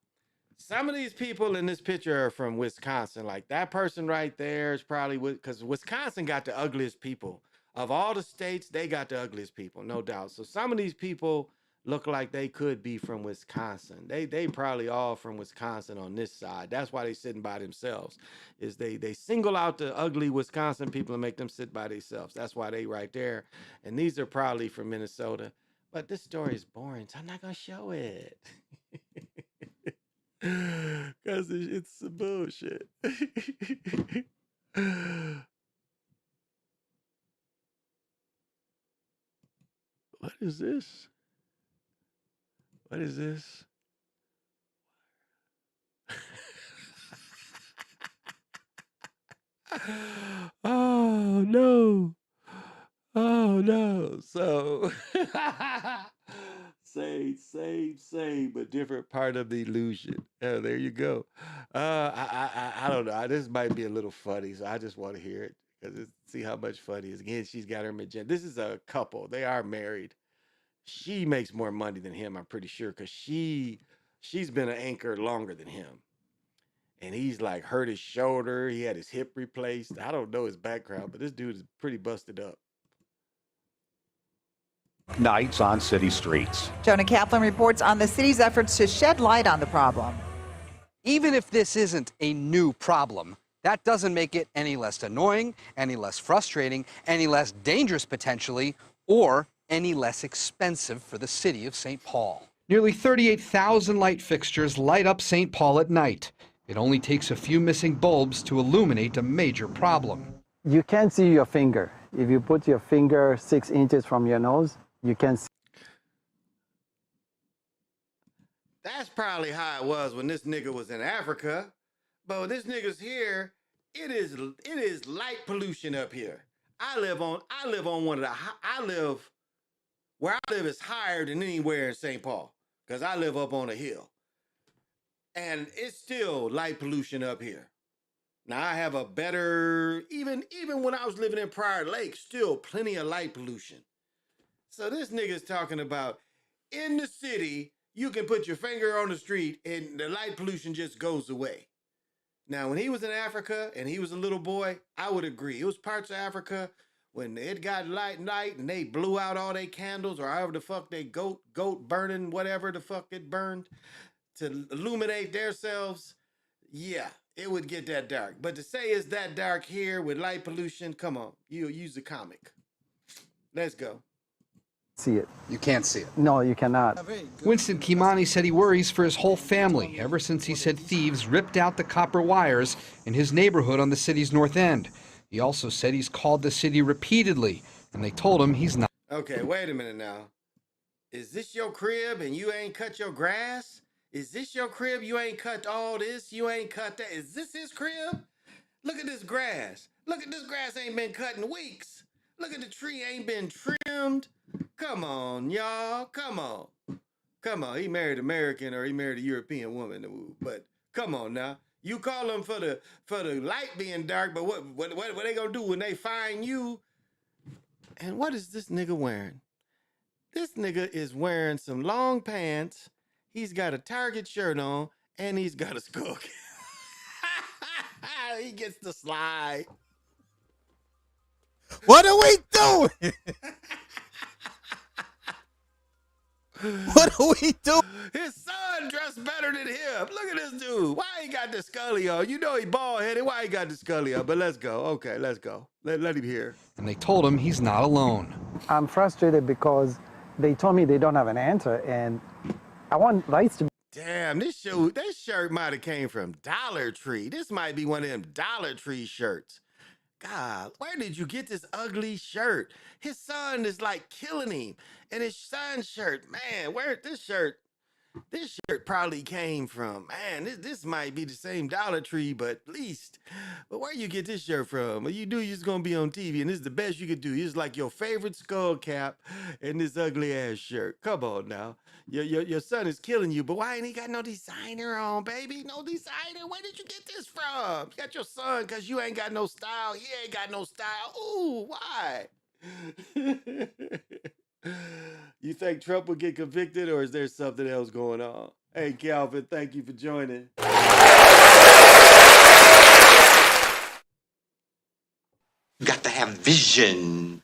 some of these people in this picture are from Wisconsin. Like that person right there is probably because Wisconsin got the ugliest people. Of all the states, they got the ugliest people, no doubt. So some of these people look like they could be from Wisconsin. They probably all from Wisconsin on this side. That's why they sitting by themselves. Is they single out the ugly Wisconsin people and make them sit by themselves. That's why they right there. And these are probably from Minnesota. But this story is boring, so I'm not gonna show it. Because it's some bullshit. What is this? What is this? Oh no. Oh no. So same, but different part of the illusion. There you go. I don't know. This might be a little funny, so I just want to hear it Because see how much fun he is. Again, she's got her magenta. This is a couple. They are married. She makes more money than him, I'm pretty sure, because she's been an anchor longer than him. And he's like hurt his shoulder. He had his hip replaced. I don't know his background, but this dude is pretty busted up. Nights on city streets. Jonah Kaplan reports on the city's efforts to shed light on the problem. Even if this isn't a new problem, that doesn't make it any less annoying, any less frustrating, any less dangerous potentially, or any less expensive for the city of St. Paul. Nearly 38,000 light fixtures light up St. Paul at night. It only takes a few missing bulbs to illuminate a major problem. You can't see your finger. If you put your finger 6 inches from your nose, you can see. That's probably how it was when this nigga was in Africa. But when this nigga's here, it is light pollution up here. Where I live is higher than anywhere in St. Paul, because I live up on a hill. And it's still light pollution up here. Now I have a better, even when I was living in Prior Lake, still plenty of light pollution. So this nigga's talking about in the city, you can put your finger on the street and the light pollution just goes away. Now, when he was in Africa and he was a little boy, I would agree. It was parts of Africa when it got light and they blew out all their candles or however the fuck they goat burning, whatever the fuck it burned to illuminate themselves. Yeah, it would get that dark. But to say it's that dark here with light pollution, come on, you use a comic. Let's go. See it. You can't see it. No, you cannot. Winston Kimani said he worries for his whole family ever since he said thieves ripped out the copper wires in his neighborhood on the city's north end. He also said he's called the city repeatedly, and they told him he's not. Okay, wait a minute now. Is this your crib and you ain't cut your grass? Is this your crib? You ain't cut all this? You ain't cut that? Is this his crib? Look at this grass. Look at this grass ain't been cut in weeks. Look at the tree ain't been trimmed. Come on, y'all. Come on. Come on. He married an American or he married a European woman. But come on now. You call him for the light being dark, but what they gonna do when they find you? And what is this nigga wearing? This nigga is wearing some long pants. He's got a Target shirt on, and he's got a skull cap. He gets to slide. What are we doing? What are we doing? His son dressed better than him. Look at this dude. Why he got the scully on? You know he bald-headed. Why he got the scully on? But let's go. Okay, let's go. Let him hear. And they told him he's not alone. I'm frustrated because they told me they don't have an answer, and I want lights to be. Damn, this shirt might have came from Dollar Tree. This might be one of them Dollar Tree shirts. God, where did you get this ugly shirt? His son is like killing him. And his son's shirt, man, where this shirt probably came from. Man, this might be the same Dollar Tree, but where you get this shirt from? You're just gonna be on TV, and this is the best you could do. It's like your favorite skull cap and this ugly ass shirt. Come on now. Your son is killing you, but why ain't he got no designer on, baby? No designer. Where did you get this from? You got your son because you ain't got no style. He ain't got no style. Ooh, why? You think Trump will get convicted, or is there something else going on? Hey, Calvin, thank you for joining. Got to have vision.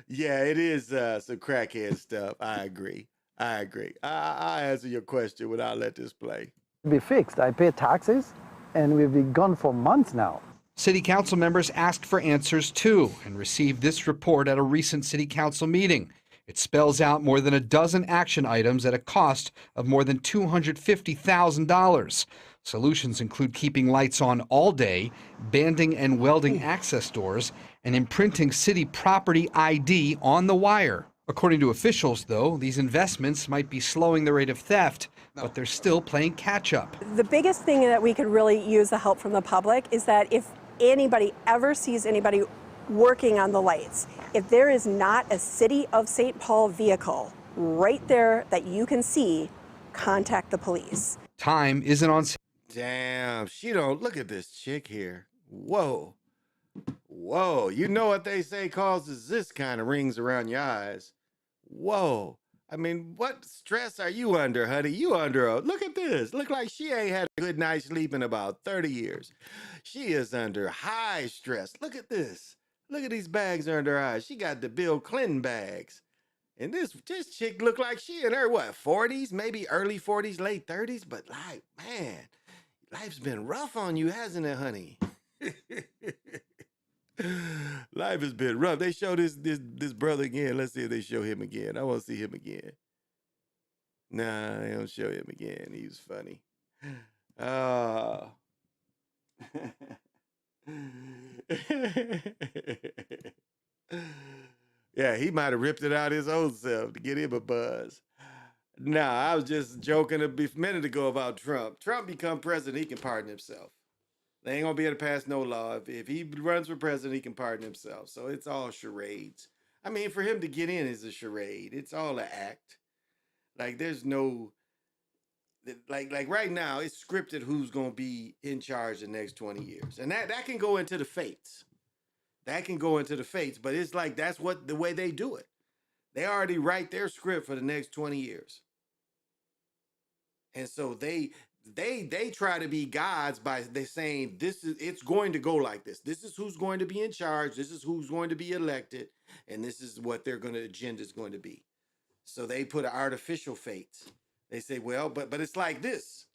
Yeah, it is some crackhead stuff. I agree. I'll answer your question when I let this play. Be fixed. I pay taxes, and we've been gone for months now. City council members asked for answers too and received this report at a recent city council meeting. It spells out more than a dozen action items at a cost of more than $250,000. Solutions include keeping lights on all day, banding and welding access doors, and imprinting city property ID on the wire. According to officials, though, these investments might be slowing the rate of theft, but they're still playing catch-up. The biggest thing that we could really use the help from the public is that if anybody ever sees anybody working on the lights, if there is not a City of St. Paul vehicle right there that you can see, contact the police. Time isn't on. Damn, she don't look at this chick here. Whoa. Whoa. You know what they say causes this kind of rings around your eyes. Whoa. I mean, what stress are you under, honey? You under a look at this. Look like she ain't had a good night's sleep in about 30 years. She is under high stress. Look at this. Look at these bags under her eyes. She got the Bill Clinton bags. And this chick look like she in her what, 40s, maybe early 40s, late 30s, but like, man, life's been rough on you, hasn't it, honey? Life has been rough. They show this brother again. Let's see if they show him again. I want to see him again. Nah, they don't show him again. He was funny. Yeah, he might have ripped it out his own self to get him a buzz. Nah, I was just joking a minute ago about Trump. Trump become president, he can pardon himself. They ain't gonna be able to pass no law. If he runs for president, he can pardon himself. So it's all charades. I mean, for him to get in is a charade. It's all an act. Like there's no like right now, it's scripted who's gonna be in charge the next 20 years. And that can go into the fates. That can go into the fates, but it's like that's what the way they do it. They already write their script for the next 20 years. And so they try to be gods by they saying it's going to go like this. This is who's going to be in charge. This is who's going to be elected, and this is what their agenda is going to be. So they put an artificial fates. They say, well, but it's like this.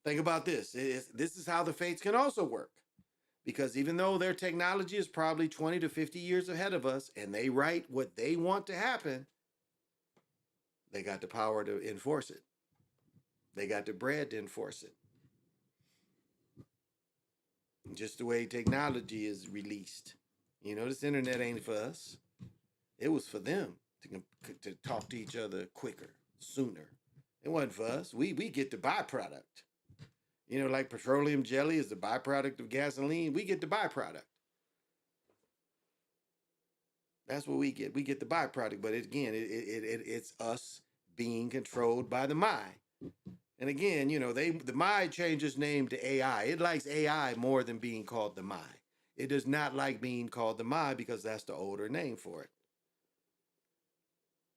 Think about this. This is how the fates can also work. Because even though their technology is probably 20 to 50 years ahead of us, and they write what they want to happen, they got the power to enforce it. They got the bread to enforce it. Just the way technology is released. You know, this internet ain't for us. It was for them to talk to each other quicker, sooner. It wasn't for us. We get the byproduct. You know, like petroleum jelly is the byproduct of gasoline. We get the byproduct. That's what we get. We get the byproduct. But it's us being controlled by the mind. And again, you know, the mind changes name to AI. It likes AI more than being called the mind. It does not like being called the mind because that's the older name for it.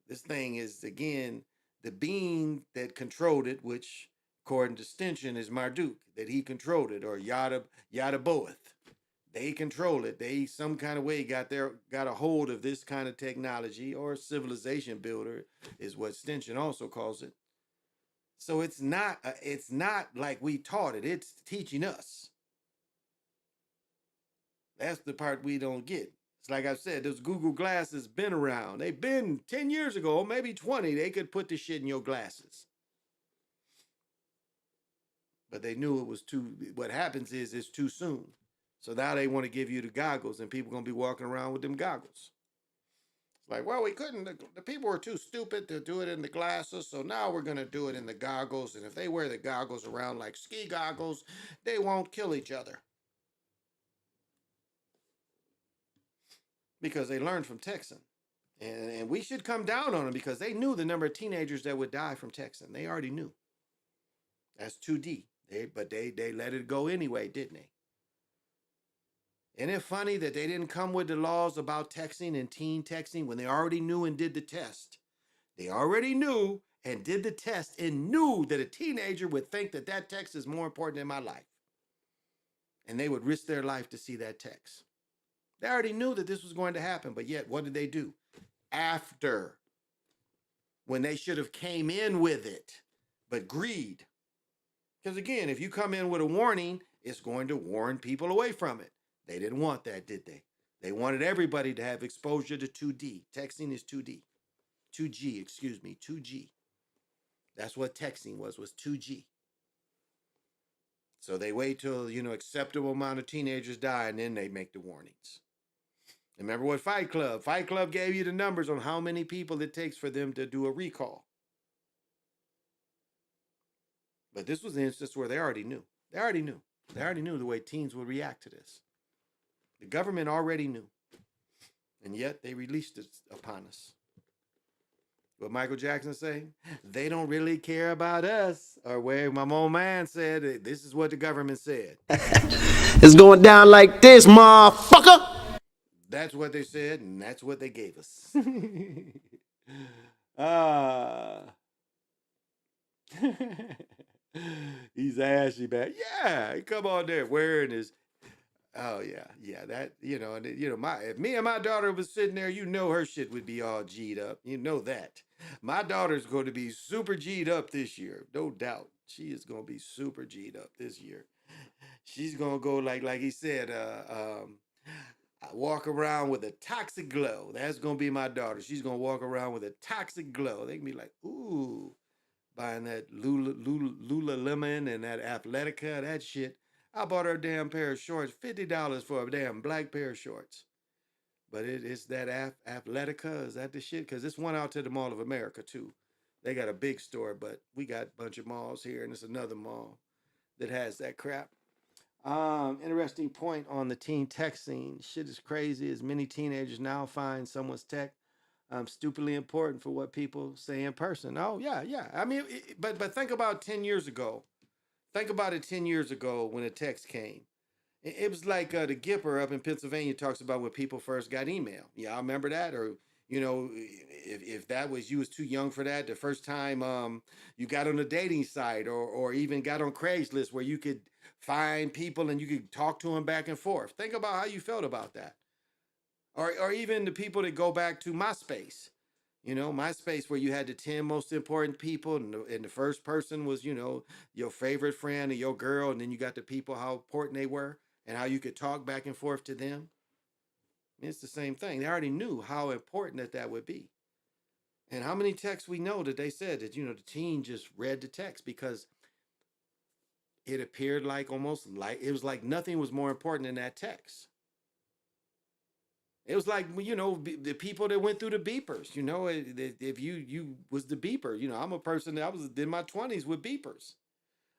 This thing is, again, the being that controlled it, which according to Stinson is Marduk, that he controlled it, or Yadaboeth. They control it. They some kind of way got a hold of this kind of technology, or civilization builder is what Stinson also calls it. So it's not like we taught it. It's teaching us. That's the part we don't get. It's like I said, those Google glasses been around. They've been 10 years ago, maybe 20. They could put the shit in your glasses. But they knew it was what happens is it's too soon. So now they want to give you the goggles, and people going to be walking around with them goggles. It's like, well, we couldn't. The people were too stupid to do it in the glasses, so now we're going to do it in the goggles. And if they wear the goggles around like ski goggles, they won't kill each other. Because they learned from texting. And we should come down on them because they knew the number of teenagers that would die from texting. They already knew. That's 2D. But they let it go anyway, didn't they? Isn't it funny that they didn't come with the laws about texting and teen texting when they already knew and did the test? They already knew and did the test and knew that a teenager would think that text is more important than my life. And they would risk their life to see that text. They already knew that this was going to happen, but yet what did they do? After, when they should have came in with it, but greed. Because again, if you come in with a warning, it's going to warn people away from it. They didn't want that, did they? They wanted everybody to have exposure to 2D. Texting is 2D. 2G, 2G. That's what texting was 2G. So they wait till, acceptable amount of teenagers die, and then they make the warnings. Remember what Fight Club gave you the numbers on how many people it takes for them to do a recall. But this was an instance where they already knew. They already knew the way teens would react to this. The government already knew. And yet they released it upon us. What Michael Jackson say? They don't really care about us. Or where my old man said, this is what the government said. It's going down like this, motherfucker. That's what they said, and that's what they gave us. uh, he's ashy back. Yeah, he come on there wearing his. Oh yeah. That and if me and my daughter was sitting there, her shit would be all G'd up. You know that. My daughter's going to be super G'd up this year, no doubt. She is going to be super G'd up this year. She's gonna go like he said, walk around with a toxic glow. That's gonna be my daughter. She's gonna walk around with a toxic glow. They can be like, ooh, buying that Lululemon and that Athletica, that shit. I bought her a damn pair of shorts, $50 for a damn black pair of shorts. But it's that Athletica, is that the shit? Because it's one out to the Mall of America too. They got a big store, but we got a bunch of malls here, and it's another mall that has that crap. Interesting point on the teen texting. Shit is crazy as many teenagers now find someone's text stupidly important for what people say in person. Oh, yeah. I mean, but think about 10 years ago. Think about it 10 years ago when a text came. It was like the Gipper up in Pennsylvania talks about when people first got email. Yeah, I remember that. Or, if that was, you was too young for that, the first time you got on a dating site or even got on Craigslist where you could find people and you could talk to them back and forth. Think about how you felt about that. Or even the people that go back to MySpace. MySpace where you had the 10 most important people and the first person was, your favorite friend or your girl. And then you got the people, how important they were and how you could talk back and forth to them. It's the same thing. They already knew how important that would be. And how many texts we know that they said that, the teen just read the text because it appeared like almost like it was like nothing was more important than that text. It was like, the people that went through the beepers, if you was the beeper, I'm a person that I was in my 20s with beepers.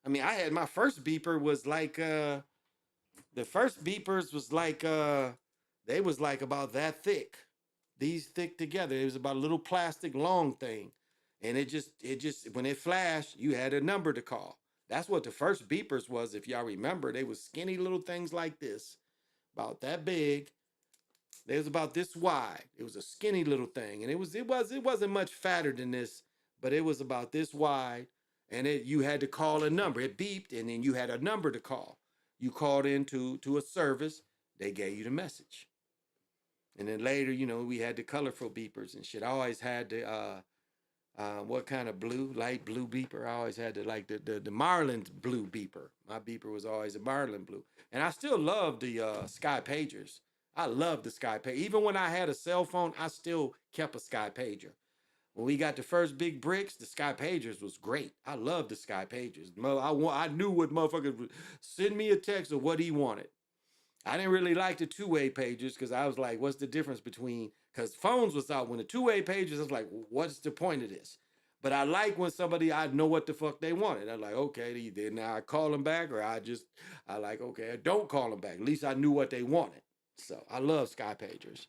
I mean, I had my first beeper was like, the first beepers was like, they was like about that thick, these thick together. It was about a little plastic long thing. And it just, when it flashed, you had a number to call. That's what the first beepers was. If y'all remember, they was skinny little things like this, about that big. It was about this wide. It was a skinny little thing, and it wasn't much fatter than this, but it was about this wide. And you had to call a number. It beeped, and then you had a number to call. You called into a service. They gave you the message. And then later, we had the colorful beepers and shit. I always had the what kind of blue, light blue beeper. I always had the Marlin blue beeper. My beeper was always a Marlin blue, and I still love the Sky Pagers. I love the Sky Pager. Even when I had a cell phone, I still kept a Sky Pager. When we got the first big bricks, the Sky Pagers was great. I loved the Sky Pagers. I knew what motherfuckers would send me a text of what he wanted. I didn't really like the two-way pagers because I was like, what's the difference between, because phones was out. When the two-way pagers, I was like, what's the point of this? But I like when I know what the fuck they wanted. I'm like, okay, either now I call them back or I okay, I don't call them back. At least I knew what they wanted. So I love Sky Pagers.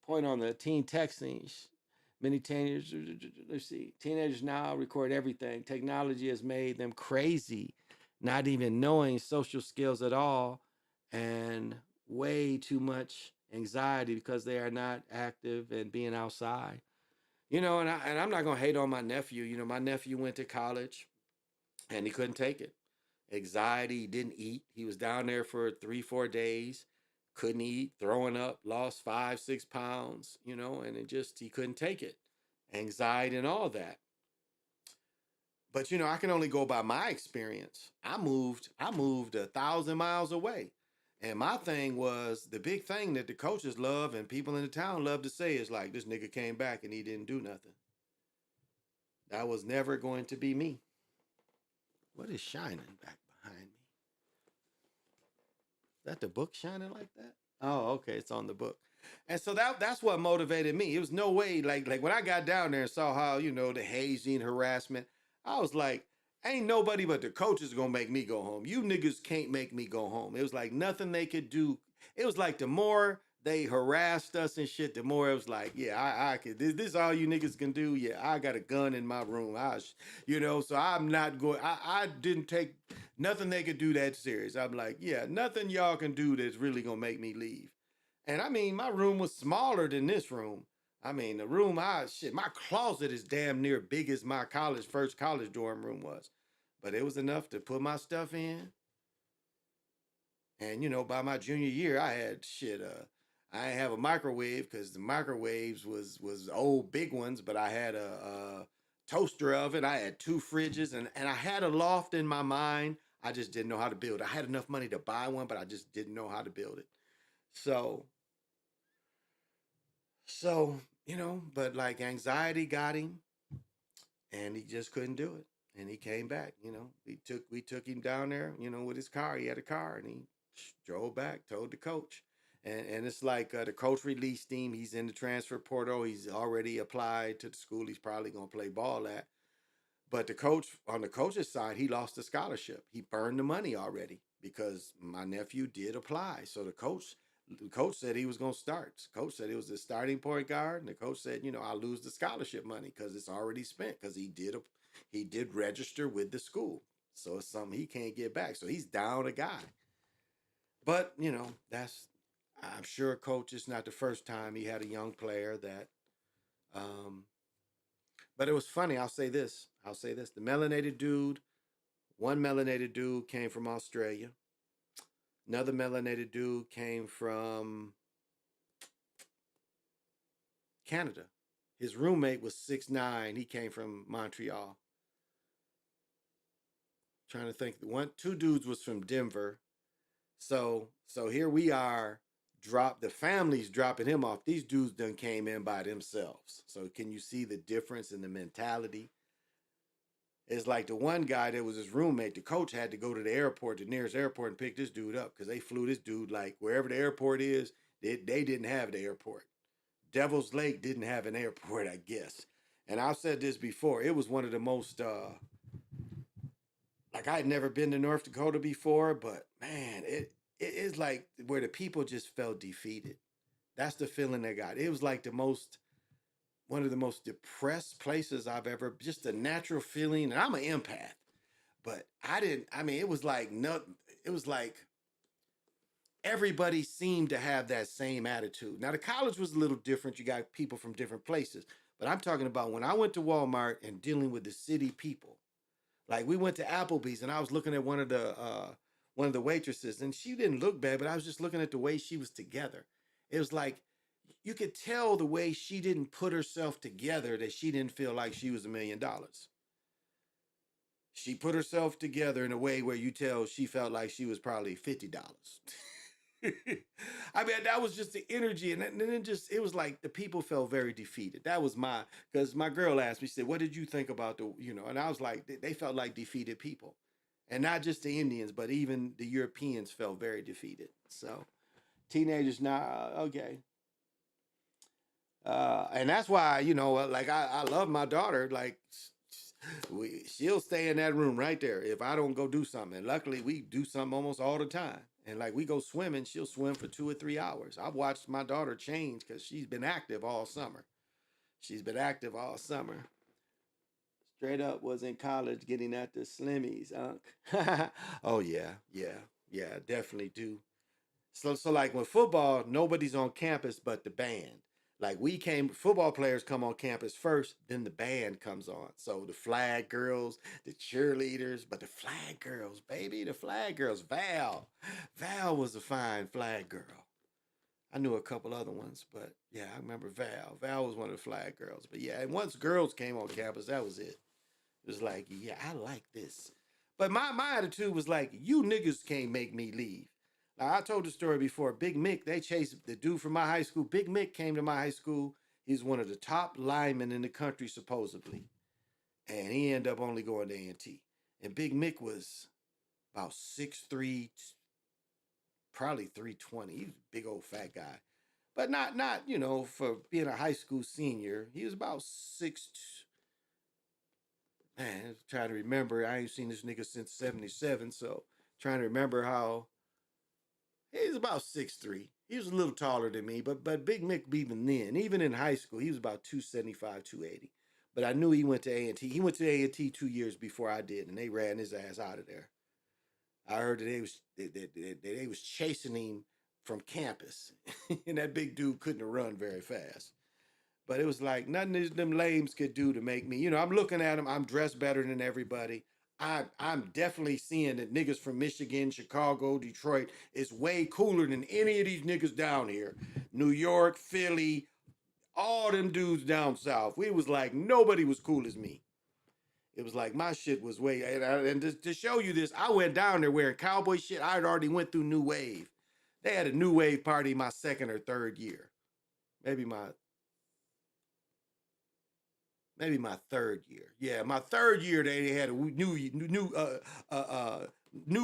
Point on the teen texting. Many teenagers, let's see, teenagers now record everything. Technology has made them crazy, not even knowing social skills at all, and way too much anxiety because they are not active and being outside. And I'm not gonna hate on my nephew. My nephew went to college and he couldn't take it. Anxiety, he didn't eat. He was down there for 3-4 days, couldn't eat, throwing up, lost 5-6 pounds, and he couldn't take it. Anxiety and all that. But I can only go by my experience. I moved 1,000 miles away. And my thing was, the big thing that the coaches love and people in the town love to say is like, this nigga came back and he didn't do nothing. That was never going to be me. What is shining back behind me? Is that the book shining like that? Oh, okay, it's on the book. And so that's what motivated me. It was no way, like when I got down there and saw how, the hazing, harassment, I was like, ain't nobody but the coaches gonna make me go home. You niggas can't make me go home. It was like nothing they could do. It was like the more they harassed us and shit, the more it was like, yeah, I could. This is all you niggas can do. Yeah, I got a gun in my room. So I'm not going. I didn't take nothing they could do that serious. I'm like, yeah, nothing y'all can do that's really gonna make me leave. And I mean, my room was smaller than this room. I mean, the room my closet is damn near big as my first college dorm room was. But it was enough to put my stuff in. And by my junior year, I had I didn't have a microwave because the microwaves was old big ones, but I had a toaster oven. I had 2 fridges, and I had a loft in my mind. I just didn't know how to build it. I had enough money to buy one, but I just didn't know how to build it. So, but like anxiety got him, and he just couldn't do it. And he came back. We took him down there. With his car. He had a car, and he drove back. Told the coach, and it's like the coach released him. He's in the transfer portal. He's already applied to the school. He's probably gonna play ball at. But on the coach's side, he lost the scholarship. He burned the money already because my nephew did apply. So the coach said he was going to start. The coach said it was the starting point guard, and the coach said, I'll lose the scholarship money because it's already spent because he did register with the school. So it's something he can't get back. So he's down a guy. But I'm sure coach, it's not the first time he had a young player that. But it was funny. I'll say this. The one melanated dude came from Australia. Another melanated dude came from Canada. His roommate was 6'9". He came from Montreal. Trying to think. 2 dudes was from Denver. So here we are. The family's dropping him off. These dudes done came in by themselves. So can you see the difference in the mentality? It's like the one guy that was his roommate, the coach had to go to the airport, the nearest airport, and pick this dude up because they flew this dude like wherever the airport is, they didn't have the airport. Devil's Lake didn't have an airport, I guess. And I've said this before. It was one of the most, like I had never been to North Dakota before, but man, it is like where the people just felt defeated. That's the feeling they got. It was like one of the most depressed places I've ever, just a natural feeling. And I'm an empath, but it was like nothing. It was like everybody seemed to have that same attitude. Now the college was a little different. You got people from different places, but I'm talking about when I went to Walmart and dealing with the city people. Like we went to Applebee's and I was looking at one of the waitresses and she didn't look bad, but I was just looking at the way she was together. It was like, you could tell the way she didn't put herself together that she didn't feel like she was $1 million. She put herself together in a way where you tell she felt like she was probably $50. I mean, that was just the energy. And then it was like the people felt very defeated. That was because my girl asked me, she said, what did you think about and I was like, they felt like defeated people. And not just the Indians, but even the Europeans felt very defeated. So teenagers now, okay. And that's why, like I love my daughter. Like she'll stay in that room right there if I don't go do something. And luckily we do something almost all the time. And like we go swimming, she'll swim for 2 or 3 hours. I've watched my daughter change because she's been active all summer. Straight up was in college getting at the slimmies, Unc. Oh yeah, definitely do. So like when football, nobody's on campus but the band. Like football players come on campus first, then the band comes on. So the flag girls, the cheerleaders, but the flag girls, baby, the flag girls. Val was a fine flag girl. I knew a couple other ones, but yeah, I remember Val. Val was one of the flag girls. But yeah, and once girls came on campus, that was it. It was like, yeah, I like this. But my attitude was like, you niggas can't make me leave. Now, I told the story before. Big Mick, they chased the dude from my high school. Big Mick came to my high school. He's one of the top linemen in the country, supposedly. And he ended up only going to A&T. And Big Mick was about 6'3", probably 320. He was a big old fat guy. But not for being a high school senior. He was about 6'2". Man, I'm trying to remember. I ain't seen this nigga since 77, so trying to remember how he's about 6'3". He was a little taller than me, but Big Mick even then, even in high school, he was about 275, 280. But I knew he went to A&T. He went to A&T 2 years before I did, and they ran his ass out of there. I heard that they was chasing him from campus, and that big dude couldn't run very fast. But it was like nothing them lames could do to make me. I'm looking at him. I'm dressed better than everybody. I'm definitely seeing that niggas from Michigan, Chicago, Detroit is way cooler than any of these niggas down here. New York, Philly, all them dudes down south. We was like nobody was cool as me. It was like my shit was way. And to show you this, I went down there wearing cowboy shit. I had already went through New Wave. They had a New Wave party my second or third year, maybe my third year. Yeah, my third year they had a new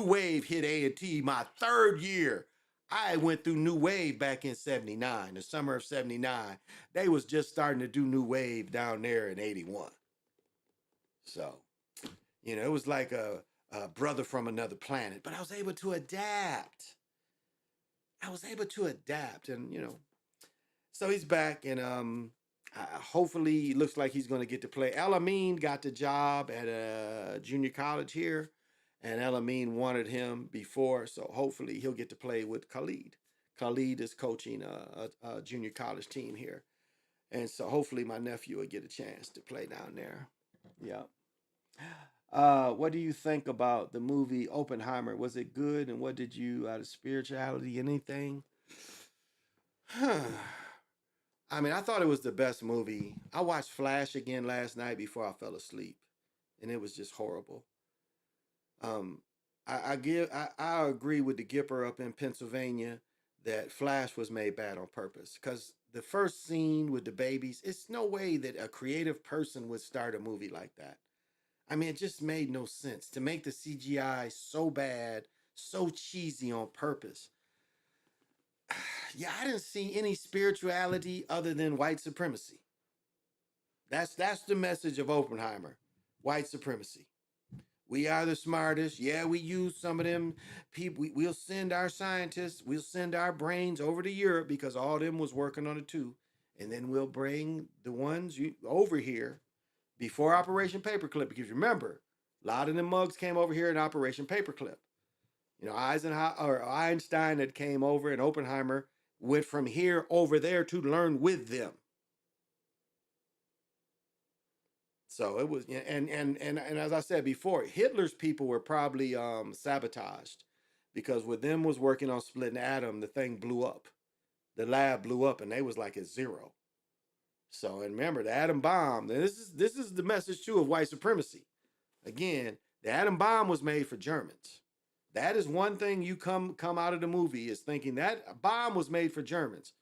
wave hit A&T. My third year, I went through New Wave back in '79, the summer of '79. They was just starting to do New Wave down there in '81. So, it was like a brother from another planet. But I was able to adapt. And so he's back, and hopefully, it looks like he's going to get to play. El Amin got the job at a junior college here, and El Amin wanted him before, so hopefully he'll get to play with Khalid. Khalid is coaching a junior college team here, and so hopefully my nephew will get a chance to play down there. Yeah. What do you think about the movie Oppenheimer? Was it good, and what did you, out of spirituality, anything? I mean, I thought it was the best movie. I watched Flash again last night before I fell asleep, and it was just horrible. I agree with the Gipper up in Pennsylvania that Flash was made bad on purpose, because the first scene with the babies, it's no way that a creative person would start a movie like that. I mean, it just made no sense to make the CGI so bad, so cheesy on purpose. Yeah, I didn't see any spirituality other than white supremacy. That's the message of Oppenheimer. White supremacy. We are the smartest. Yeah, we use some of them people. We'll send our scientists, we'll send our brains over to Europe because all of them was working on it too. And then we'll bring the ones over here before Operation Paperclip. Because remember, a lot of them mugs came over here in Operation Paperclip. Einstein that came over, and Oppenheimer went from here over there to learn with them. So it was, and as I said before, Hitler's people were probably sabotaged, because with them was working on splitting the atom, the thing blew up. The lab blew up, and they was like at zero. So, and remember, the atom bomb, and this is the message too of white supremacy. Again, the atom bomb was made for Germans. That is one thing you come out of the movie is thinking that bomb was made for Germans,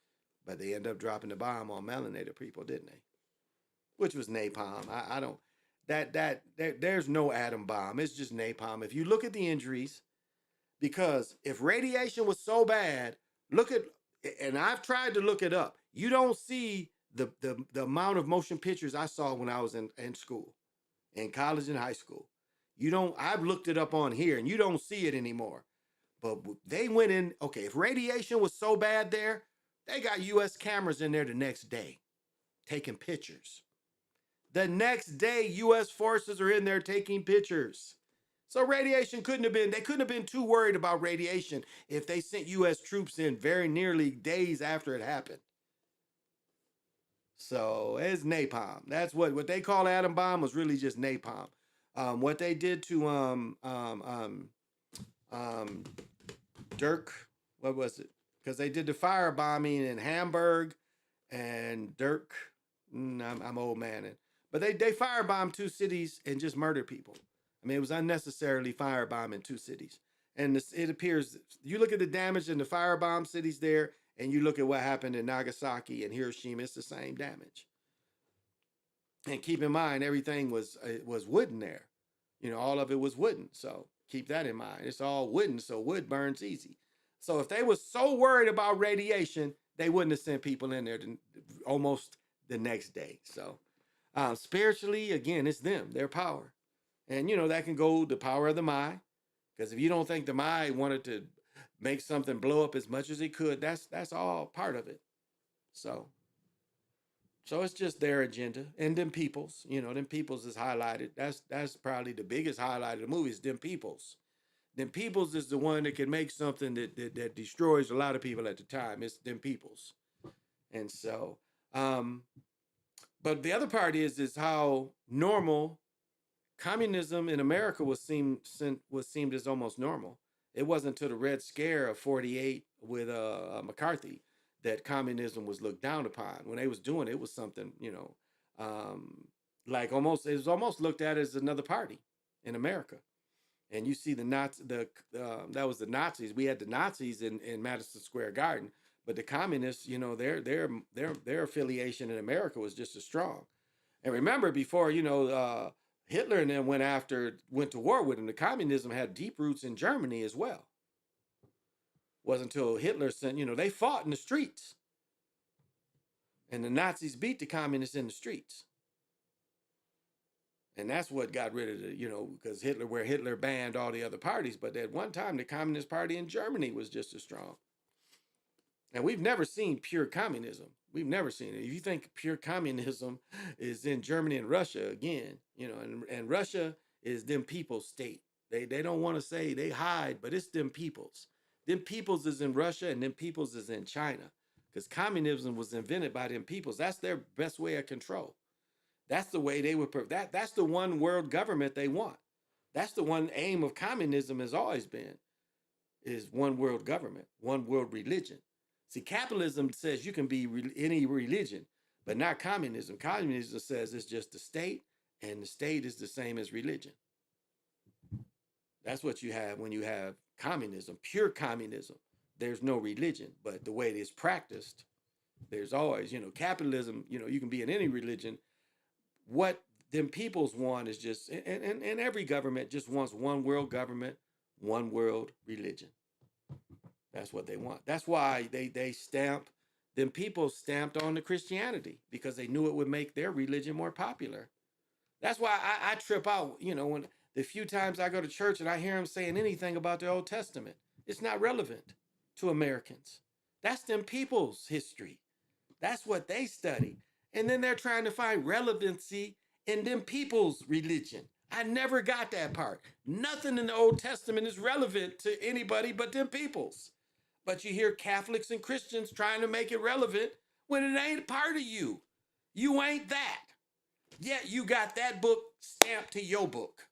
but they end up dropping the bomb on melanated people, didn't they? Which was napalm. I don't there's no atom bomb. It's just napalm. If you look at the injuries, because if radiation was so bad, and I've tried to look it up. You don't see the amount of motion pictures I saw when I was in school, in college and high school. I've looked it up on here, and you don't see it anymore. But they went in, okay, if radiation was so bad there, they got U.S. cameras in there the next day taking pictures. The next day, U.S. forces are in there taking pictures. So radiation they couldn't have been too worried about radiation if they sent U.S. troops in very nearly days after it happened. So it's napalm. That's what they call atom bomb was really just napalm. What they did to Dirk, what was it? Because they did the firebombing in Hamburg and Dirk. I'm old man, but they firebombed two cities and just murdered people. I mean, it was unnecessarily firebombing two cities, and it appears you look at the damage in the firebomb cities there, and you look at what happened in Nagasaki and Hiroshima. It's the same damage. And keep in mind, everything was wooden there. All of it was wooden. So keep that in mind. It's all wooden, so wood burns easy. So if they were so worried about radiation, they wouldn't have sent people in there almost the next day. So spiritually, again, it's them, their power. And, that can go the power of the Mai. Because if you don't think the Mai wanted to make something blow up as much as it could. That's all part of it. So it's just their agenda. And them peoples, them peoples is highlighted. That's probably the biggest highlight of the movie is them peoples. Them peoples is the one that can make something that destroys a lot of people at the time. It's them peoples. And so, but the other part is how normal communism in America was seemed as almost normal. It wasn't until the Red Scare of '48 with McCarthy that communism was looked down upon. When they was doing it, it was something, like it was almost looked at as another party in America. And you see that was the Nazis. We had the Nazis in Madison Square Garden, but the communists, their affiliation in America was just as strong. And remember, before Hitler and them went to war with them, the communism had deep roots in Germany as well. Wasn't until Hitler sent, they fought in the streets, and the Nazis beat the communists in the streets. And that's what got rid of because Hitler banned all the other parties. But at one time, the Communist Party in Germany was just as strong. And we've never seen pure communism. We've never seen it. If you think pure communism is in Germany and Russia, again, and Russia is them people's state. They don't want to say, they hide, but it's them peoples. Them peoples is in Russia and them peoples is in China. Because communism was invented by them peoples. That's their best way of control. That's the way they would, that's the one world government they want. That's the one aim of communism has always been, is one world government, one world religion. See, capitalism says you can be any religion, but not communism. Communism says it's just the state, and the state is the same as religion. That's what you have when you have communism, pure communism. There's no religion, but the way it is practiced, there's always, capitalism, you can be in any religion. What them peoples want is just, and every government just wants one world government, one world religion. That's what they want. That's why them people stamped on the Christianity, because they knew it would make their religion more popular. That's why I trip out, when the few times I go to church and I hear them saying anything about the Old Testament. It's not relevant to Americans. That's them people's history. That's what they study. And then they're trying to find relevancy in them people's religion. I never got that part. Nothing in the Old Testament is relevant to anybody but them peoples. But you hear Catholics and Christians trying to make it relevant when it ain't part of you. You ain't that. Yet you got that book stamped to your book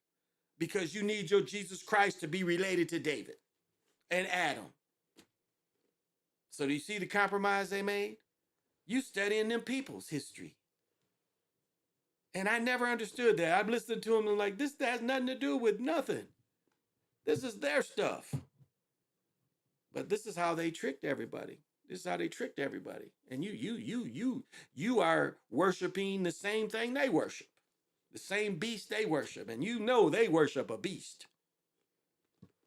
because you need your Jesus Christ to be related to David and Adam. So do you see the compromise they made? You studying them people's history. And I never understood that. I've listened to them and like, this has nothing to do with nothing. This is their stuff. But this is how they tricked everybody. This is how they tricked everybody. And you are worshiping the same thing they worship. The same beast they worship. And they worship a beast.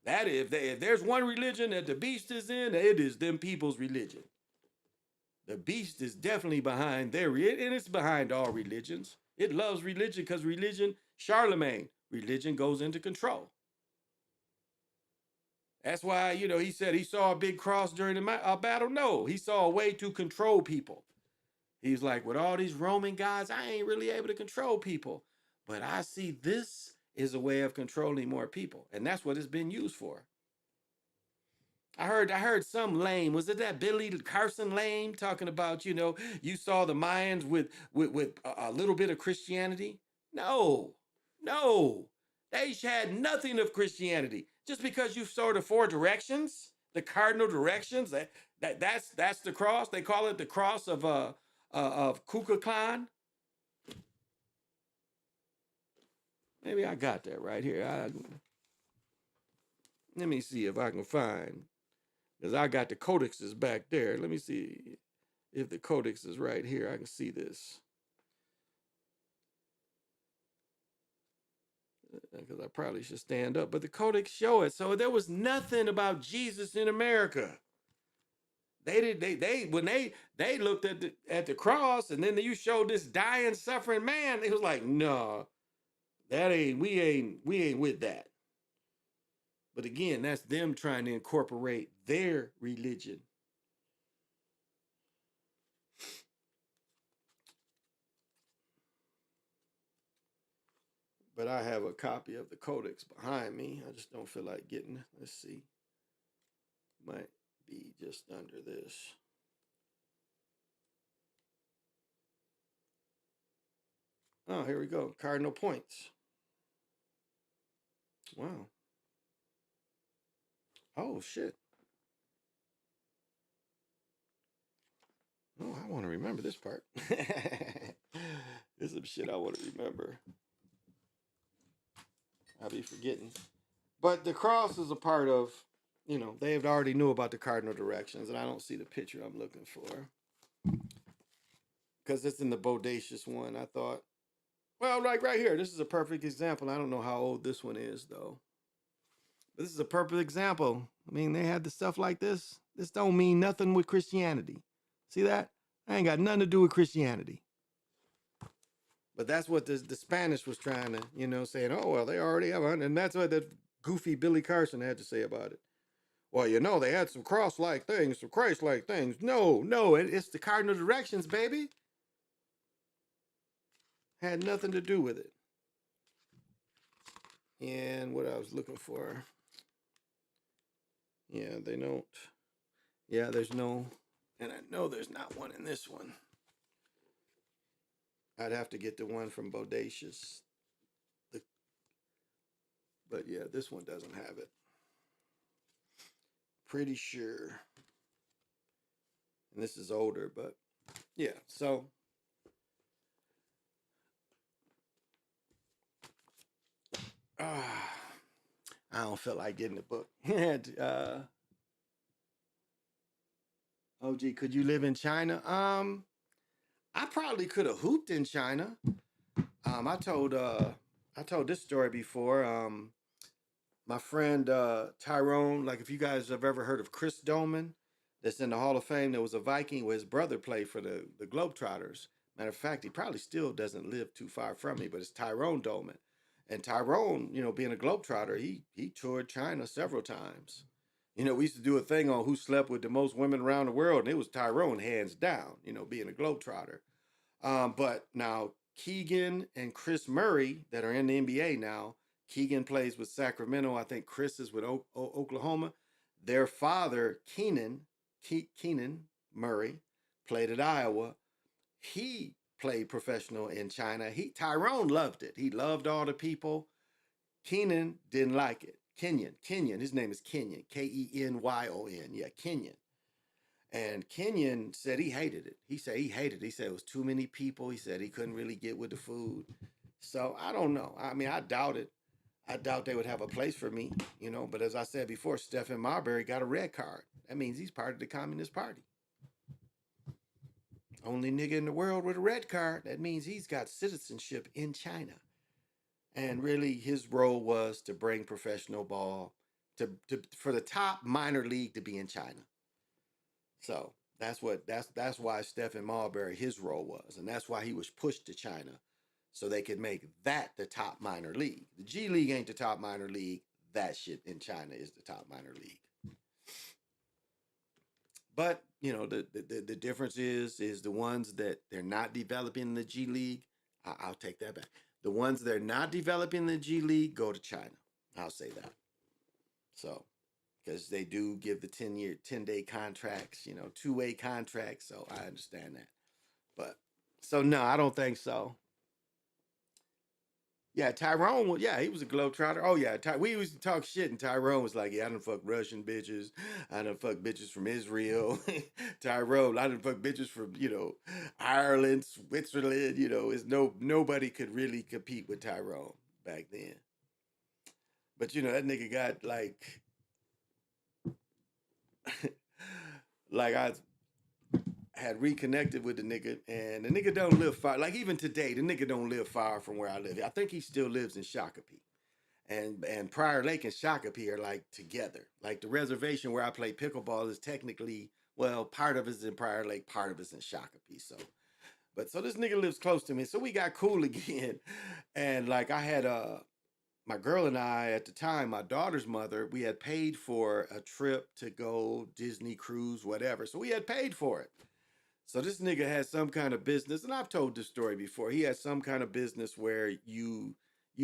That if there's one religion that the beast is in, it is them people's religion. The beast is definitely behind and it's behind all religions. It loves religion because Charlemagne, religion goes into control. That's why, he said he saw a big cross during a battle. No, he saw a way to control people. He's like, with all these Roman gods, I ain't really able to control people. But I see this is a way of controlling more people. And that's what it's been used for. I heard some lame, was it that Billy Carson lame talking about, you saw the Mayans with a little bit of Christianity? No. They had nothing of Christianity. Just because you saw the four directions, the cardinal directions, that's the cross. They call it the cross of Kukulkan. Maybe I got that right here. Let me see if I can find, because I got the codexes back there. Let me see if the codex is right here. I can see this. Because I probably should stand up, but the codex show it. So there was nothing about Jesus in America. When they looked at the cross, and then you showed this dying, suffering man, it was like, no, we ain't with that. But again, that's them trying to incorporate their religion. But I have a copy of the codex behind me. I just don't feel like getting it. Let's see. Might be just under this. Oh, here we go. Cardinal points. Wow. Oh, shit. Oh, I want to remember this part. There's some shit I want to remember. I'll be forgetting. But the cross is a part of, they have already knew about the cardinal directions, and I don't see the picture I'm looking for. Because it's in the bodacious one, I thought. Well, like right here, this is a perfect example. I don't know how old this one is, though. But this is a perfect example. I mean, they had the stuff like this. This don't mean nothing with Christianity. See that? I ain't got nothing to do with Christianity. But that's what the Spanish was trying to, saying, oh, well, they already have one. And that's what that goofy Billy Carson had to say about it. Well, they had some cross-like things, some Christ-like things. No, it's the cardinal directions, baby. Had nothing to do with it. And what I was looking for. Yeah, they don't. Yeah, there's no. And I know there's not one in this one. I'd have to get the one from Bodacious. But yeah, this one doesn't have it. Pretty sure. And this is older, but yeah, so. I don't feel like getting the book. OG, could you live in China? I probably could have hooped in China. I told this story before. My friend Tyrone, like if you guys have ever heard of Chris Doman, that's in the Hall of Fame, there was a Viking where his brother played for the Globetrotters. Matter of fact, he probably still doesn't live too far from me, but it's Tyrone Doman. And Tyrone, being a Globetrotter, he toured China several times. We used to do a thing on who slept with the most women around the world, and it was Tyrone, hands down, being a Globetrotter. But now Keegan and Chris Murray that are in the NBA now, Keegan plays with Sacramento. I think Chris is with Oklahoma. Their father, Keenan Murray, played at Iowa. He played professional in China. Tyrone loved it. He loved all the people. Keenan didn't like it. Kenyon. His name is Kenyon. Kenyon. Yeah, Kenyon. And Kenyon said he hated it. He said it was too many people. He said he couldn't really get with the food. So I don't know. I mean, I doubt it. I doubt they would have a place for me, But as I said before, Stephen Marbury got a red card. That means he's part of the Communist Party. Only nigga in the world with a red card. That means he's got citizenship in China. And really, his role was to bring professional ball for the top minor league to be in China. So that's why Stephen Marbury, his role was, and that's why he was pushed to China, so they could make that the top minor league. The G League ain't the top minor league. That shit in China is the top minor league. But the difference is the ones that they're not developing in the G League. I'll take that back. The ones that are not developing in the G League go to China. I'll say that. So. Because they do give the 10-day contracts, 2-way contracts. So I understand that. But, so no, I don't think so. Yeah, Tyrone, he was a globetrotter. Oh, yeah, we used to talk shit, and Tyrone was like, yeah, I done fuck Russian bitches. I done fuck bitches from Israel. Tyrone, I done fuck bitches from, Ireland, Switzerland, nobody could really compete with Tyrone back then. But, that nigga got, like I had reconnected with the nigga, and the nigga don't live far. Like even today, the nigga don't live far from where I live. I think he still lives in Shakopee. And Prior Lake and Shakopee are like together. Like the reservation where I play pickleball is technically, well, part of it's in Prior Lake, part of it's in Shakopee. So this nigga lives close to me. So we got cool again. And like I had my girl and I, at the time, my daughter's mother, we had paid for a trip to go Disney cruise, whatever. So we had paid for it. So this nigga had some kind of business, and I've told this story before. He had some kind of business where you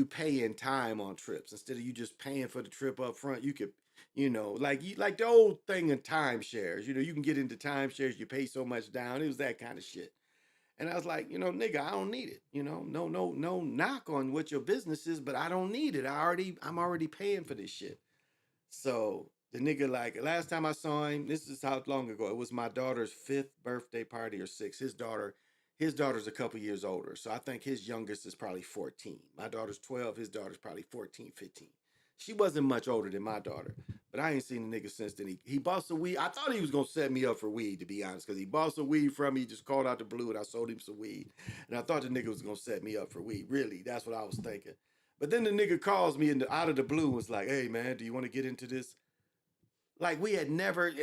pay in time on trips instead of you just paying for the trip up front. You could, like the old thing in timeshares. You can get into timeshares. You pay so much down. It was that kind of shit. And I was like, nigga, I don't need it. No knock on what your business is, but I don't need it. I'm already paying for this shit. So the nigga, like, last time I saw him, this is how long ago. It was my daughter's 5th birthday party or 6th. His daughter's a couple years older. So I think his youngest is probably 14. My daughter's 12. His daughter's probably 14, 15. She wasn't much older than my daughter, but I ain't seen the nigga since then. He bought some weed. I thought he was gonna set me up for weed, to be honest, because he bought some weed from me. He just called out the blue, and I sold him some weed. And I thought the nigga was gonna set me up for weed. Really, that's what I was thinking. But then the nigga calls me out of the blue and was like, "Hey man, do you want to get into this?" Like we had never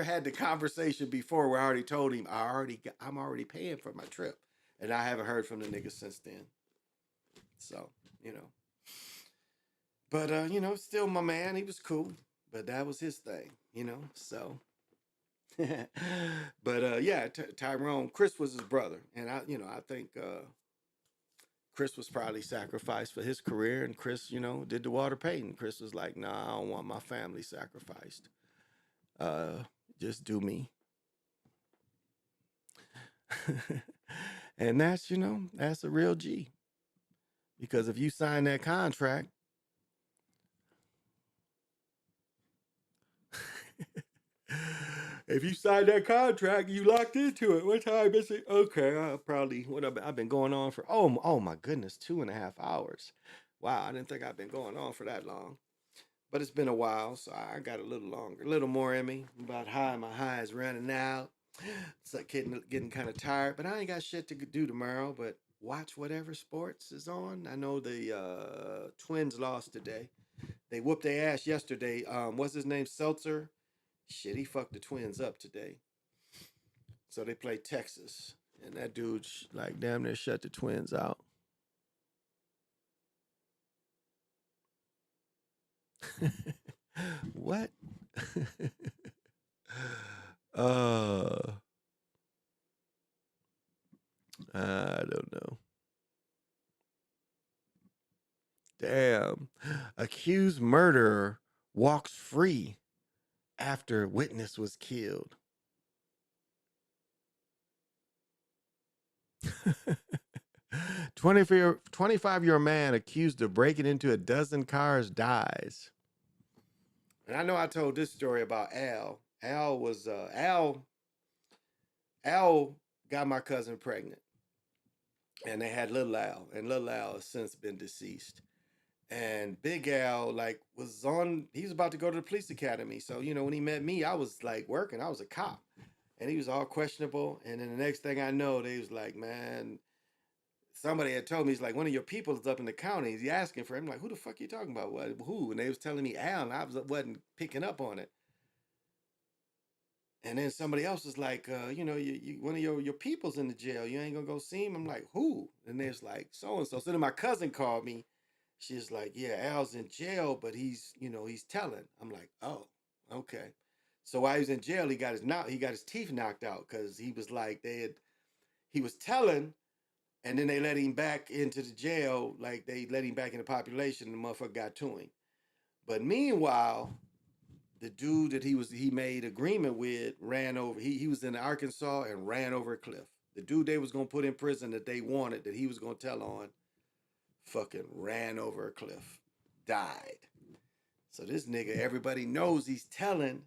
had the conversation before where I already told him I'm already paying for my trip. And I haven't heard from the nigga since then. So, But still my man, he was cool. But that was his thing, so but yeah, Tyrone, Chris was his brother. And I think Chris was probably sacrificed for his career, and Chris, did the water painting. Chris was like, "Nah, I don't want my family sacrificed. Just do me." And that's a real G. Because if you sign that contract, you locked into it. What time is it? Okay, I've been going on for, oh my goodness, 2.5 hours. Wow, I didn't think I've been going on for that long. But it's been a while, so I got a little longer, a little more in me. About high, my high is running out. It's like getting kind of tired, but I ain't got shit to do tomorrow. But watch whatever sports is on. I know the Twins lost today. They whooped their ass yesterday. What's his name? Seltzer. Shit, he fucked the Twins up today. So they play Texas, and that dude like damn near shut the Twins out. What? I don't know. Damn. Accused murderer walks free after witness was killed. 25-year-old man accused of breaking into a dozen cars dies. And I know I told this story about Al. Al got my cousin pregnant. And they had little Al. And little Al has since been deceased. And Big Al, he was about to go to the police academy. So, when he met me, I was like working. I was a cop. And he was all questionable. And then the next thing I know, they was like, man, somebody had told me, he's like, one of your people is up in the county. He's asking for him. I'm like, who the fuck you talking about? What? Who? And they was telling me Al, and I wasn't picking up on it. And then somebody else was like, you one of your people's in the jail. You ain't gonna go see him. I'm like, who? And there's like so and so. So then my cousin called me. She's like, yeah, Al's in jail, but he's telling. I'm like, oh, okay. So while he was in jail, he got his teeth knocked out because he was like he was telling, and then they let him back into the jail, like they let him back in the population, and the motherfucker got to him. But meanwhile, the dude that he made agreement with ran over. He was in Arkansas and ran over a cliff. The dude they was gonna put in prison that they wanted, that he was gonna tell on, fucking ran over a cliff, died. So this nigga, everybody knows he's telling,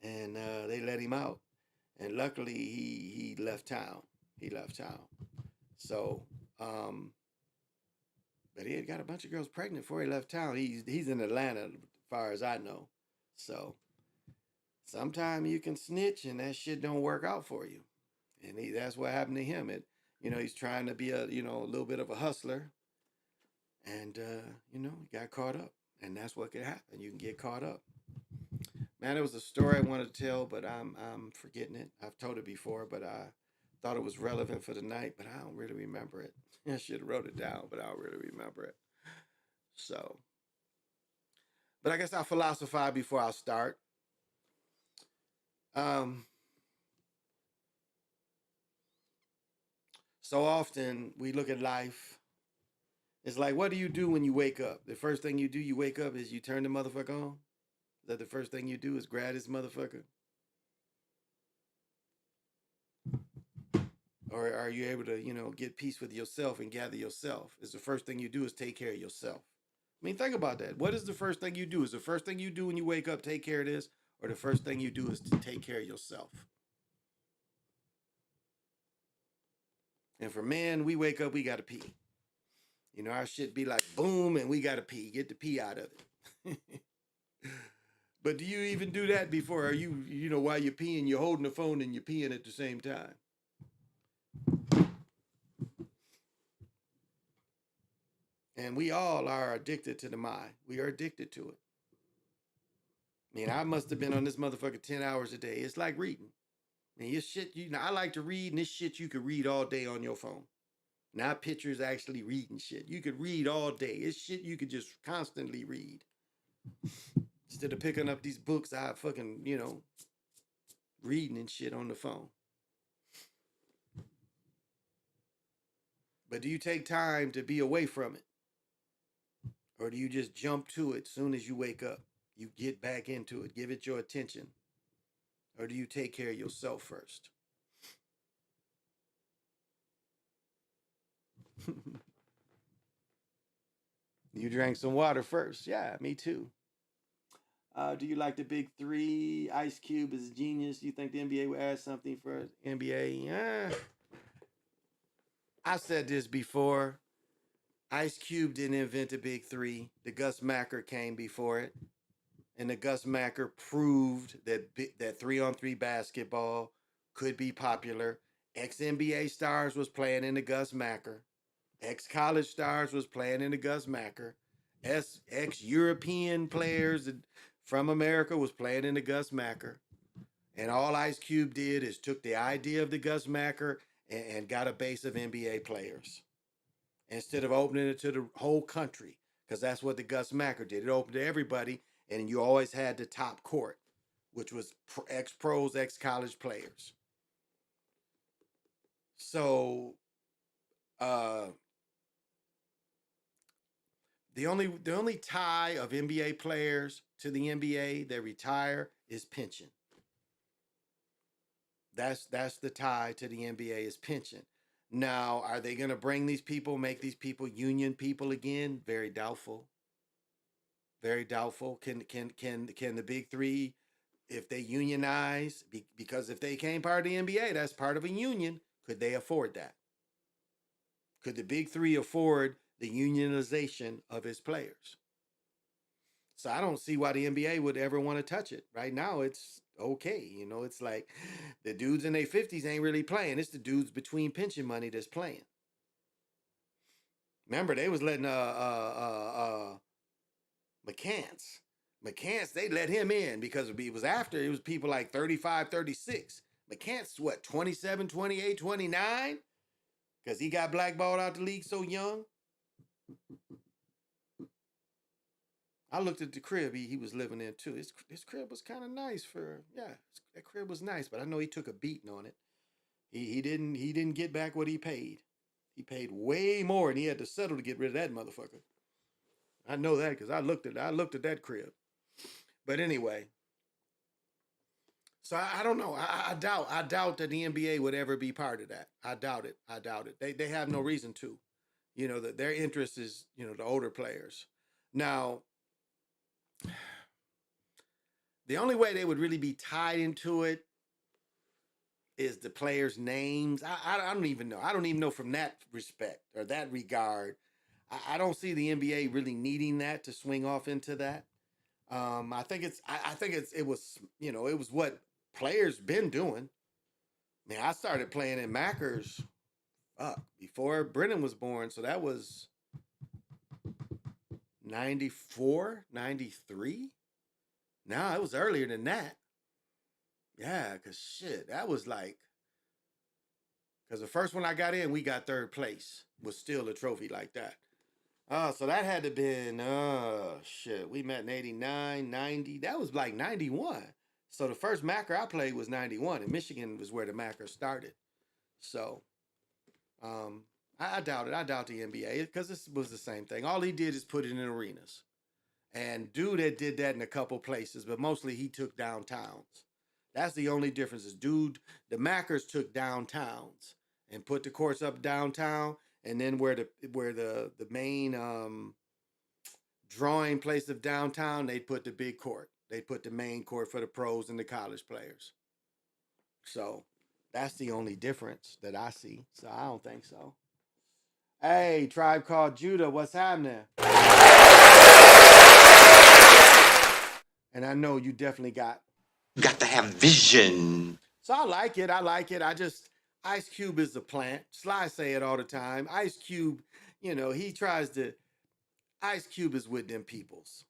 and they let him out. And luckily he left town. So, but he had got a bunch of girls pregnant before he left town. He's in Atlanta, as far as I know. So sometimes you can snitch and that shit don't work out for you. And that's what happened to him. He's trying to be a little bit of a hustler. And he got caught up. And that's what could happen. You can get caught up. Man, it was a story I wanted to tell, but I'm forgetting it. I've told it before, but I thought it was relevant for the night, but I don't really remember it. I should have wrote it down, but I don't really remember it. So, but I guess I'll philosophize before I start. Um, so often we look at life. It's like, what do you do when you wake up? The first thing you do, you wake up, is you turn the motherfucker on. Is that the first thing you do is grab this motherfucker? Or are you able to, get peace with yourself and gather yourself? Is the first thing you do is take care of yourself? I mean, think about that. What is the first thing you do? Is the first thing you do when you wake up take care of this? Or the first thing you do is to take care of yourself? And for men, we wake up, we got to pee. Our shit be like boom, and we got to pee. Get the pee out of it. But do you even do that before? Are you, while you're peeing, you're holding the phone and you're peeing at the same time? And we all are addicted to the mind. We are addicted to it. I mean, I must have been on this motherfucker 10 hours a day. It's like reading. I mean, your shit, I like to read, and this shit you could read all day on your phone. Not pictures, actually reading shit. You could read all day. It's shit you could just constantly read. Instead of picking up these books, I fucking, reading and shit on the phone. But do you take time to be away from it? Or do you just jump to it as soon as you wake up? You get back into it, give it your attention. Or do you take care of yourself first? You drank some water first. Yeah, me too. Do you like the big three? Ice Cube is a genius. You think the NBA will add something for NBA? Yeah. I've said this before. Ice Cube didn't invent the big three. The Gus Macker came before it. And the Gus Macker proved that 3-on-3 basketball could be popular. Ex-NBA stars was playing in the Gus Macker. Ex-college stars was playing in the Gus Macker. Ex-European players from America was playing in the Gus Macker. And all Ice Cube did is took the idea of the Gus Macker and got a base of NBA players. Instead of opening it to the whole country, because that's what the Gus Macker did. It opened to everybody, and you always had the top court, which was ex-pros, ex-college players. So, the only tie of NBA players to the NBA that retire is pension. That's the tie to the NBA is pension. Now, are they going to bring these people, make these people union people again? Very doubtful. Very doubtful. Can the big three, if they unionize, because if they became part of the NBA, that's part of a union. Could they afford that? Could the big three afford the unionization of its players? So I don't see why the NBA would ever want to touch it. Right now, it's okay. It's like the dudes in their 50s ain't really playing. It's the dudes between pension money that's playing. Remember, they was letting McCants, they let him in because it was after, it was people like 35, 36. McCants, what, 27, 28, 29? Because he got blackballed out the league so young. I looked at the crib he was living in too. His crib was kind of nice that crib was nice, but I know he took a beating on it. He didn't get back what he paid. He paid way more, and he had to settle to get rid of that motherfucker. I know that because I looked at that crib. But anyway, so I don't know. I doubt that the NBA would ever be part of that. I doubt it. They have no reason to. That their interest is, the older players. Now, the only way they would really be tied into it is the players' names. I don't even know. I don't even know from that respect or that regard. I don't see the NBA really needing that to swing off into that. I think it was what players been doing. I mean, I started playing in Mackers before Brennan was born, so that was 94, 93. No, it was earlier than that. Yeah, because shit, that was like, because the first one I got in, we got third place. Was still a trophy like that. So that had to been, shit. We met in 89, 90. That was like 91. So the first Macker I played was 91, and Michigan was where the Macker started. So, um, I doubt it. I doubt the NBA because this was the same thing. All he did is put it in arenas. And dude that did that in a couple places, but mostly he took downtowns. That's the only difference is the Mackers took downtowns and put the courts up downtown, and then where the main drawing place of downtown, they'd put the big court. They'd put the main court for the pros and the college players. So that's the only difference that I see. So I don't think so. Hey, Tribe Called Judah, what's happening? And I know you definitely got to have vision. So I like it. I like it. Ice Cube is a plant. Sly say it all the time. Ice Cube, Ice Cube is with them peoples.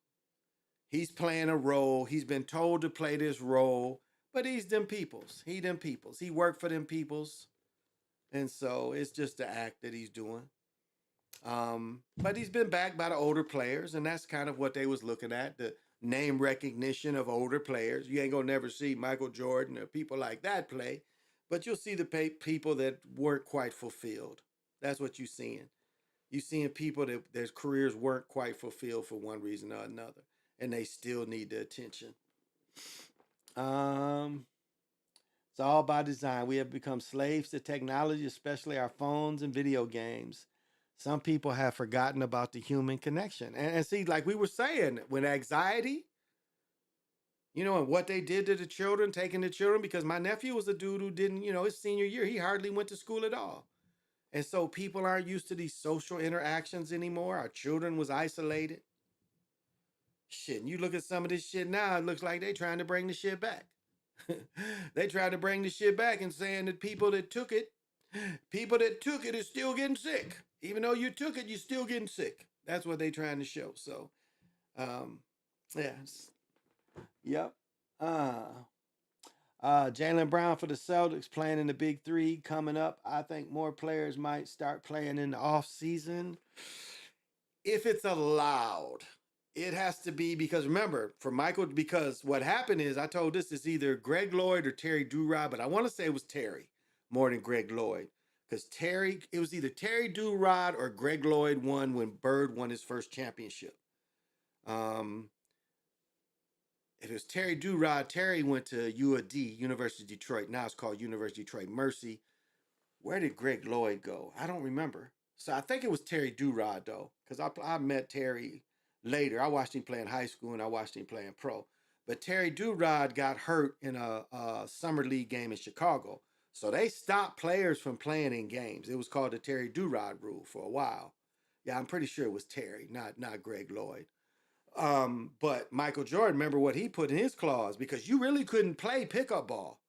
He's playing a role. He's been told to play this role, but he's them peoples. He them peoples. He worked for them peoples. And so it's just the act that he's doing. But he's been backed by the older players, and that's kind of what they was looking at, the name recognition of older players. You ain't gonna never see Michael Jordan or people like that play, but you'll see the people that weren't quite fulfilled. That's what you're seeing. You're seeing people that their careers weren't quite fulfilled for one reason or another, and they still need the attention. It's all by design. We have become slaves to technology, especially our phones and video games. Some people have forgotten about the human connection. And see, like we were saying, when anxiety, and what they did to the children, taking the children, because my nephew was a dude who didn't, his senior year, he hardly went to school at all. And so people aren't used to these social interactions anymore. Our children was isolated. Shit, and you look at some of this shit now, it looks like they trying to bring the shit back. They tried to bring the shit back and saying that people that took it is still getting sick. Even though you took it, you're still getting sick. That's what they trying to show. So, yes. Yep. Jaylen Brown for the Celtics playing in the Big Three coming up. I think more players might start playing in the off season. If it's allowed, it has to be because remember, for Michael, because what happened is I told this is either Greg Lloyd or Terry Durod, but I want to say it was Terry more than Greg Lloyd. Because it was either Terry Durod or Greg Lloyd won when Bird won his first championship. If it was Terry Durod, Terry went to UAD, University of Detroit. Now it's called University of Detroit Mercy. Where did Greg Lloyd go? I don't remember. So I think it was Terry Durod, though, because I met Terry later. I watched him play in high school and I watched him play in pro. But Terry Durod got hurt in a summer league game in Chicago. So they stopped players from playing in games. It was called the Terry Durod rule for a while. Yeah, I'm pretty sure it was Terry, not Greg Lloyd. But Michael Jordan, remember what he put in his clause, because you really couldn't play pickup ball.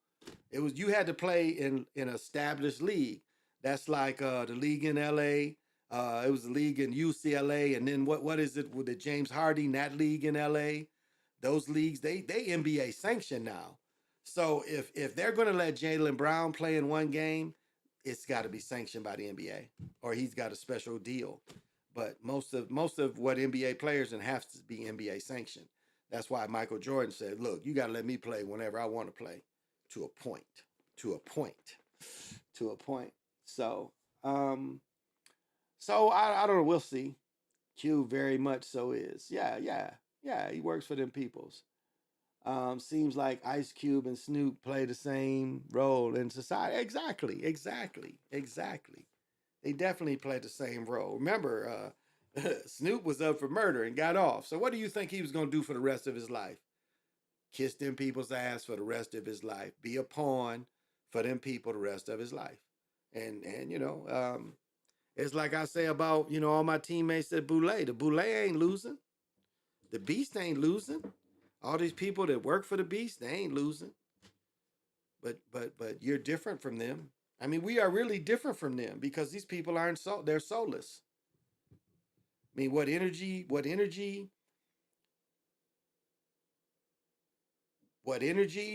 You had to play in an established league. That's like the league in LA. It was the league in UCLA, and then what is it with the James Harden, that league in LA? Those leagues, they NBA sanctioned now. So if they're going to let Jaylen Brown play in one game, it's got to be sanctioned by the NBA, or he's got a special deal. But most of what NBA players have to be NBA sanctioned. That's why Michael Jordan said, "Look, you got to let me play whenever I want to play, to a point, to a point, to a point." So, I don't know. We'll see. Q very much so is. Yeah. He works for them peoples. Seems like Ice Cube and Snoop play the same role in society. Exactly. They definitely play the same role. Remember, Snoop was up for murder and got off. So what do you think he was going to do for the rest of his life? Kiss them people's ass for the rest of his life. Be a pawn for them people the rest of his life. And it's like I say about, all my teammates at Boulay. The Boulay ain't losing. The Beast ain't losing. All these people that work for the Beast, they ain't losing. But you're different from them. I mean, we are really different from them because these people aren't they're soulless. I mean, what energy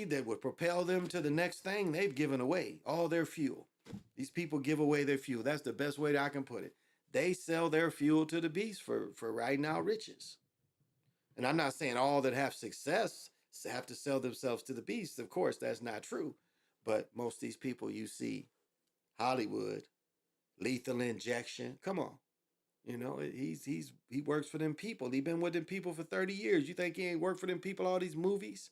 that would propel them to the next thing, they've given away all their fuel. These people give away their fuel. That's the best way that I can put it. they sell their fuel to the beast for right now riches. And I'm not saying all that have success have to sell themselves to the beast. Of course, that's not true. But most of these people you see, Hollywood, Lethal Injection, come on. You know, he works for them people. He been with them people for 30 years. You think he ain't worked for them people all these movies?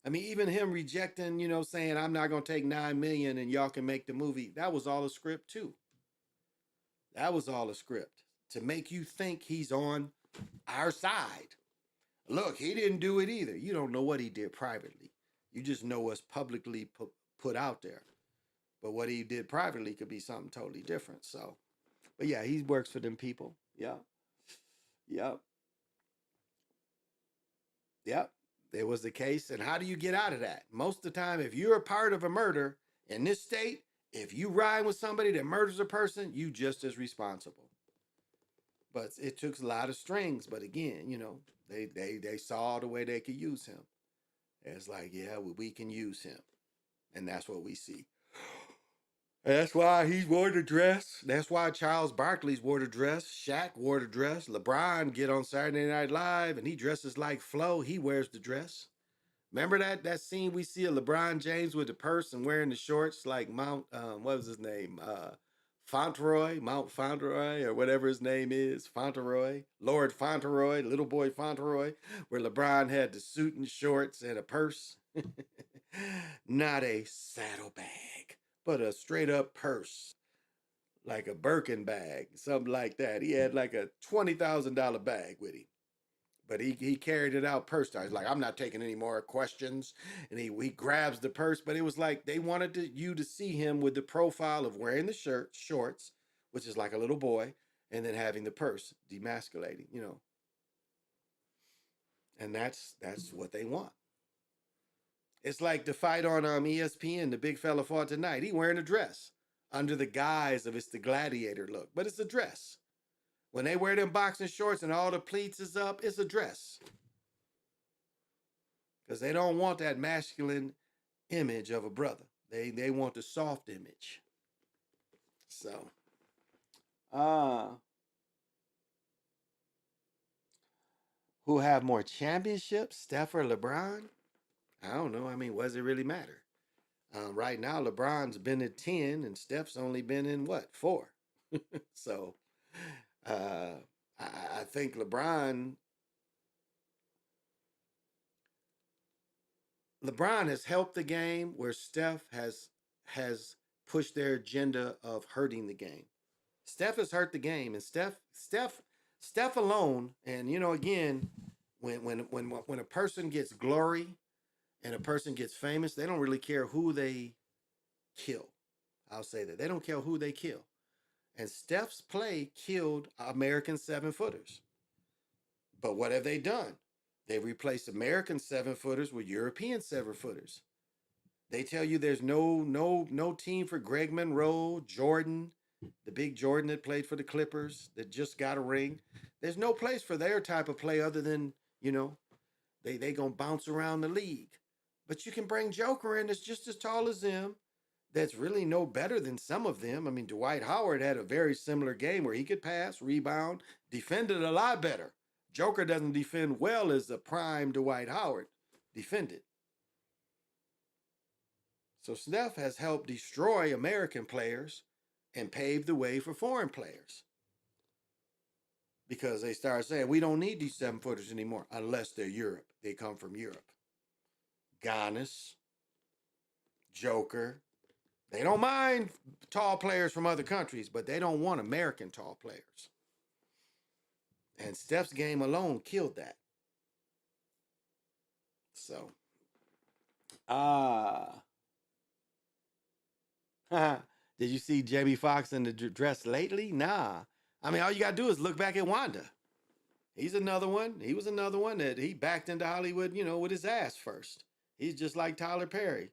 I mean, even him rejecting, saying I'm not gonna take 9 million and y'all can make the movie. That was all a script too. That was all a script to make you think he's on our side. Look, he didn't do it either. You don't know what he did privately. You just know what's publicly put out there. But what he did privately could be something totally different. So, but yeah, he works for them people. Yeah. Yep. Yep. There was the case. And how do you get out of that? Most of the time, if you're a part of a murder in this state, if you ride with somebody that murders a person, you just as responsible. But it took a lot of strings. But again, they saw the way they could use him. It's like, yeah, we can use him. And that's what we see. That's why he wore the dress. That's why Charles Barkley's wore the dress. Shaq wore the dress. LeBron get on Saturday Night Live and he dresses like Flo. He wears the dress. Remember that scene we see of LeBron James with the purse and wearing the shorts like Mount, what was his name? Mount Fauntleroy, or whatever his name is. Fauntleroy, Lord Fauntleroy, little boy Fauntleroy, where LeBron had the suit and shorts and a purse. Not a saddlebag, but a straight up purse, like a Birkin bag, something like that. He had like a $20,000 bag with him. But he carried it out purse. He's like, I'm not taking any more questions. And he grabs the purse. But it was like they wanted you to see him with the profile of wearing the shorts, which is like a little boy, and then having the purse, demasculating, And that's what they want. It's like the fight on ESPN, the big fella fought tonight. He wearing a dress under the guise of it's the gladiator look, but it's a dress. When they wear them boxing shorts and all the pleats is up, it's a dress. Because they don't want that masculine image of a brother. They want the soft image. So, who have more championships, Steph or LeBron? I don't know. I mean, what does it really matter? Right now, LeBron's been in 10 and Steph's only been in what, 4? So, I think LeBron has helped the game where Steph has pushed their agenda of hurting the game. Steph has hurt the game, and Steph alone. And again, when a person gets glory and a person gets famous, they don't really care who they kill. I'll say that they don't care who they kill. And Steph's play killed American 7-footers. But what have they done? They replaced American 7-footers with European 7-footers. They tell you there's no team for Greg Monroe, Jordan, the big Jordan that played for the Clippers that just got a ring. There's no place for their type of play other than, they gonna bounce around the league. But you can bring Joker in that's just as tall as them, that's really no better than some of them. I mean, Dwight Howard had a very similar game where he could pass, rebound, defended a lot better. Joker doesn't defend well as a prime Dwight Howard defended. So Steph has helped destroy American players and pave the way for foreign players. Because they start saying, we don't need these 7-footers anymore unless they're Europe. They come from Europe. Giannis, Joker. They don't mind tall players from other countries, but they don't want American tall players. And Steph's game alone killed that. So, did you see Jamie Foxx in the dress lately? Nah. I mean, all you got to do is look back at Wanda. He's another one. He was another one that he backed into Hollywood, with his ass first. He's just like Tyler Perry.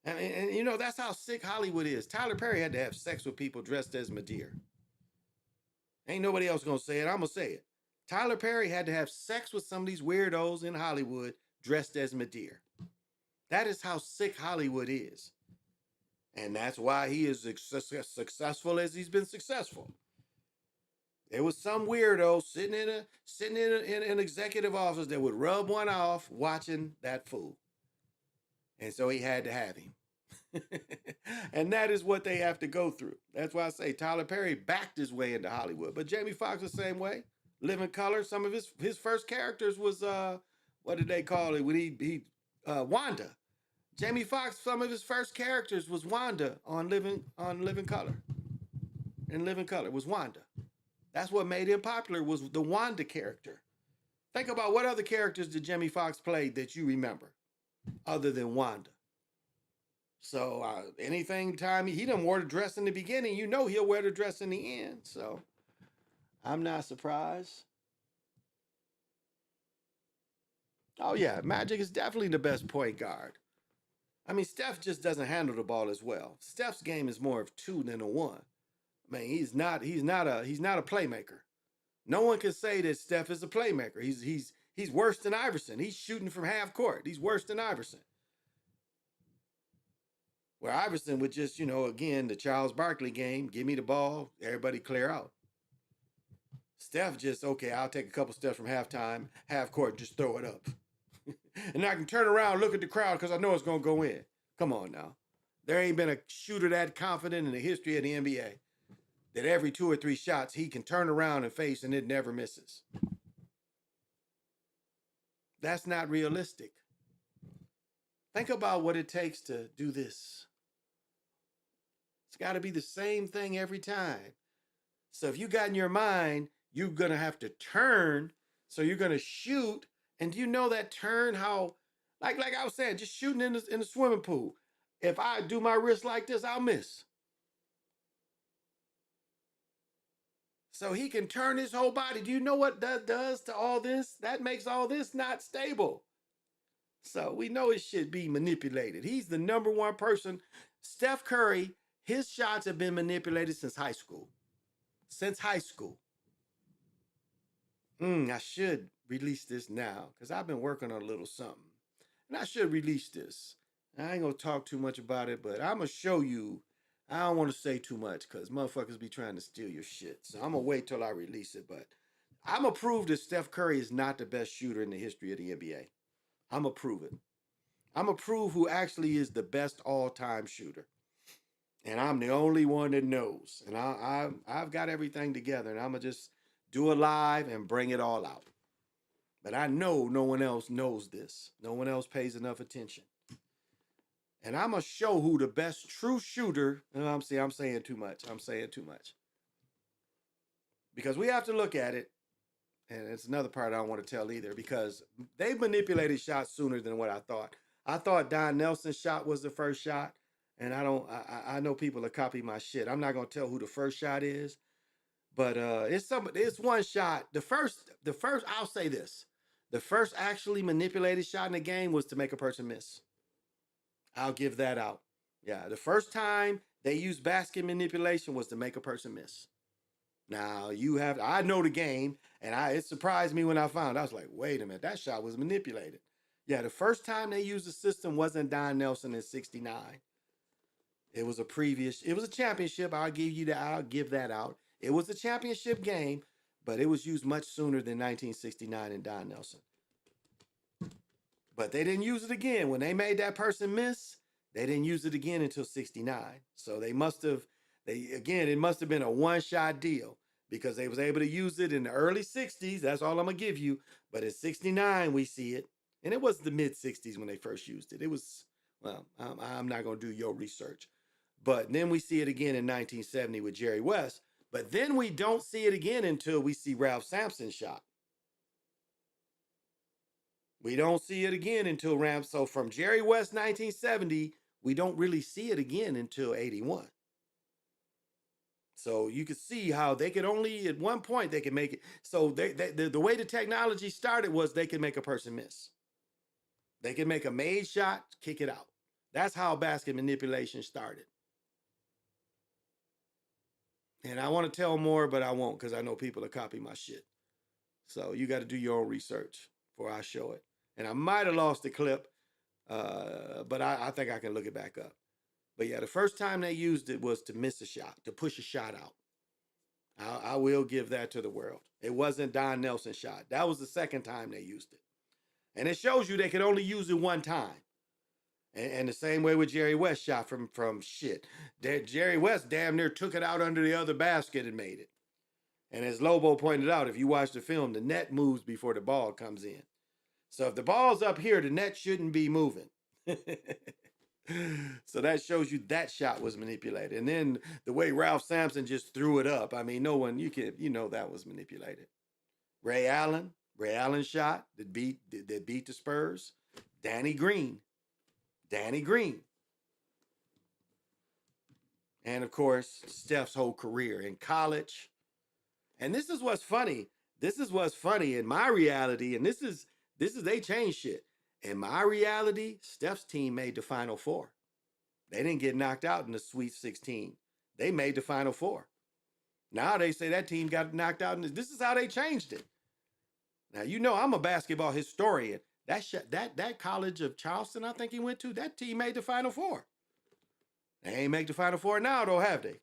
And that's how sick Hollywood is. Tyler Perry had to have sex with people dressed as Madea. Ain't nobody else going to say it. I'm going to say it. Tyler Perry had to have sex with some of these weirdos in Hollywood dressed as Madea. That is how sick Hollywood is. And that's why he is successful as he's been successful. There was some weirdo sitting in an executive office that would rub one off watching that fool. And so he had to have him. And that is what they have to go through. That's why I say Tyler Perry backed his way into Hollywood. But Jamie Foxx the same way. Living Color. Some of his first characters was what did they call it when he Wanda. Jamie Foxx, some of his first characters was Wanda on Living Color. In Living Color was Wanda. That's what made him popular, was the Wanda character. Think about what other characters did Jamie Foxx play that you remember other than Wanda. So anything time he done wore the dress in the beginning, you know he'll wear the dress in the end. So I'm not surprised. Oh yeah, Magic is definitely the best point guard. I mean, Steph just doesn't handle the ball as well. Steph's game is more of two than a one. I mean, he's not a playmaker. No one can say that Steph is a playmaker. He's worse than Iverson. He's shooting from half court. He's worse than Iverson. Where Iverson would just, again, the Charles Barkley game, give me the ball, everybody clear out. Steph just, okay, I'll take a couple steps from halftime, half court, just throw it up. And I can turn around, look at the crowd because I know it's going to go in. Come on now. There ain't been a shooter that confident in the history of the NBA that every 2 or 3 shots he can turn around and face and it never misses. That's not realistic. Think about what it takes to do this. It's got to be the same thing every time. So if you got in your mind, you're going to have to turn. So you're going to shoot. And do you know that turn, how, like I was saying, just shooting in the swimming pool. If I do my wrist like this, I'll miss. So he can turn his whole body. Do you know what that does to all this? That makes all this not stable. So we know it should be manipulated. He's the number one person. Steph Curry, his shots have been manipulated since high school. Since high school. I should release this now because I've been working on a little something. And I should release this. I ain't going to talk too much about it, but I'm going to show you. I don't want to say too much because motherfuckers be trying to steal your shit. So I'm going to wait till I release it. But I'm going to prove that Steph Curry is not the best shooter in the history of the NBA. I'm going to prove it. I'm going to prove who actually is the best all-time shooter. And I'm the only one that knows. And I've got everything together. And I'm going to just do it live and bring it all out. But I know no one else knows this. No one else pays enough attention. And I'm going to show who the best true shooter. I'm saying too much. I'm saying too much. Because we have to look at it. And it's another part I don't want to tell either. Because they manipulated shots sooner than what I thought. I thought Don Nelson's shot was the first shot. And I know people that copy my shit. I'm not going to tell who the first shot is. But it's one shot. The first, I'll say this. The first actually manipulated shot in the game was to make a person miss. I'll give that out. Yeah, the first time they used basket manipulation was to make a person miss. Now I know the game, and it surprised me when I found. I was like, wait a minute, that shot was manipulated. Yeah, the first time they used the system wasn't Don Nelson in '69. It was a championship. I'll give that out. It was a championship game, but it was used much sooner than 1969 in Don Nelson. But they didn't use it again. When they made that person miss, they didn't use it again until 69. So it must have been a one-shot deal because they was able to use it in the early 60s. That's all I'm going to give you. But in 69, we see it. And it was the mid-60s when they first used it. It was, well, I'm not going to do your research. But then we see it again in 1970 with Jerry West. But then we don't see it again until we see Ralph Sampson's shot. We don't see it again until So from Jerry West 1970, we don't really see it again until 81. So you could see how they could only, at one point, they could make it. So the way the technology started was they could make a person miss. They could make a made shot, kick it out. That's how basket manipulation started. And I want to tell more, but I won't because I know people will copy my shit. So you got to do your own research before I show it. And I might have lost the clip, but I think I can look it back up. But yeah, the first time they used it was to miss a shot, to push a shot out. I will give that to the world. It wasn't Don Nelson's shot. That was the second time they used it. And it shows you they could only use it one time. And the same way with Jerry West shot from shit. Jerry West damn near took it out under the other basket and made it. And as Lobo pointed out, if you watch the film, the net moves before the ball comes in. So if the ball's up here, the net shouldn't be moving. So that shows you that shot was manipulated. And then the way Ralph Sampson just threw it up. I mean, no one, you know that was manipulated. Ray Allen shot that beat the Spurs. Danny Green. And of course, Steph's whole career in college. And this is what's funny. This is what's funny in my reality. And this is they changed shit. In my reality, Steph's team made the Final Four. They didn't get knocked out in the Sweet 16. They made the Final Four. Now they say that team got knocked out. This is how they changed it. Now, you know, I'm a basketball historian. That college of Charleston, I think he went to, that team made the Final Four. They ain't make the Final Four now, though, have they?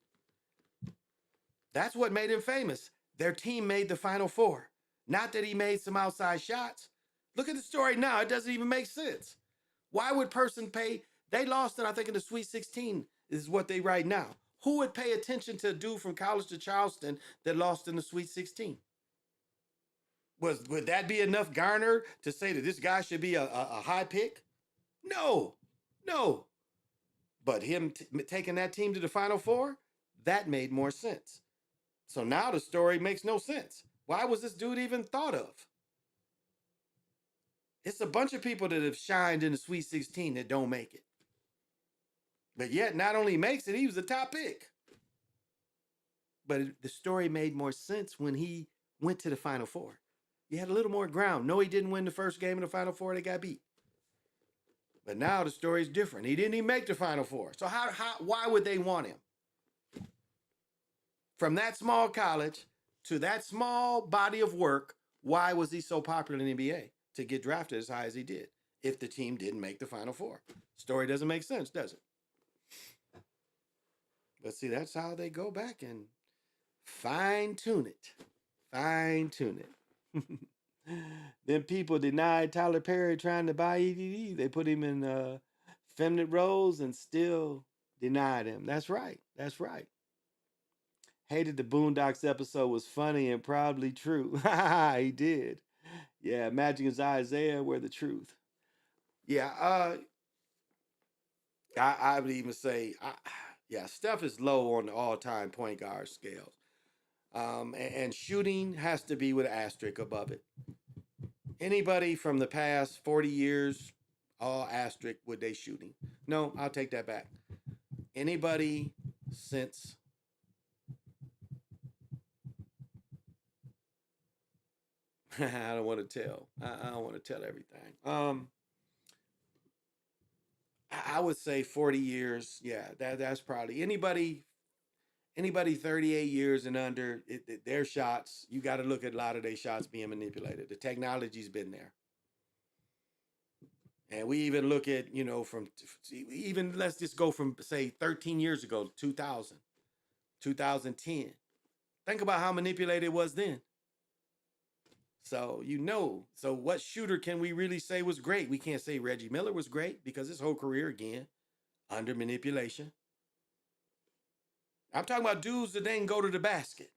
That's what made him famous. Their team made the Final Four. Not that he made some outside shots. Look at the story now. It doesn't even make sense. Why would person pay? They lost it, I think, in the Sweet 16 is what they write now. Who would pay attention to a dude from college to Charleston that lost in the Sweet 16? Would that be enough garner to say that this guy should be a high pick? No. But him taking that team to the Final Four, that made more sense. So now the story makes no sense. Why was this dude even thought of? It's a bunch of people that have shined in the Sweet 16 that don't make it. But yet, not only makes it, he was the top pick. But the story made more sense when he went to the Final Four. You had a little more ground. No, he didn't win the first game in the Final Four. They got beat. But now the story's different. He didn't even make the Final Four. So why would they want him? From that small college to that small body of work, why was he so popular in the NBA to get drafted as high as he did if the team didn't make the Final Four? Story doesn't make sense, does it? But see, that's how they go back and fine-tune it. Then people denied Tyler Perry trying to buy EDD. They put him in feminine roles and still denied him. That's right. Hated the Boondocks episode was funny and probably true. He did. Yeah, Magic and Isaiah were the truth. Yeah, I would even say, Steph is low on the all-time point guard scales. And shooting has to be with an asterisk above it. Anybody from the past 40 years, all asterisk with they shooting. No, I'll take that back. Anybody since I don't want to tell. I don't want to tell everything. I would say 40 years. Yeah, that's probably anybody 38 years and under, their shots, you got to look at a lot of their shots being manipulated. The technology's been there. And we even look at, let's just go from, say, 13 years ago, 2000, 2010. Think about how manipulated it was then. So, so what shooter can we really say was great? We can't say Reggie Miller was great because his whole career, again, under manipulation. I'm talking about dudes that didn't go to the basket.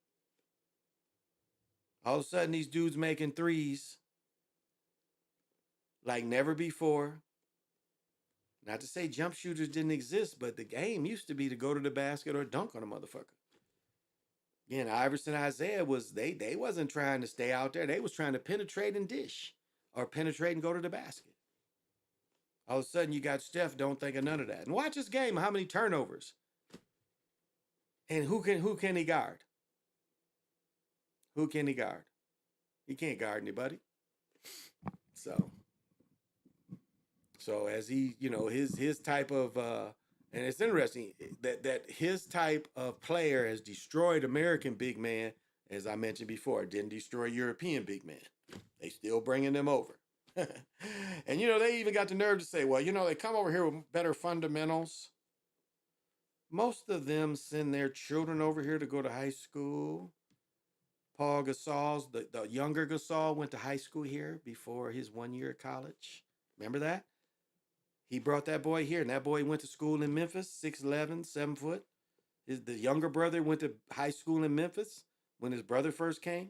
All of a sudden, these dudes making threes like never before. Not to say jump shooters didn't exist, but the game used to be to go to the basket or dunk on a motherfucker. Again, Iverson, Isaiah they wasn't trying to stay out there. They was trying to penetrate and dish or penetrate and go to the basket. All of a sudden, you got Steph, don't think of none of that. And watch this game, how many turnovers. And who can he guard? Who can he guard? He can't guard anybody. So as he, his type of and it's interesting that his type of player has destroyed American big man, as I mentioned before, didn't destroy European big man. They still bringing them over. And they even got the nerve to say, well, they come over here with better fundamentals. Most of them send their children over here to go to high school. Paul Gasol's, the younger Gasol went to high school here before his 1 year at college. Remember that? He brought that boy here, and that boy went to school in Memphis, 6'11", 7 foot. The younger brother went to high school in Memphis when his brother first came.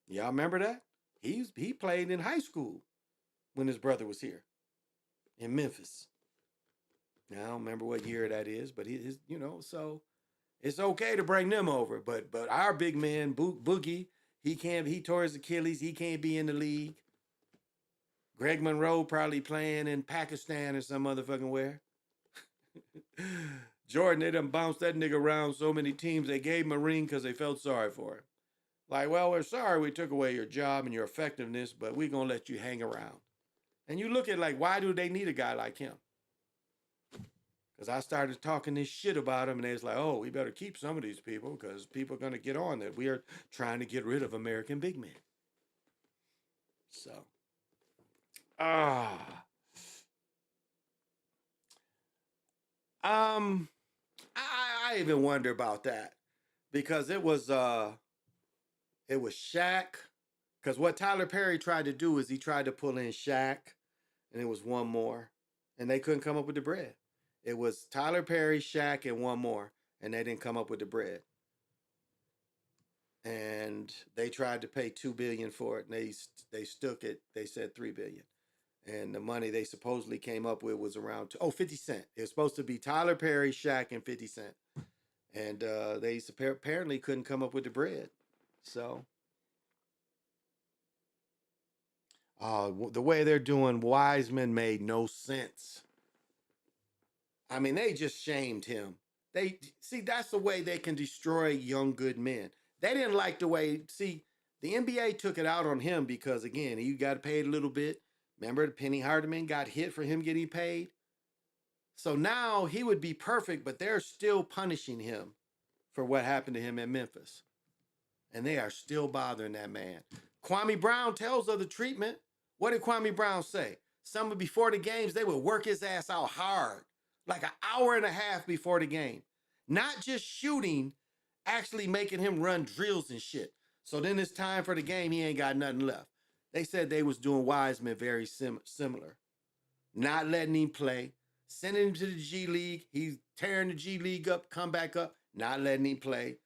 Y'all remember that? He played in high school when his brother was here in Memphis. Now, I don't remember what year that is, but so it's okay to bring them over. But our big man, Boogie, he tore his Achilles. He can't be in the league. Greg Monroe probably playing in Pakistan or some motherfucking where. Jordan, they done bounced that nigga around so many teams, they gave him a ring because they felt sorry for him. Like, well, we're sorry we took away your job and your effectiveness, but we're going to let you hang around. And you look at like, why do they need a guy like him? Because I started talking this shit about him, and they was like, oh, we better keep some of these people because people are going to get on that. We are trying to get rid of American big men. So, I even wonder about that because it was Shaq. Because what Tyler Perry tried to do is he tried to pull in Shaq, and it was one more, and they couldn't come up with the bread. It was Tyler Perry, Shaq, and one more, and they didn't come up with the bread. And they tried to pay $2 billion for it, and they stuck it. They said $3 billion, and the money they supposedly came up with was around 50 Cent. It was supposed to be Tyler Perry, Shaq, and 50 Cent, and they apparently couldn't come up with the bread. So, the way they're doing Wiseman made no sense. I mean, they just shamed him. That's the way they can destroy young, good men. They didn't like the way, the NBA took it out on him because, again, he got paid a little bit. Remember, Penny Hardman got hit for him getting paid? So now he would be perfect, but they're still punishing him for what happened to him in Memphis. And they are still bothering that man. Kwame Brown tells of the treatment. What did Kwame Brown say? Some before the games, they would work his ass out hard. Like an hour and a half before the game. Not just shooting, actually making him run drills and shit. So then it's time for the game, he ain't got nothing left. They said they was doing Wiseman very similar. Not letting him play, sending him to the G League, he's tearing the G League up, come back up, not letting him play.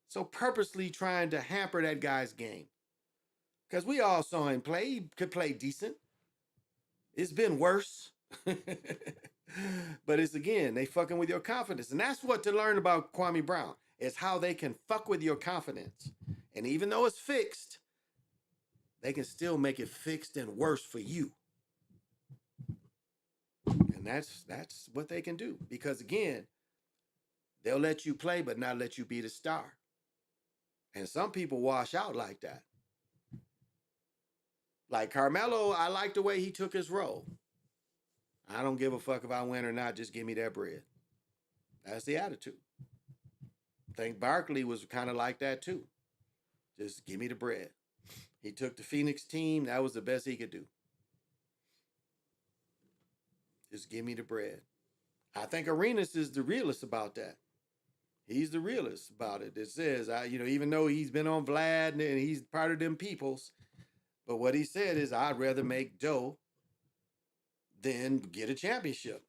So purposely trying to hamper that guy's game. Because we all saw him play, he could play decent. It's been worse. But it's again, they fucking with your confidence. And that's what to learn about Kwame Brown is how they can fuck with your confidence. And even though it's fixed, they can still make it fixed and worse for you. And that's what they can do. Because again, they'll let you play, but not let you be the star. And some people wash out like that. Like Carmelo, I like the way he took his role. I don't give a fuck if I win or not, just give me that bread. That's the attitude. I think Barkley was kind of like that too. Just give me the bread. He took the Phoenix team, that was the best he could do. Just give me the bread. I think Arenas is the realest about that. He's the realest about it. It says, even though he's been on Vlad and he's part of them peoples, but what he said is, I'd rather make dough than get a championship.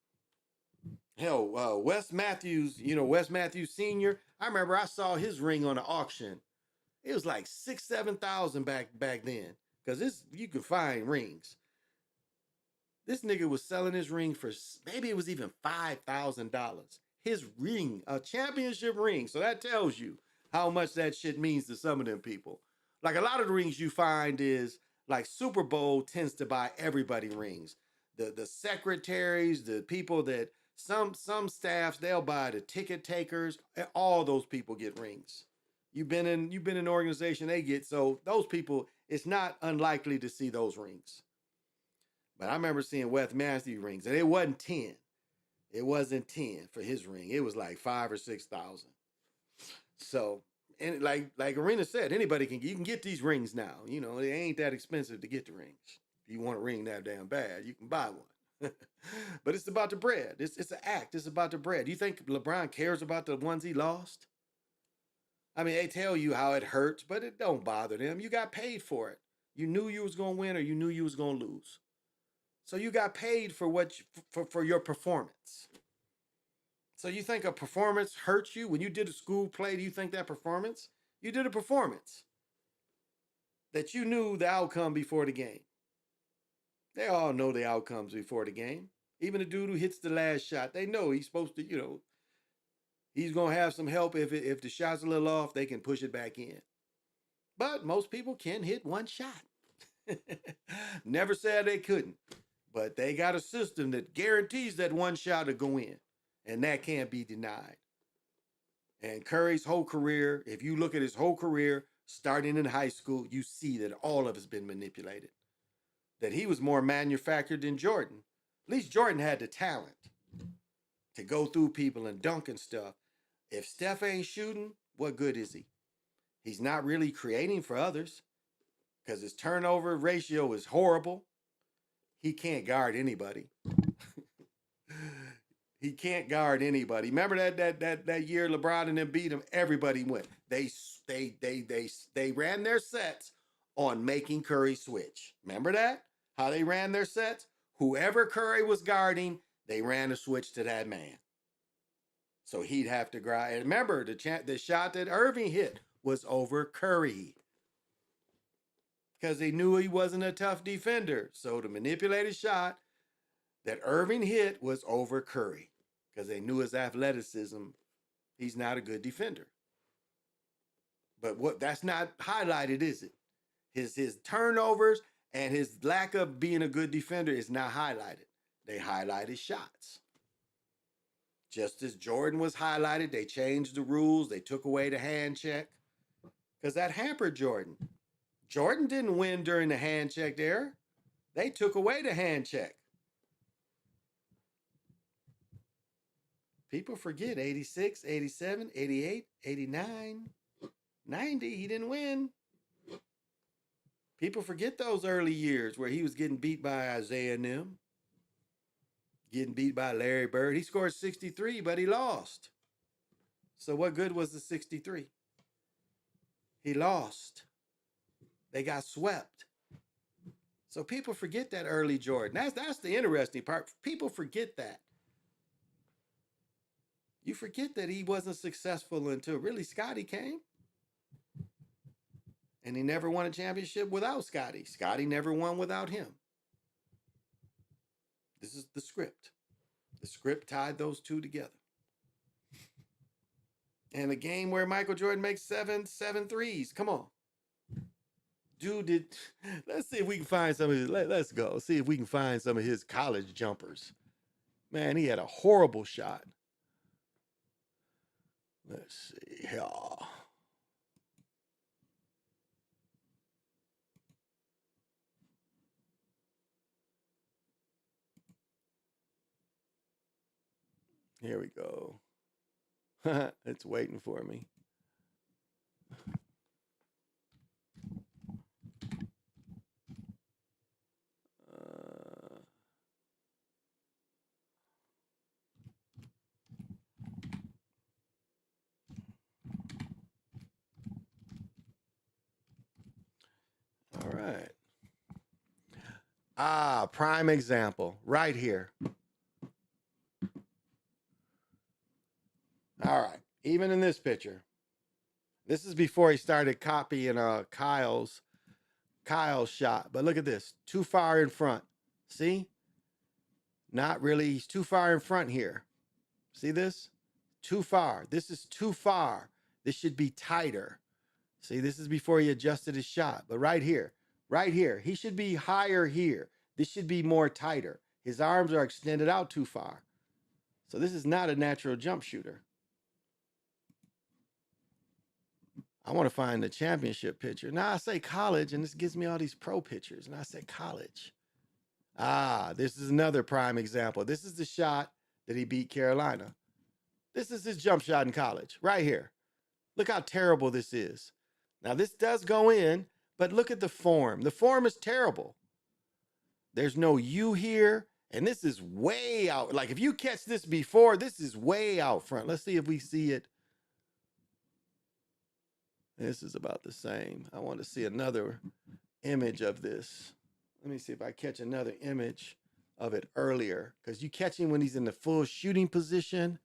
Hell, Wes Matthews, Wes Matthews Sr., I remember I saw his ring on the auction. It was like $6,000-7,000 back then. Because you could find rings. This nigga was selling his ring for, maybe it was even $5,000. His ring, a championship ring. So that tells you how much that shit means to some of them people. Like a lot of the rings you find is, like Super Bowl tends to buy everybody rings. The secretaries, the people that, some staffs, they'll buy the ticket takers. All those people get rings. You've been in an organization they get, so those people, it's not unlikely to see those rings. But I remember seeing Wes Matthews rings, and it wasn't 10. It wasn't 10 for his ring. It was like 5,000 or 6,000. So, and like Arena said, you can get these rings now. It ain't that expensive to get the rings. If you want a ring that damn bad, you can buy one. But it's about the bread. It's an act. It's about the bread. Do you think LeBron cares about the ones he lost? I mean, they tell you how it hurts, but it don't bother them. You got paid for it. You knew you was gonna win or you knew you was gonna lose. So you got paid for for your performance. So you think a performance hurts you when you did a school play? Do you think that performance? You did a performance that you knew the outcome before the game. They all know the outcomes before the game. Even the dude who hits the last shot, they know he's supposed to, he's gonna have some help if the shot's a little off, they can push it back in. But most people can hit one shot. Never said they couldn't, but they got a system that guarantees that one shot to go in, and that can't be denied. And Curry's whole career, if you look at his whole career, starting in high school, you see that all of it's been manipulated. That he was more manufactured than Jordan. At least Jordan had the talent to go through people and dunk and stuff. If Steph ain't shooting, what good is he? He's not really creating for others because his turnover ratio is horrible. He can't guard anybody. He can't guard anybody. Remember that year LeBron and them beat him? Everybody went. They ran their sets on making Curry switch. Remember that? How they ran their sets? Whoever Curry was guarding, they ran a switch to that man. So he'd have to grind. And remember, the shot that Irving hit was over Curry. Because they knew he wasn't a tough defender. So the manipulated shot that Irving hit was over Curry. Because they knew his athleticism, he's not a good defender. But that's not highlighted, is it? His turnovers and his lack of being a good defender is not highlighted. They highlighted shots. Just as Jordan was highlighted, they changed the rules. They took away the hand check because that hampered Jordan. Jordan didn't win during the hand check there. They took away the hand check. People forget 86, 87, 88, 89, 90. He didn't win. People forget those early years where he was getting beat by Isaiah and them. Getting beat by Larry Bird. He scored 63, but he lost. So what good was the 63? He lost. They got swept. So people forget that early Jordan. That's the interesting part. People forget that. You forget that he wasn't successful until really Scottie came. And he never won a championship without Scottie. Scottie never won without him. This is the script. The script tied those two together. And a game where Michael Jordan makes seven threes. Come on. Dude let's see if we can find some of his, let's go. See if we can find some of his college jumpers. Man, he had a horrible shot. Let's see here. Here we go. It's waiting for me. All right. Prime example right here. All right. Even in this picture, this is before he started copying Kyle's shot. But look at this. Too far in front. See? Not really. He's too far in front here. See this? Too far. This is too far. This should be tighter. See, this is before he adjusted his shot. But right here, he should be higher here. This should be more tighter. His arms are extended out too far. So this is not a natural jump shooter. I want to find the championship picture. Now I say college, and this gives me all these pro pictures. And I say college. This is another prime example. This is the shot that he beat Carolina. This is his jump shot in college, right here. Look how terrible this is. Now this does go in, but look at the form. The form is terrible. There's no U here, and this is way out. Like if you catch this before, this is way out front. Let's see if we see it. This is about the same. I want to see another image of this. Let me see if I catch another image of it earlier, because you catch him when he's in the full shooting position.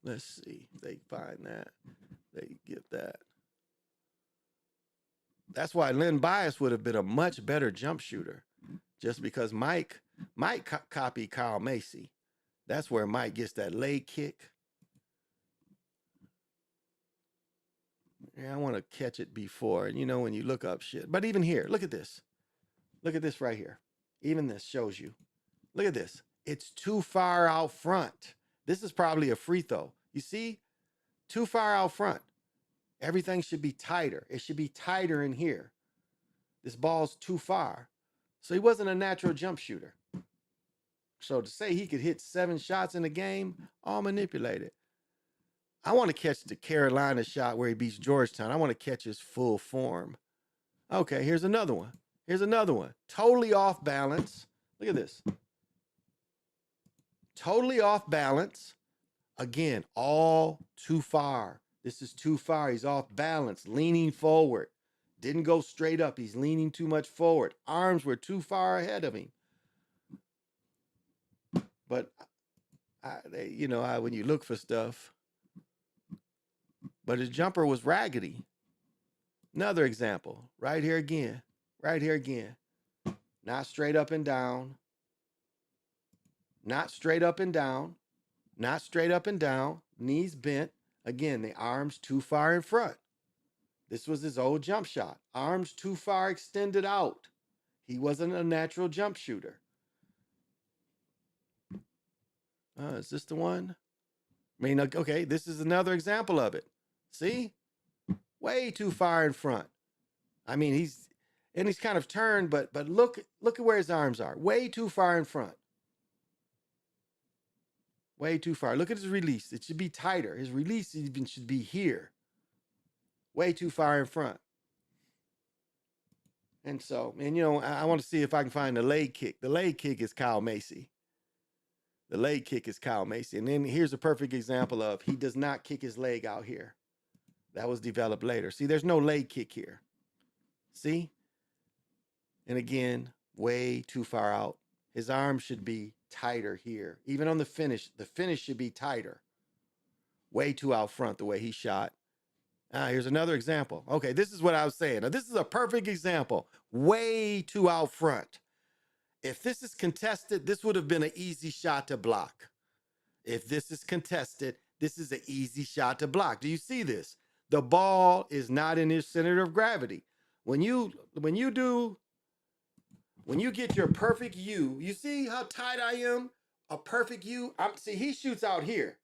Let's see if they find that. They get that. That's why Len Bias would have been a much better jump shooter, just because Mike copied Kyle Macy. That's where Mike gets that leg kick. Yeah, I want to catch it before. And you know, when you look up shit. But even here, look at this. Look at this right here. Even this shows you. Look at this. It's too far out front. This is probably a free throw. You see? Too far out front. Everything should be tighter. It should be tighter in here. This ball's too far. So he wasn't a natural jump shooter. So to say he could hit 7 shots in a game, all manipulated. I want to catch the Carolina shot where he beats Georgetown. I want to catch his full form. Okay, here's another one. Here's another one. Totally off balance. Look at this. Totally off balance. Again, all too far. This is too far. He's off balance, leaning forward. Didn't go straight up. He's leaning too much forward. Arms were too far ahead of him. But, when you look for stuff. But his jumper was raggedy. Another example. Right here again. Right here again. Not straight up and down. Not straight up and down. Not straight up and down. Knees bent. Again, the arms too far in front. This was his old jump shot. Arms too far extended out. He wasn't a natural jump shooter. Is this the one? I mean, okay, this is another example of it. See? Way too far in front. I mean, he's kind of turned, but look at where his arms are. Way too far in front. Way too far. Look at his release. It should be tighter. His release even should be here. Way too far in front. And so, I want to see if I can find the leg kick. The leg kick is Kyle Macy. The leg kick is Kyle Macy. And then here's a perfect example of he does not kick his leg out here. That was developed later. See, there's no leg kick here. See? And again, way too far out. His arm should be tighter here. Even on the finish should be tighter. Way too out front the way he shot. Here's another example. Okay, this is what I was saying. Now, this is a perfect example. Way too out front. If this is contested, this would have been an easy shot to block. If this is contested, this is an easy shot to block. Do you see this? The ball is not in its center of gravity. When you get your perfect U, you see how tight I am? A perfect U. See, he shoots out here.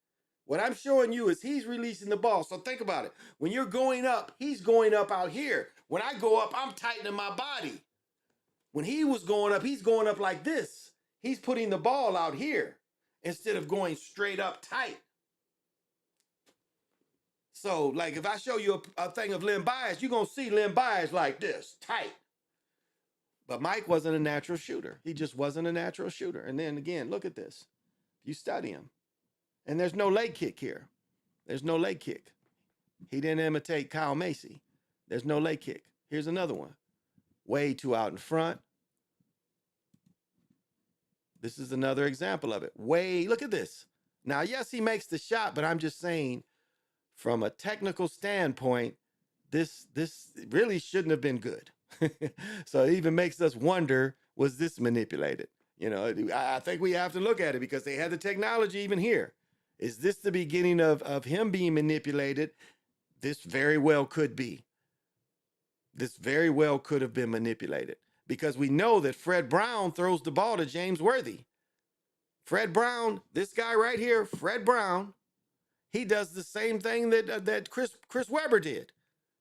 What I'm showing you is he's releasing the ball. So think about it. When you're going up, he's going up out here. When I go up, I'm tightening my body. When he was going up, he's going up like this. He's putting the ball out here instead of going straight up tight. So, like, if I show you a thing of Len Bias, you're going to see Len Bias like this, tight. But Mike wasn't a natural shooter. He just wasn't a natural shooter. And then again, look at this. You study him. And there's no leg kick here. There's no leg kick. He didn't imitate Kyle Macy. There's no leg kick. Here's another one. Way too out in front. This is another example of it. Look at this. Now, yes, he makes the shot, but I'm just saying, from a technical standpoint, this really shouldn't have been good. So it even makes us wonder, was this manipulated? I think we have to look at it because they had the technology even here. Is this the beginning of him being manipulated? This very well could be. This very well could have been manipulated because we know that Fred Brown throws the ball to James Worthy. Fred Brown, this guy right here, Fred Brown, he does the same thing that Chris Webber did.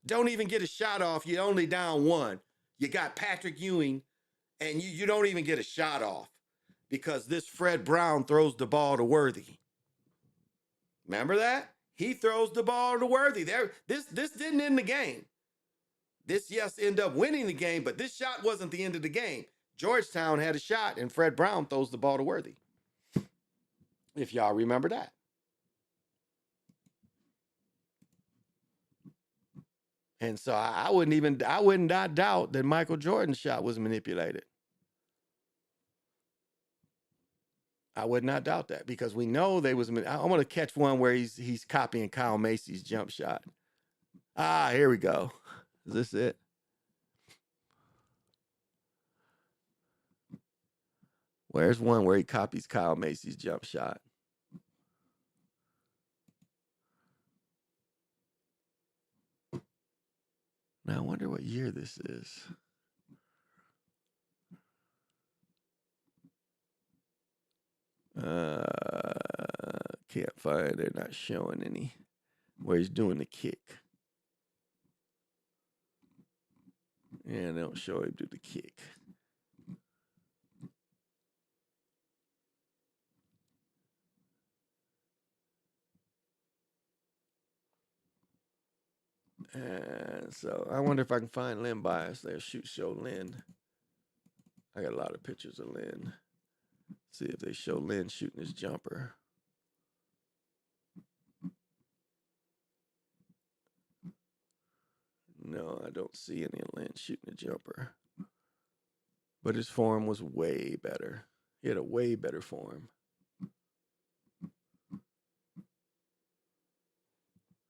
Don't even get a shot off. You're only down 1. You got Patrick Ewing, and you don't even get a shot off because this Fred Brown throws the ball to Worthy. Remember that? He throws the ball to Worthy. This didn't end the game. This, yes, ended up winning the game, but this shot wasn't the end of the game. Georgetown had a shot, and Fred Brown throws the ball to Worthy. If y'all remember that. And so I would not doubt that Michael Jordan's shot was manipulated. I would not doubt that because we know they was. I'm going to catch one where he's copying Kyle Macy's jump shot. Ah, here we go. Is this it? Where's one where he copies Kyle Macy's jump shot? Now I wonder what year this is. Can't find. They're not showing any where he's doing the kick. Yeah, they don't show him do the kick. And so I wonder if I can find Lynn Bias there. Show Lynn. I got a lot of pictures of Lynn. See if they show Lynn shooting his jumper. No, I don't see any of Lynn shooting a jumper. But his form was way better. He had a way better form.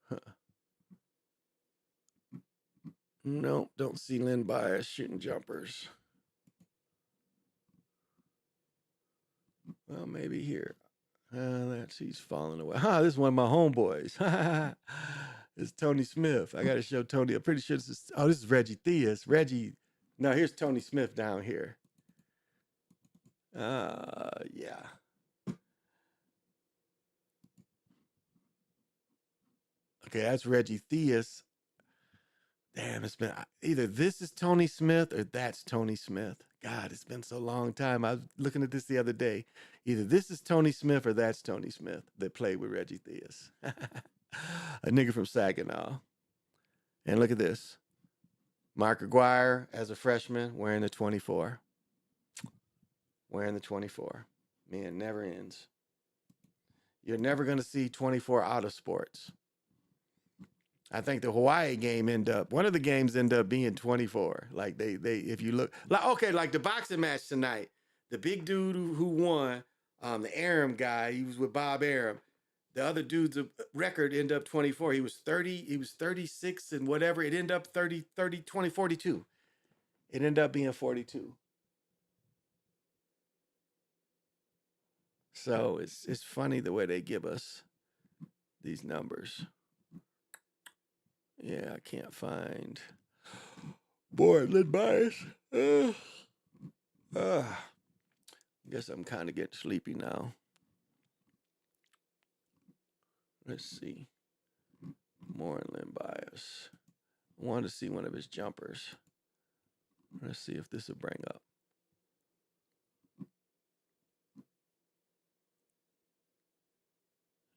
Huh. Nope, don't see Lynn Bias shooting jumpers. Well, maybe here. He's falling away. This is one of my homeboys. It's Tony Smith. I got to show Tony. I'm pretty sure this is Reggie Theus. No, here's Tony Smith down here. Yeah. Okay, that's Reggie Theus. Damn, it's been either this is Tony Smith or that's Tony Smith. God, it's been so long time. I was looking at this the other day. Either this is Tony Smith or that's Tony Smith that played with Reggie Theus. A nigga from Saginaw. And look at this. Mark Aguirre as a freshman wearing the 24. Wearing the 24. Man, never ends. You're never going to see 24 out of sports. I think the Hawaii game one of the games end up being 24. Like they if you look like the boxing match tonight, the big dude who won, the Arum guy, he was with Bob Arum. The other dude's record ended up 24. He was 36 and whatever. It ended up 20, 42. It ended up being 42. So it's funny the way they give us these numbers. Yeah, I can't find. Boy, Lynn Bias. Guess I'm kind of getting sleepy now. Let's see. More Lynn Bias. I wanted to see one of his jumpers. Let's see if this will bring up.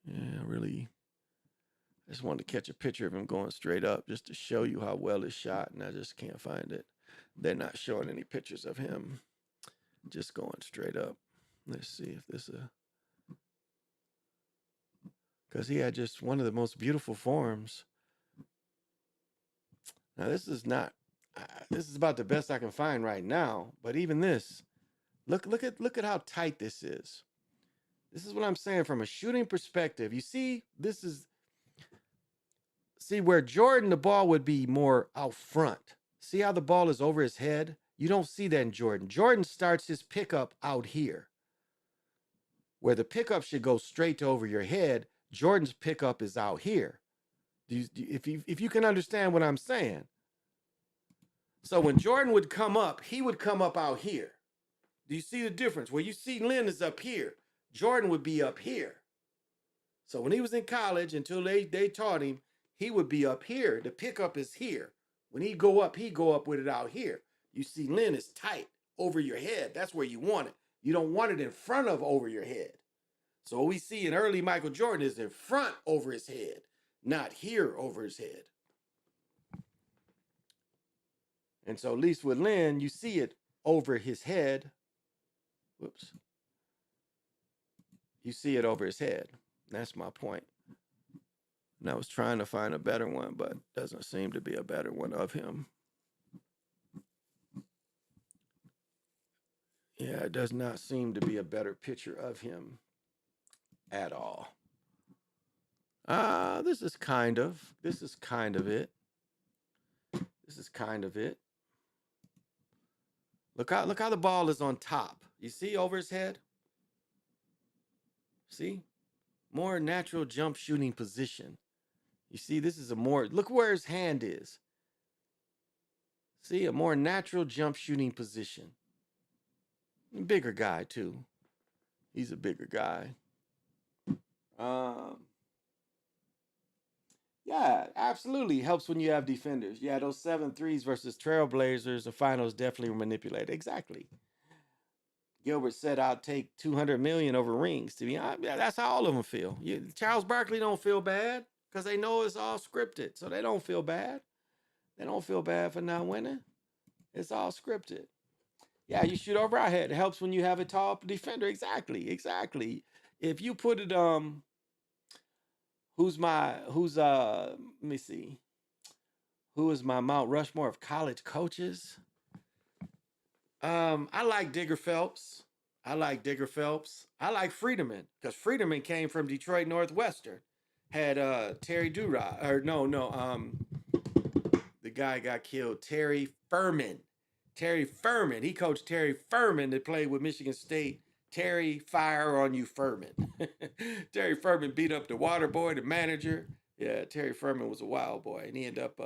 Yeah, really. I just wanted to catch a picture of him going straight up just to show you how well it's shot, and I just can't find it. They're not showing any pictures of him just going straight up. Let's see if this because he had just one of the most beautiful forms. Now this is about the best I can find right now, but even this, look at how tight this is. This is what I'm saying from a shooting perspective. You see, where Jordan, the ball would be more out front. See how the ball is over his head? You don't see that in Jordan. Jordan starts his pickup out here. Where the pickup should go straight to over your head, Jordan's pickup is out here. If you can understand what I'm saying. So when Jordan would come up, he would come up out here. Do you see the difference? Where you see Lynn is up here, Jordan would be up here. So when he was in college, until they taught him, he would be up here. The pickup is here. When he'd go up with it out here. You see Lynn is tight over your head. That's where you want it. You don't want it in front of over your head. So what we see in early Michael Jordan is in front over his head, not here over his head. And so at least with Lynn, you see it over his head. Whoops. You see it over his head. That's my point. And I was trying to find a better one, but doesn't seem to be a better one of him. Yeah, it does not seem to be a better picture of him at all. This is kind of it. This is kind of it. Look how the ball is on top. You see over his head? See? More natural jump shooting position. You see, this is look where his hand is. See, a more natural jump shooting position. Bigger guy, too. He's a bigger guy. Yeah, absolutely. Helps when you have defenders. Yeah, those 7 threes versus Trailblazers, the finals definitely were manipulated. Exactly. Gilbert said, "I'll take 200 million over rings." To be honest, yeah, that's how all of them feel. Charles Barkley don't feel bad because they know it's all scripted, so they don't feel bad. They don't feel bad for not winning. It's all scripted. Yeah, you shoot over our head. It helps when you have a tall defender. Exactly. If you put it, let me see. Who is my Mount Rushmore of college coaches? I like Digger Phelps. I like Friedemann because Friedemann came from Detroit Northwestern. Had Terry Durrott, or no, the guy got killed. Terry Furman. He coached Terry Furman that played with Michigan State. Terry, fire on you, Furman. Terry Furman beat up the water boy, the manager. Yeah, Terry Furman was a wild boy, and he ended up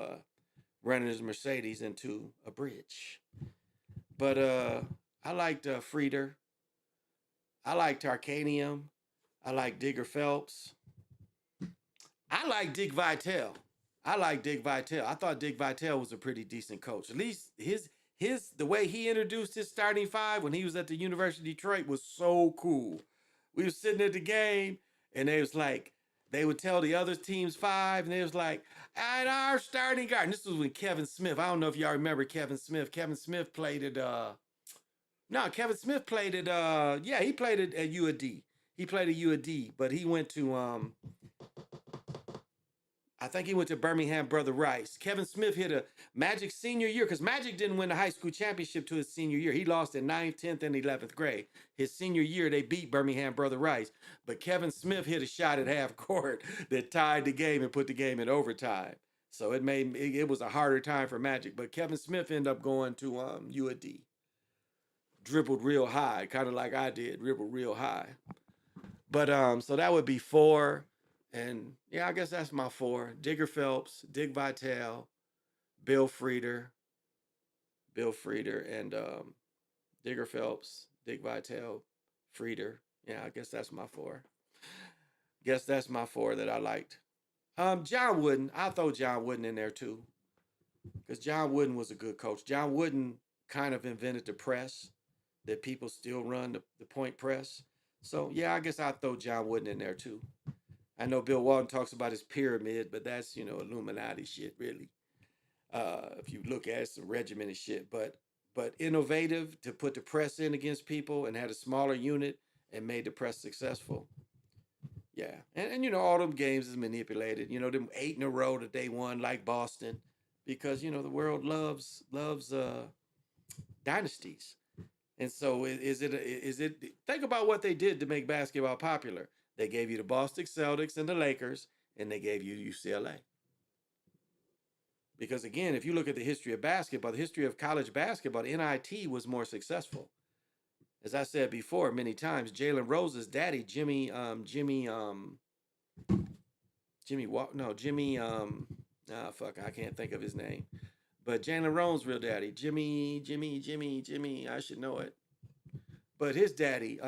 running his Mercedes into a bridge. But I liked Frieder. I liked Tarkanium. I like Digger Phelps. I like Dick Vitale. I thought Dick Vitale was a pretty decent coach. At least the way he introduced his starting five when he was at the University of Detroit was so cool. We were sitting at the game and they would tell the other team's five, and they was like, at our starting guard. And this was when Kevin Smith. I don't know if y'all remember Kevin Smith. Kevin Smith played at Kevin Smith played at he played at UAD. He played at UAD, but he went to I think he went to Birmingham Brother Rice. Kevin Smith hit a Magic senior year because Magic didn't win the high school championship to his senior year. He lost in 9th, 10th, and 11th grade. His senior year, they beat Birmingham Brother Rice. But Kevin Smith hit a shot at half court that tied the game and put the game in overtime. So it was a harder time for Magic. But Kevin Smith ended up going to UAD. Dribbled real high, kind of like I did, dribbled real high. But so that would be 4. And yeah, I guess that's my 4. Digger Phelps, Dick Vitale, Bill Frieder, and Digger Phelps, Dick Vitale, Frieder. Yeah, I guess that's my 4. Guess that's my 4 that I liked. John Wooden, I'll throw John Wooden in there too. Because John Wooden was a good coach. John Wooden kind of invented the press that people still run, the point press. So yeah, I guess I'll throw John Wooden in there too. I know Bill Walton talks about his pyramid, but that's, Illuminati shit, really. If you look at it, it's some regimented shit. But innovative to put the press in against people and had a smaller unit and made the press successful. Yeah. And all them games is manipulated. Them 8 in a row that they won, like Boston, because, the world loves dynasties. And so is it think about what they did to make basketball popular. They gave you the Boston Celtics and the Lakers, and they gave you UCLA. Because again, if you look at the history of basketball, the history of college basketball, the NIT was more successful. As I said before many times, Jalen Rose's daddy, Jimmy, I can't think of his name. But Jalen Rose's real daddy, Jimmy, I should know it. But his daddy,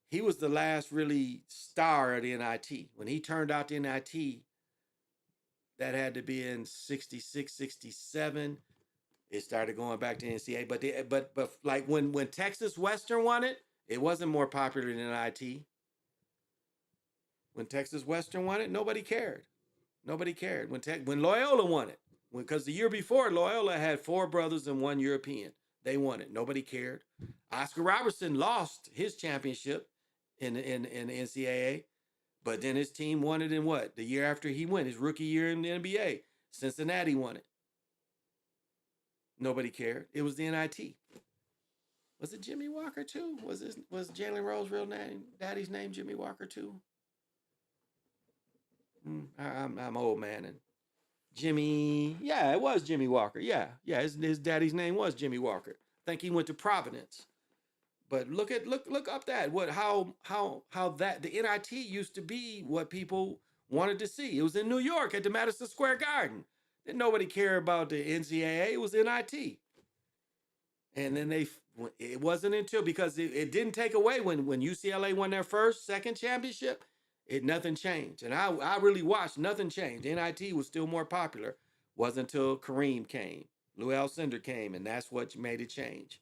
he was the last really star of the NIT. When he turned out the NIT, that had to be in 66, 67. It started going back to NCAA. But like when Texas Western won it, it wasn't more popular than NIT. When Texas Western won it, nobody cared. When Loyola won it, because the year before, Loyola had 4 brothers and 1 European. They won it. Nobody cared. Oscar Robertson lost his championship in NCAA, But then his team won it in what? The year after he went, his rookie year in the NBA. Cincinnati won it. Nobody cared. It was the NIT. Was it Jimmy Walker too? Was Jalen Rose real name? Daddy's name Jimmy Walker too? I'm old man and Jimmy. Yeah, it was Jimmy Walker. Yeah. His daddy's name was Jimmy Walker. I think he went to Providence. But look up that how that the NIT used to be what people wanted to see. It was in New York at the Madison Square Garden. Didn't nobody care about the NCAA. It was NIT. And then it wasn't until, because it didn't take away when UCLA won their second championship, nothing changed. And I really watched, nothing changed. NIT was still more popular. Wasn't until Kareem came, Lou Alcindor came, and that's what made it change.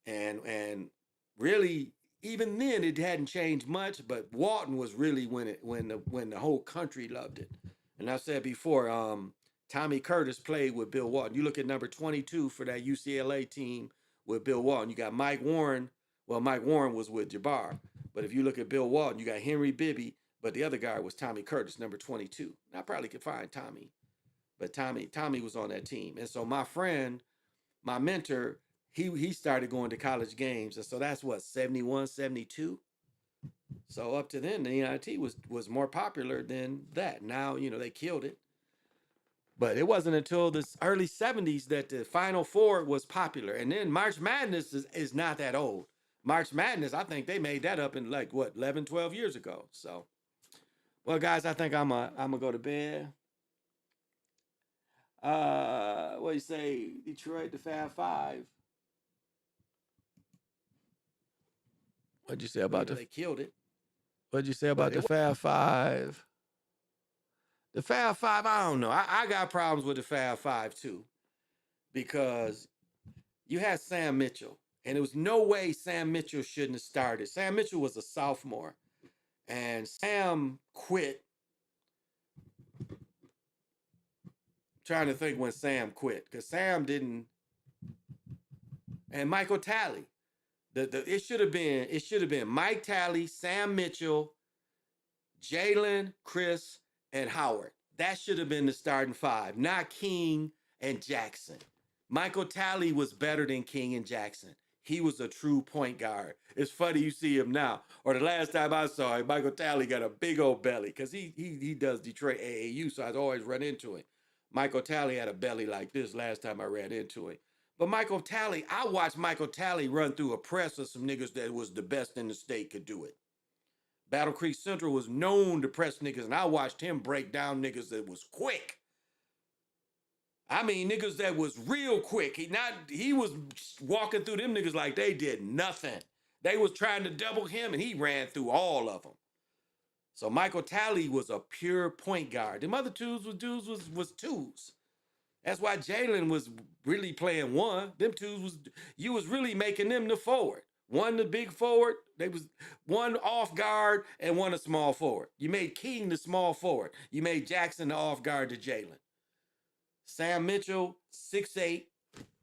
And really, even then it hadn't changed much, but Walton was really when the whole country loved it. And I said before, Tommy Curtis played with Bill Walton. You look at number 22 for that UCLA team with Bill Walton. You got Mike Warren. Well, Mike Warren was with Jabbar. But if you look at Bill Walton, you got Henry Bibby, but the other guy was Tommy Curtis, number 22. And I probably could find Tommy, but Tommy was on that team. And so my friend, my mentor, he started going to college games. And so that's what, 71, 72? So up to then, the NIT was more popular than that. Now, they killed it. But it wasn't until the early 70s that the Final Four was popular. And then March Madness is not that old. March Madness, I think they made that up in 11, 12 years ago. So, well, guys, I think I'm gonna go to bed. What do you say? Detroit, the Fab Five. What'd you say about they killed it? What'd you say about the Fab Five? The Fab Five, I don't know. I got problems with the Fab Five too, because you had Sam Mitchell, and there was no way Sam Mitchell shouldn't have started. Sam Mitchell was a sophomore, and Sam quit. I'm trying to think when Sam quit, because Sam didn't. And Michael Talley, it should have been Mike Talley, Sam Mitchell, Jalen, Chris, and Howard. That should have been the starting five, not King and Jackson. Michael Talley was better than King and Jackson. He was a true point guard. It's funny you see him now. Or the last time I saw him, Michael Talley got a big old belly, because he does Detroit AAU, so I always run into him. Michael Talley had a belly like this last time I ran into him. But Michael Talley, I watched Michael Talley run through a press of some niggas that was the best in the state could do it. Battle Creek Central was known to press niggas, and I watched him break down niggas that was quick. I mean, niggas that was real quick. He was walking through them niggas like they did nothing. They was trying to double him, and he ran through all of them. So Michael Talley was a pure point guard. Them other dudes was twos. That's why Jalen was really playing one. Them twos you was really making them the forward. One the big forward, they was one off guard and one a small forward. You made King the small forward. You made Jackson the off guard to Jalen. Sam Mitchell, 6'8",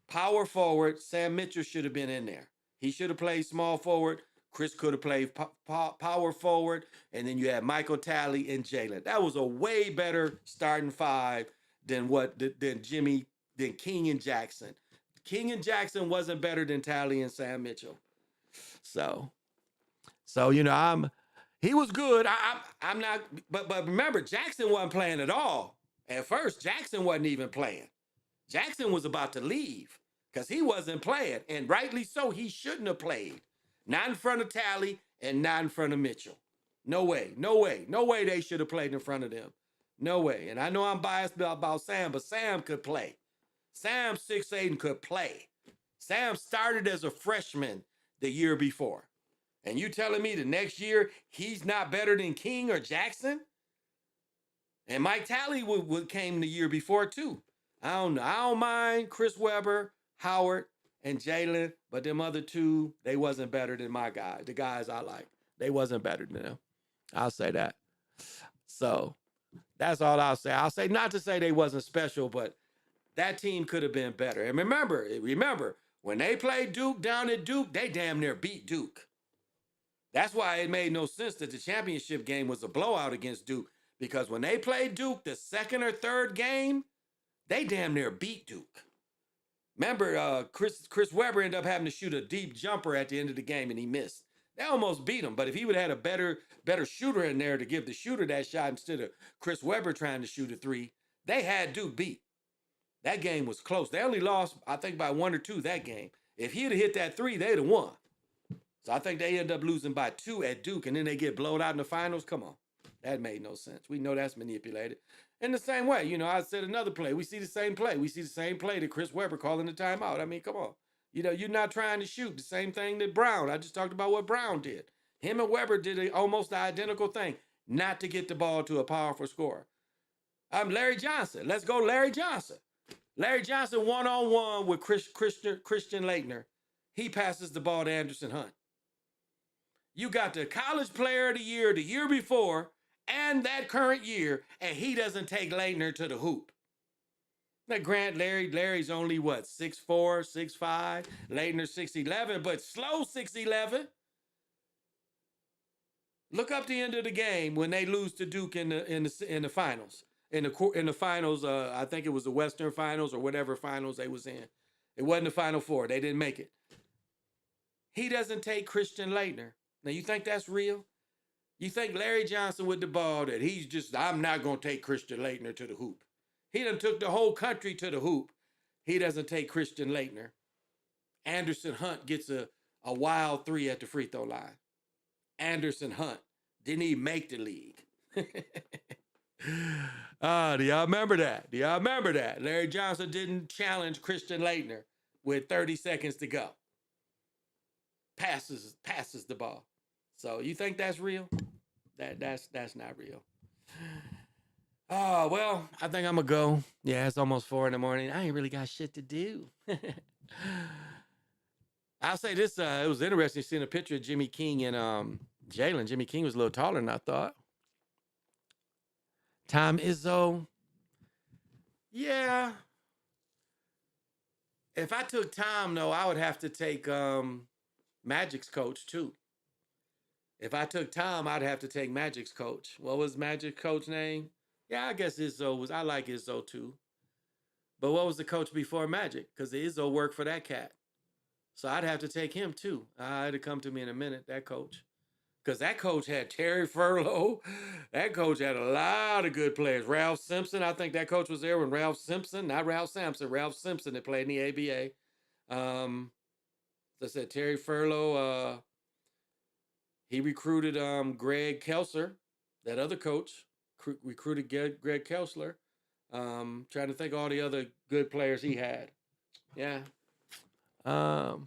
power forward. Sam Mitchell should have been in there. He should have played small forward. Chris could have played power forward. And then you had Michael Talley and Jalen. That was a way better starting five than King and Jackson. King and Jackson wasn't better than Talley and Sam Mitchell. So he was good. I'm not, but remember, Jackson wasn't playing at all. At first, Jackson wasn't even playing. Jackson was about to leave because he wasn't playing, and rightly so. He shouldn't have played. Not in front of Talley and not in front of Mitchell. No way they should have played in front of them. No way. And I know I'm biased about Sam, but Sam could play. Sam 6'8" and could play. Sam started as a freshman the year before. And you telling me the next year he's not better than King or Jackson? And Mike Talley came the year before too. I don't know. I don't mind Chris Webber, Howard, and Jalen, but them other two, they wasn't better than my guys. The guys I like, they wasn't better than them. I'll say that. So that's all I'll say. I'll say not to say they wasn't special, but that team could have been better. And remember, when they played Duke down at Duke, they damn near beat Duke. That's why it made no sense that the championship game was a blowout against Duke, because when they played Duke the second or third game, they damn near beat Duke. Remember, Chris Webber ended up having to shoot a deep jumper at the end of the game, and he missed. They almost beat him, but if he would have had a better shooter in there to give the shooter that shot instead of Chris Webber trying to shoot a three, they had Duke beat. That game was close. They only lost, I think, by 1 or 2 that game. If he'd have hit that three, they'd have won. So I think they end up losing by 2 at Duke, and then they get blown out in the finals. Come on. That made no sense. We know that's manipulated. In the same way, I said another play. We see the same play. We see the same play that Chris Webber calling the timeout. I mean, come on. You're not trying to shoot. The same thing that Brown. I just talked about what Brown did. Him and Webber did almost the identical thing, not to get the ball to a powerful scorer. I'm Larry Johnson. Let's go Larry Johnson. Larry Johnson one-on-one with Christian Laettner. He passes the ball to Anderson Hunt. You got the college player of the year before, and that current year, and he doesn't take Laettner to the hoop. Now, grant Larry's only, 6'4", 6'5", Laettner 6'11", but slow 6'11". Look up the end of the game when they lose to Duke in the finals. In the finals, I think it was the Western Finals or whatever finals they was in. It wasn't the Final Four. They didn't make it. He doesn't take Christian Laettner. Now, you think that's real? You think Larry Johnson with the ball that he's just, I'm not going to take Christian Laettner to the hoop. He done took the whole country to the hoop. He doesn't take Christian Laettner. Anderson Hunt gets a wild 3 at the free throw line. Anderson Hunt didn't even make the league. Do y'all remember that? Larry Johnson didn't challenge Christian Laettner with 30 seconds to go. Passes the ball. So you think that's real? That's not real. Oh, well, I think I'm going to go. Yeah, it's almost 4 a.m. I ain't really got shit to do. I'll say this, it was interesting seeing a picture of Jimmy King and Jalen. Jimmy King was a little taller than I thought. Tom Izzo. Yeah. If I took Tom, though, I would have to take Magic's coach, too. If I took Tom, I'd have to take Magic's coach. What was Magic's coach name? Yeah, I guess Izzo was. I like Izzo, too. But what was the coach before Magic? Because Izzo worked for that cat. So I'd have to take him, too. It'll come to me in a minute, that coach. Because that coach had Terry Furlow. That coach had a lot of good players. Ralph Simpson, I think that coach was there when Ralph Simpson, not Ralph Sampson, Ralph Simpson that played in the ABA. As I said, Terry Furlow, he recruited Greg Kelsler, that other coach, recruited Greg Kelsler. Trying to think of all the other good players he had. Yeah. Oh,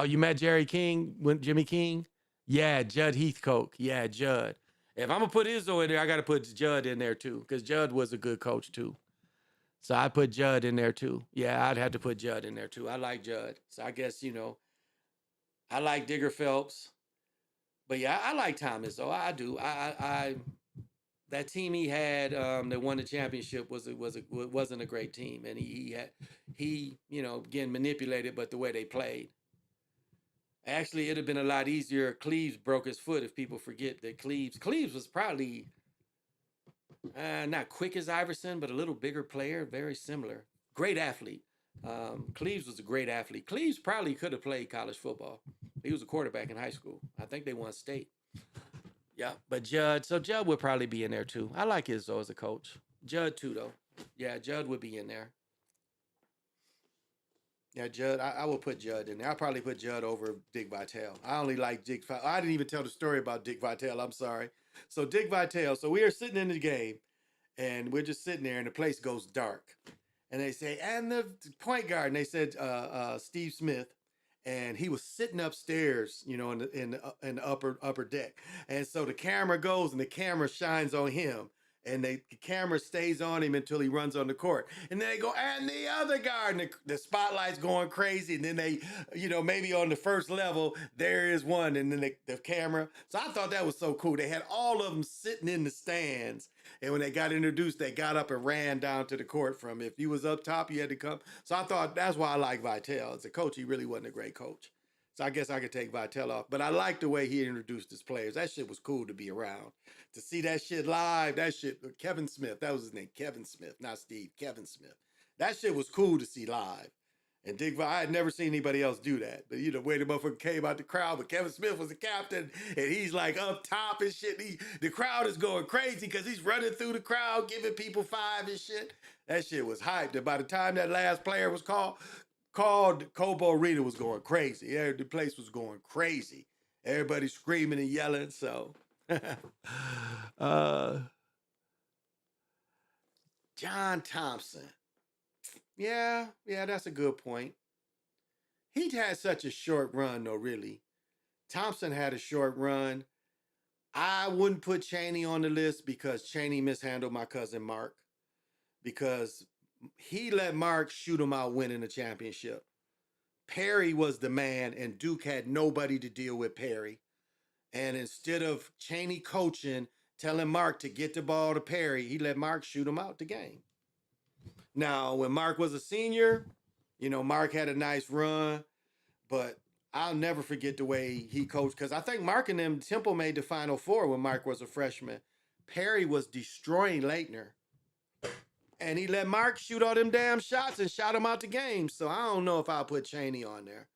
you met Jerry King, Jimmy King? Yeah, Judd Heathcote. Yeah, Judd. If I'm going to put Izzo in there, I got to put Judd in there, too, because Judd was a good coach, too. So I put Judd in there, too. Yeah, I'd have to put Judd in there, too. I like Judd. So I guess, I like Digger Phelps. But, yeah, I like Tom Izzo. I do. That team he had that won the championship wasn't a great team. And he again, manipulated, but the way they played. Actually, it'd have been a lot easier. Cleves broke his foot if people forget that Cleves was probably not quick as Iverson, but a little bigger player, very similar. Great athlete. Cleves was a great athlete. Cleves probably could have played college football. He was a quarterback in high school. I think they won state. Yeah, but Judd would probably be in there too. I like Izzo as a coach. Judd too, though. Yeah, Judd would be in there. Yeah, Judd, I will put Judd in there. I'll probably put Judd over Dick Vitale. I only like Dick Vitale. I didn't even tell the story about Dick Vitale. I'm sorry. So Dick Vitale, we are sitting in the game, and we're just sitting there, and the place goes dark. And they say, and the point guard, and they said Steve Smith, and he was sitting upstairs, in the upper deck. And so the camera goes, and the camera shines on him. And the camera stays on him until he runs on the court. And then they go, and the other guard, and the spotlight's going crazy. And then they, maybe on the first level, there is one. And then the camera. So I thought that was so cool. They had all of them sitting in the stands. And when they got introduced, they got up and ran down to the court from, if you was up top, you had to come. So I thought that's why I like Vitale. As a coach, he really wasn't a great coach. So I guess I could take Vitale off. But I like the way he introduced his players. That shit was cool to be around. To see that shit live, that shit, Kevin Smith, that was his name, Kevin Smith, not Steve, Kevin Smith. That shit was cool to see live. And I had never seen anybody else do that. But way the motherfucker came out the crowd, but Kevin Smith was the captain, and he's like up top and shit. The crowd is going crazy because he's running through the crowd, giving people five and shit. That shit was hyped. And by the time that last player was called, Cobo Arena was going crazy. Yeah, the place was going crazy. Everybody screaming and yelling. So, John Thompson. Yeah, that's a good point. He had such a short run, though, really. Thompson had a short run. I wouldn't put Chaney on the list because Chaney mishandled my cousin Mark. Because he let Mark shoot him out winning the championship. Perry was the man, and Duke had nobody to deal with Perry. And instead of Chaney coaching, telling Mark to get the ball to Perry, he let Mark shoot him out the game. Now, when Mark was a senior, Mark had a nice run, but I'll never forget the way he coached, because I think Mark and them, Temple made the Final Four when Mark was a freshman. Perry was destroying Leitner. And he let Mark shoot all them damn shots and shot him out the game. So I don't know if I'll put Chaney on there.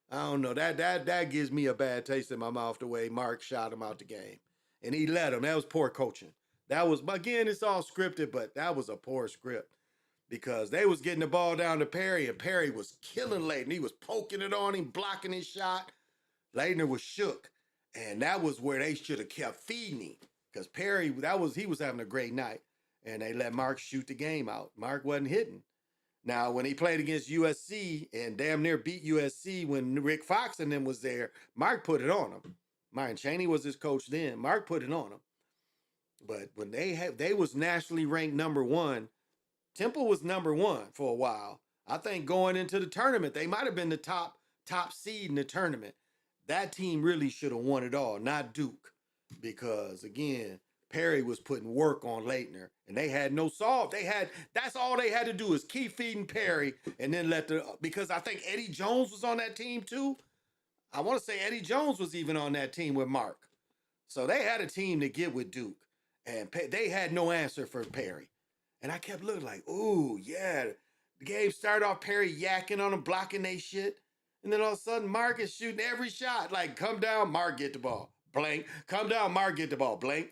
I don't know. That gives me a bad taste in my mouth the way Mark shot him out the game. And he let him. That was poor coaching. That was, again, it's all scripted, but that was a poor script. Because they was getting the ball down to Perry, and Perry was killing Leitner. He was poking it on him, blocking his shot. Leitner was shook. And that was where they should have kept feeding him. Because Perry, he was having a great night. And they let Mark shoot the game out. Mark wasn't hitting. Now, when he played against USC and damn near beat USC when Rick Fox and them was there, Mark put it on him. Myron Chaney was his coach then. Mark put it on him. But when they was nationally ranked number one, Temple was number one for a while. I think going into the tournament, they might have been the top seed in the tournament. That team really should have won it all, not Duke. Because, again, Perry was putting work on Leitner, and they had no solve. That's all they had to do is keep feeding Perry, and then because I think Eddie Jones was on that team too. I want to say Eddie Jones was even on that team with Mark. So they had a team to get with Duke, and they had no answer for Perry. And I kept looking like, ooh, yeah. The game started off Perry yakking on them, blocking they shit. And then all of a sudden, Mark is shooting every shot. Like, come down, Mark, get the ball. Blank. Come down, Mark, get the ball. Blank.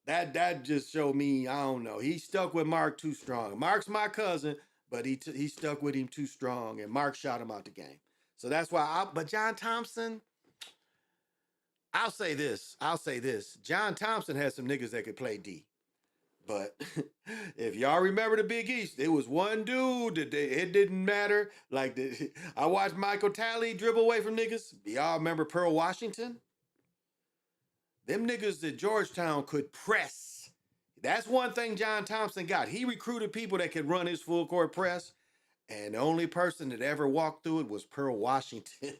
That just showed me, I don't know. He stuck with Mark too strong. Mark's my cousin, but he stuck with him too strong, and Mark shot him out the game. So that's why but John Thompson, I'll say this. John Thompson had some niggas that could play D. But if y'all remember the Big East, it was one dude that it didn't matter. Like, I watched Michael Talley dribble away from niggas. Y'all remember Pearl Washington? Them niggas at Georgetown could press. That's one thing John Thompson got. He recruited people that could run his full court press. And the only person that ever walked through it was Pearl Washington.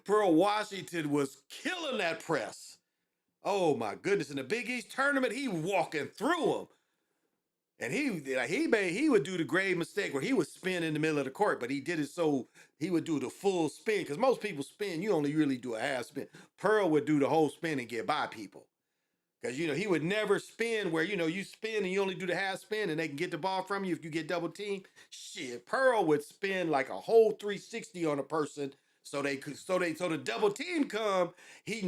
Pearl Washington was killing that press. Oh my goodness. In the Big East tournament, he walking through them. And he would do the grave mistake where he would spin in the middle of the court, but he did it so he would do the full spin. Because most people spin, you only really do a half spin. Pearl would do the whole spin and get by people. Because, he would never spin where, you spin and you only do the half spin and they can get the ball from you if you get double teamed. Shit, Pearl would spin like a whole 360 on a person so the double team come. He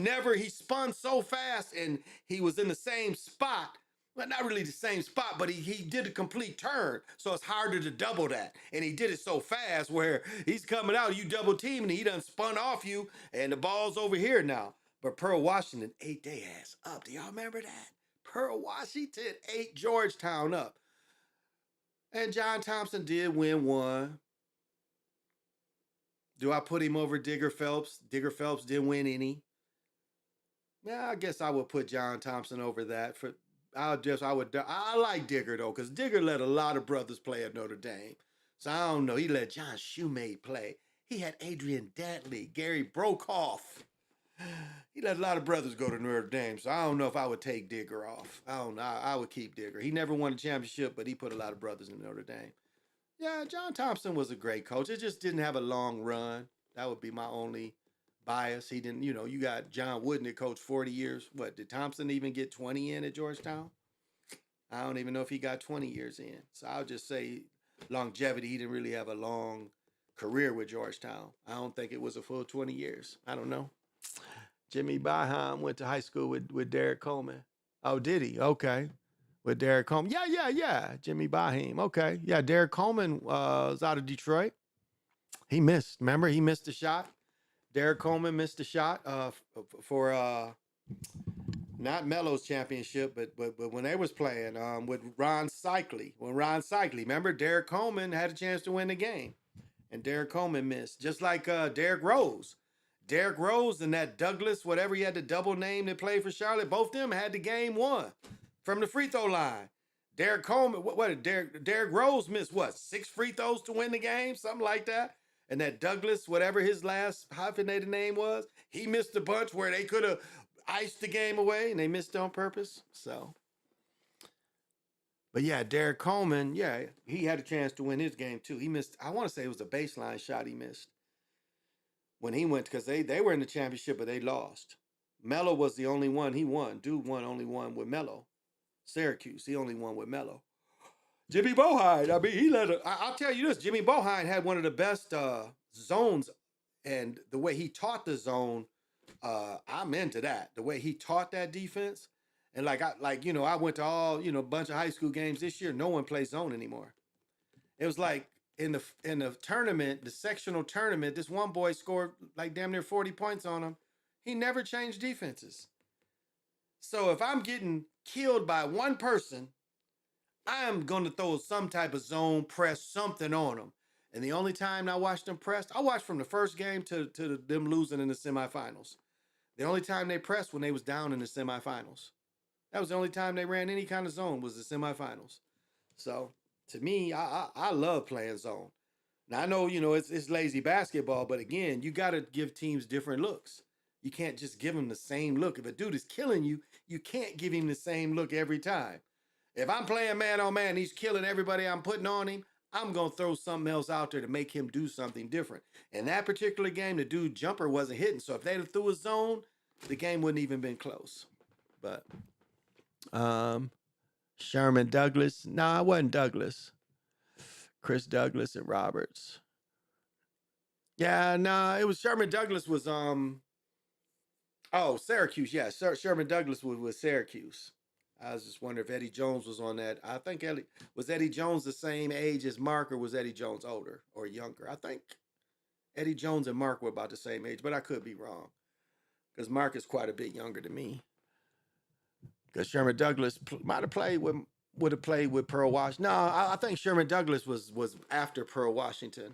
spun so fast and he was in the same spot. Well, not really the same spot, but he did a complete turn. So it's harder to double that. And he did it so fast where he's coming out, you double team, and he done spun off you, and the ball's over here now. But Pearl Washington ate their ass up. Do y'all remember that? Pearl Washington ate Georgetown up. And John Thompson did win one. Do I put him over Digger Phelps? Digger Phelps didn't win any. Yeah, I guess I would put John Thompson over that. I like Digger though, because Digger let a lot of brothers play at Notre Dame. So I don't know. He let John Shoemate play. He had Adrian Dantley, Gary Brokoff. He let a lot of brothers go to Notre Dame. So I don't know if I would take Digger off. I don't know. I would keep Digger. He never won a championship, but he put a lot of brothers in Notre Dame. Yeah, John Thompson was a great coach. It just didn't have a long run. That would be my only bias. He didn't, you got John Wooden that coached 40 years. What, did Thompson even get 20 in at Georgetown? I don't even know if he got 20 years in. So I'll just say longevity. He didn't really have a long career with Georgetown. I don't think it was a full 20 years. I don't know. Jimmy Boeheim went to high school with Derek Coleman. Oh, did he? Okay. With Derek Coleman. Yeah. Jimmy Boeheim. Okay. Yeah, Derek Coleman was out of Detroit. He missed. Remember, he missed the shot. Derek Coleman missed the shot for not Melo's championship, but when they was playing with Ron Cycli. When Ron Cycli, remember, Derek Coleman had a chance to win the game, and Derek Coleman missed. Just like Derrick Rose. Derrick Rose and that Douglas, whatever he had the double name that played for Charlotte, both of them had the game won from the free throw line. Derrick Coleman, what did Derrick Rose miss? What, 6 free throws to win the game? Something like that. And that Douglas, whatever his last hyphenated name was, he missed a bunch where they could have iced the game away and they missed on purpose. So, but yeah, Derek Coleman, yeah, he had a chance to win his game too. He missed, I want to say it was a baseline shot he missed when he went, because they were in the championship, but they lost. Melo was the only one he won. Dude only won with Melo. Syracuse, he only won with Melo. Jimmy Boeheim, I mean, I'll tell you this, Jimmy Boeheim had one of the best zones, and the way he taught the zone, I'm into that. The way he taught that defense. And I went to all, a bunch of high school games this year. No one plays zone anymore. It was like in the tournament, the sectional tournament, this one boy scored like damn near 40 points on him. He never changed defenses. So if I'm getting killed by one person, I am going to throw some type of zone press, something on them. And the only time I watched them press, I watched from the first game to them losing in the semifinals. The only time they pressed when they was down in the semifinals. That was the only time they ran any kind of zone was the semifinals. So to me, I love playing zone. Now I know, it's lazy basketball, but again, you got to give teams different looks. You can't just give them the same look. If a dude is killing you, you can't give him the same look every time. If I'm playing man on man, he's killing everybody I'm putting on him, I'm going to throw something else out there to make him do something different. In that particular game, the dude jumper wasn't hitting. So if they'd have threw a zone, the game wouldn't even been close. But Sherman Douglas. No, it wasn't Douglas. Chris Douglas and Roberts. Yeah, no, it was Sherman Douglas was Syracuse. Yeah, Sherman Douglas was with Syracuse. I was just wondering if Eddie Jones was on that. I think Eddie Jones the same age as Mark, or was Eddie Jones older or younger? I think Eddie Jones and Mark were about the same age, but I could be wrong because Mark is quite a bit younger than me. Because Sherman Douglas might have would have played with Pearl Washington. No, I think Sherman Douglas was after Pearl Washington,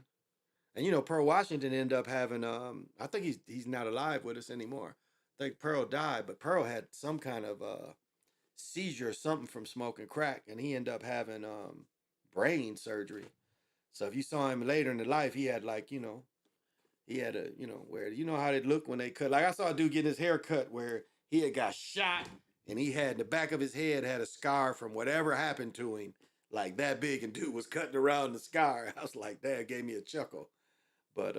and Pearl Washington ended up having I think he's not alive with us anymore. I think Pearl died, but Pearl had some kind of seizure or something from smoking crack, and he ended up having brain surgery. So if you saw him later in the life, he had he had a where how they look when they cut. Like I saw a dude getting his hair cut where he had got shot and he had in the back of his head had a scar from whatever happened to him, like that big, and dude was cutting around the scar. I was like, that gave me a chuckle. But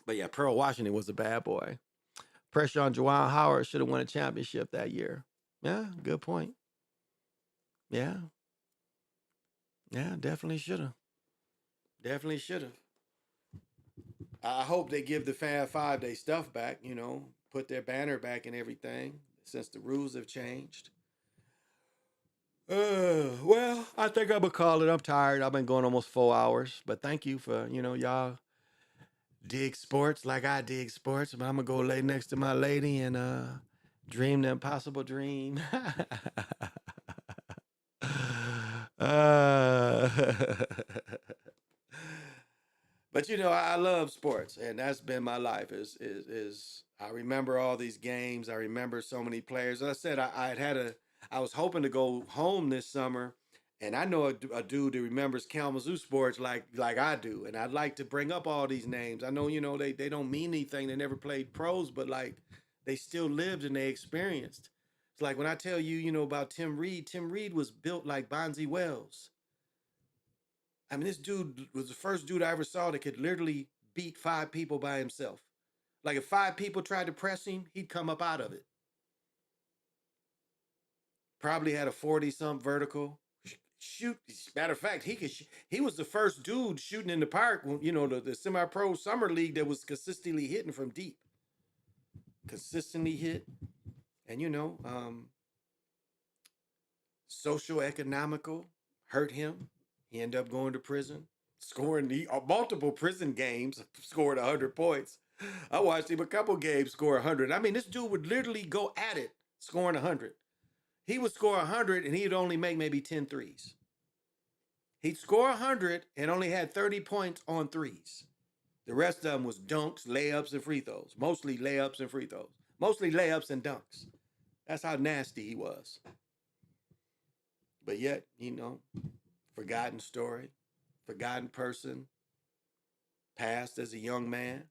yeah, Pearl Washington was a bad boy. Pressure on Juwan Howard, should have won a championship that year. Yeah, good point. Yeah. Yeah, definitely should have. Definitely should have. I hope they give the Fab Five their stuff back, put their banner back and everything, since the rules have changed. Well, I think I'm going to call it. I'm tired. I've been going almost 4 hours. But thank you for, y'all dig sports like I dig sports. But I'm going to go lay next to my lady and dream the impossible dream. But I love sports, and that's been my life. Is I remember all these games. I remember so many players. As I said, I was hoping to go home this summer, and I know a dude that remembers Kalamazoo sports like I do, and I'd like to bring up all these names. I know they don't mean anything. They never played pros, but like they still lived and they experienced. It's like when I tell you, about Tim Reed. Tim Reed was built like Bonzi Wells. I mean, this dude was the first dude I ever saw that could literally beat 5 people by himself. Like if 5 people tried to press him, he'd come up out of it. Probably had a 40-something vertical. Shoot, matter of fact, he was the first dude shooting in the park when, you know, the semi-pro summer league that was consistently hitting from deep. Consistently hit. And you know, social economical hurt him. He ended up going to prison, scoring multiple prison games, scored 100 points. I watched him a couple games score 100. I mean, this dude would literally go at it, scoring 100. He would score 100 and he'd only make maybe 10 threes. He'd score 100 and only had 30 points on threes. The rest of them was dunks, layups, and free throws. Mostly layups and free throws. Mostly layups and dunks. That's how nasty he was. But yet, you know, forgotten story, forgotten person, passed as a young man.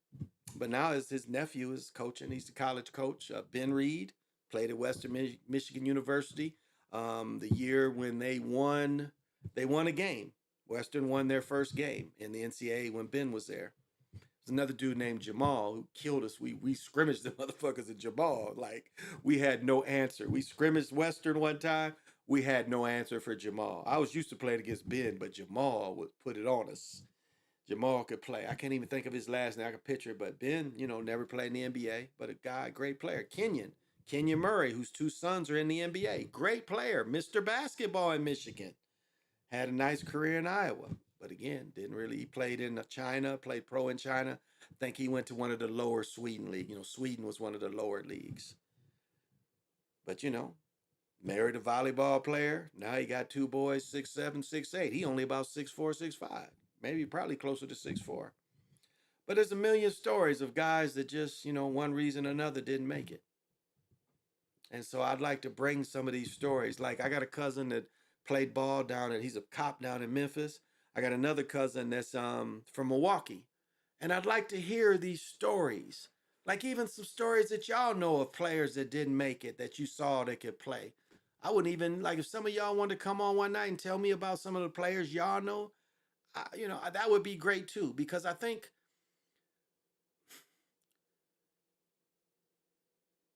But now as his nephew is coaching, he's the college coach. Ben Reed played at Western Michigan University. The year when they won a game. Western won their first game in the NCAA when Ben was there. There's another dude named Jamal who killed us. We scrimmaged the motherfuckers at Jamal. Like, we had no answer. We scrimmaged Western one time. We had no answer for Jamal. I was used to playing against Ben, but Jamal would put it on us. Jamal could play. I can't even think of his last name. I can picture it, but Ben, you know, never played in the NBA, but a guy, great player. Kenyon Murray, whose 2 sons are in the NBA. Great player, Mr. Basketball in Michigan. Had a nice career in Iowa, but again, didn't really. He played in China, played pro in China. I think he went to one of the lower Sweden league. You know, Sweden was one of the lower leagues. But you know, married a volleyball player. Now he got 2 boys, 6'7", 6'8". He only about 6'4", 6'5". Maybe probably closer to 6'4". But there's a million stories of guys that just, you know, one reason or another didn't make it. And so I'd like to bring some of these stories. Like I got a cousin that played ball he's a cop down in Memphis. I got another cousin that's from Milwaukee. And I'd like to hear these stories. Like even some stories that y'all know of players that didn't make it, that you saw that could play. I wouldn't even, like if some of y'all wanted to come on one night and tell me about some of the players y'all know, you know, that would be great too. Because I think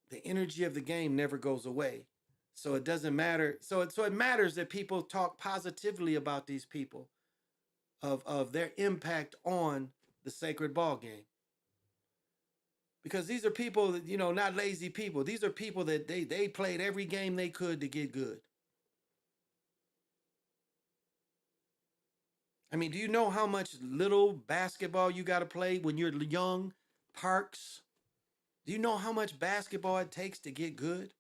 the energy of the game never goes away. So it doesn't matter. So it matters that people talk positively about these people, of their impact on the sacred ball game. Because these are people that, you know, not lazy people. These are people that they played every game they could to get good. I mean, do you know how much little basketball you got to play when you're young? Parks. Do you know how much basketball it takes to get good?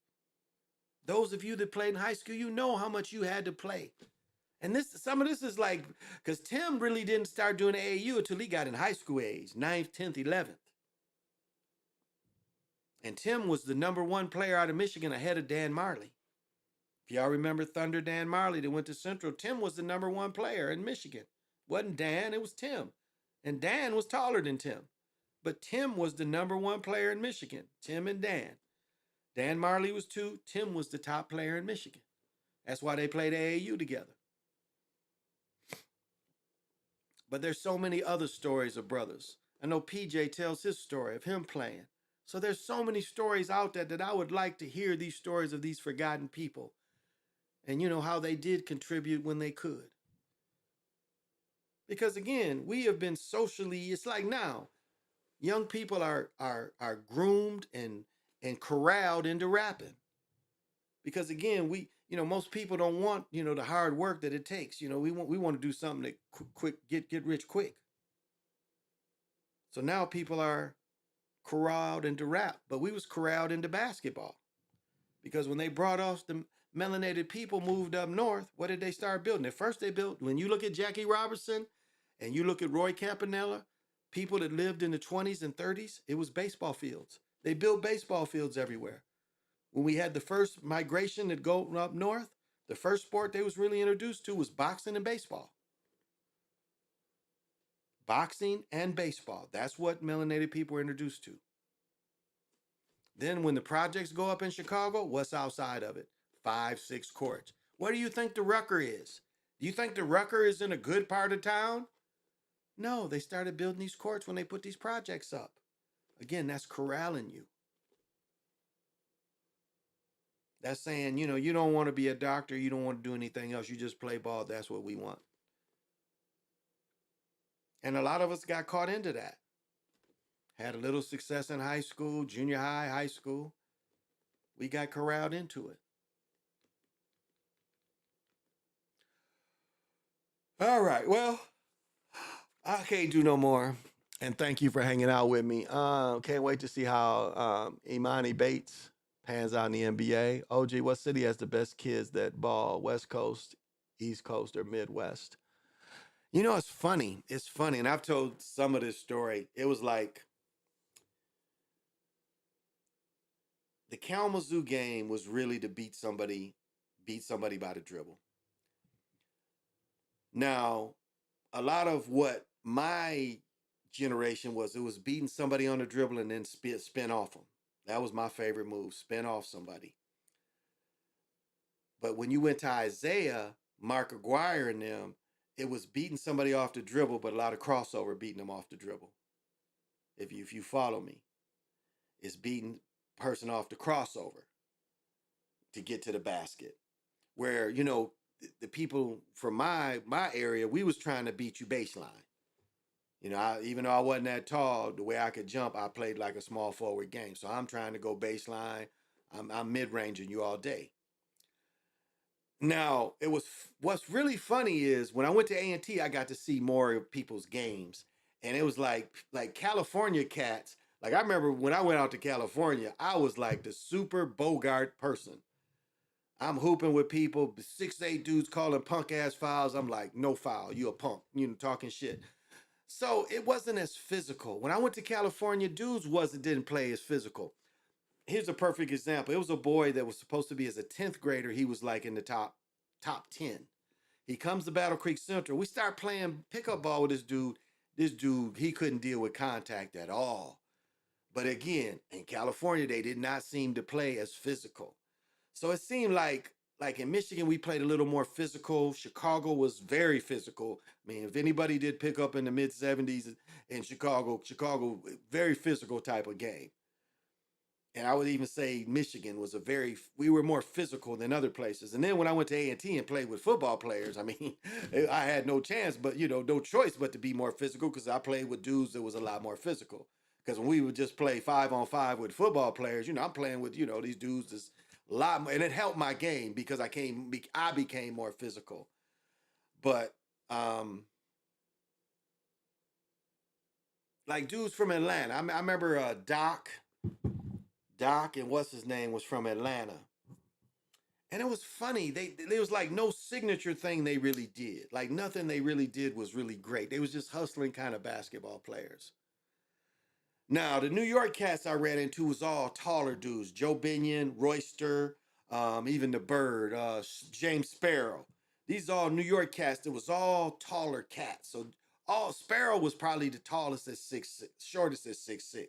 Those of you that played in high school, you know how much you had to play. And some of this is like, because Tim really didn't start doing AAU until he got in high school age, 9th, 10th, 11th. And Tim was the #1 player out of Michigan ahead of Dan Marley. If y'all remember Thunder Dan Marley that went to Central, Tim was the #1 player in Michigan. Wasn't Dan, it was Tim. And Dan was taller than Tim. But Tim was the #1 player in Michigan, Tim and Dan. Dan Marley was 2, Tim was the top player in Michigan. That's why they played AAU together. But there's so many other stories of brothers. I know PJ tells his story of him playing. So there's so many stories out there that I would like to hear, these stories of these forgotten people. And you know how they did contribute when they could. Because again, we have been socially, it's like now, young people are groomed and corralled into rapping. Because again, most people don't want, the hard work that it takes. We want to do something that quick, get rich quick. So now people are corralled into rap, but we was corralled into basketball. Because when they brought us, the melanated people moved up north, what did they start building? At first they built, when you look at Jackie Robinson and you look at Roy Campanella, people that lived in the 20s and 30s, it was baseball fields. They built baseball fields everywhere. When we had the first migration that go up north, the first sport they was really introduced to was boxing and baseball. Boxing and baseball. That's what melanated people were introduced to. Then when the projects go up in Chicago, what's outside of it? 5, 6 courts. What do you think the Rucker is? Do you think the Rucker is in a good part of town? No, they started building these courts when they put these projects up. Again, that's corralling you. That's saying, you don't want to be a doctor, you don't want to do anything else, you just play ball, that's what we want. And a lot of us got caught into that. Had a little success in high school, junior high, high school. We got corralled into it. All right, well, I can't do no more. And thank you for hanging out with me. Can't wait to see how Imani Bates pans out in the NBA. OG, what city has the best kids that ball? West Coast, East Coast, or Midwest? It's funny. It's funny. And I've told some of this story. It was like the Kalamazoo game was really to beat somebody by the dribble. Now, a lot of what my generation was, it was beating somebody on the dribble and then spin off them. That was my favorite move, spin off somebody. But when you went to Isaiah, Mark Aguirre and them, it was beating somebody off the dribble, but a lot of crossover beating them off the dribble. If you follow me, it's beating person off the crossover to get to the basket. Where, the people from my area, we was trying to beat you baseline. Even though I wasn't that tall, the way I could jump, I played like a small forward game. So I'm trying to go baseline. I'm mid-ranging you all day. Now, what's really funny is when I went to A&T, I got to see more of people's games. And it was like California cats. Like I remember when I went out to California, I was like the super Bogart person. I'm hooping with people, 6'8" dudes calling punk ass fouls. I'm like, no foul, you a punk, talking shit. So it wasn't as physical. When I went to California, dudes didn't play as physical. Here's a perfect example. It was a boy that was supposed to be as a 10th grader. He was like in the top 10. He comes to Battle Creek Central. We start playing pickup ball with this dude. This dude, he couldn't deal with contact at all. But again, in California, they did not seem to play as physical. So it seemed like in Michigan, we played a little more physical. Chicago was very physical. I mean, if anybody did pick up in the mid 70s in Chicago, very physical type of game. And I would even say Michigan was we were more physical than other places. And then when I went to A&T and played with football players, I mean, I had no chance, but no choice but to be more physical because I played with dudes that was a lot more physical. Because when we would just play 5-on-5 with football players, I'm playing with, these dudes that's a lot more, and it helped my game because I became more physical. But like dudes from Atlanta, I remember Doc and what's his name was from Atlanta. And it was funny. There was like no signature thing they really did. Like nothing they really did was really great. They was just hustling kind of basketball players. Now, the New York cats I ran into was all taller dudes. Joe Binion, Royster, even the Bird, James Sparrow. These all New York cats that was all taller cats. So Sparrow was probably the tallest at 6'6", shortest at 6'6".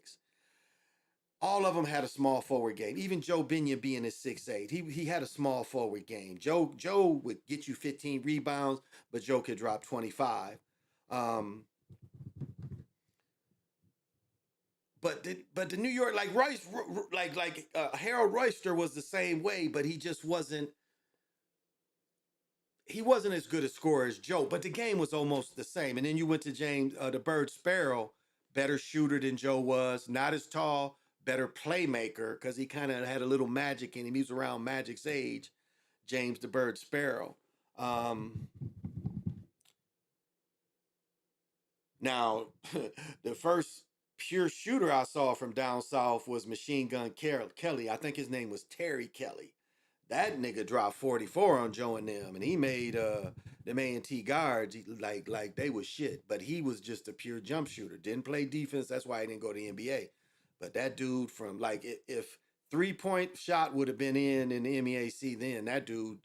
All of them had a small forward game. Even Joe Binion being at 6'8", he had a small forward game. Joe would get you 15 rebounds, but Joe could drop 25. But the New York, like Royce, Harold Royster was the same way, but he just wasn't. He wasn't as good a scorer as Joe, but the game was almost the same. And then you went to James, the Bird Sparrow, better shooter than Joe was, not as tall, better playmaker because he kind of had a little magic in him. He was around Magic's age, James the Bird Sparrow. Now, the first pure shooter I saw from down south was Machine Gun Kelly. I think his name was Terry Kelly. That nigga dropped 44 on Joe and them, and he made them A&T guards like they was shit. But he was just a pure jump shooter. Didn't play defense. That's why he didn't go to the NBA. But that dude from if 3-point shot would have been in the MEAC, then that dude,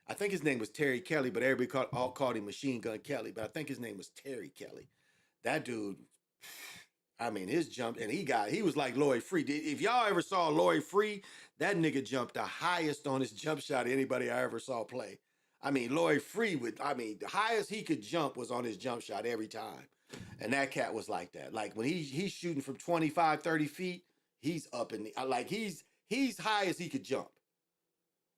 I think his name was Terry Kelly, but everybody called him Machine Gun Kelly. But I think his name was Terry Kelly. That dude. I mean, his jump, and he was like Lloyd Free. If y'all ever saw Lloyd Free, that nigga jumped the highest on his jump shot anybody I ever saw play. I mean, Lloyd Free the highest he could jump was on his jump shot every time. And that cat was like that. Like when he's shooting from 25, 30 feet, he's up in the like he's high as he could jump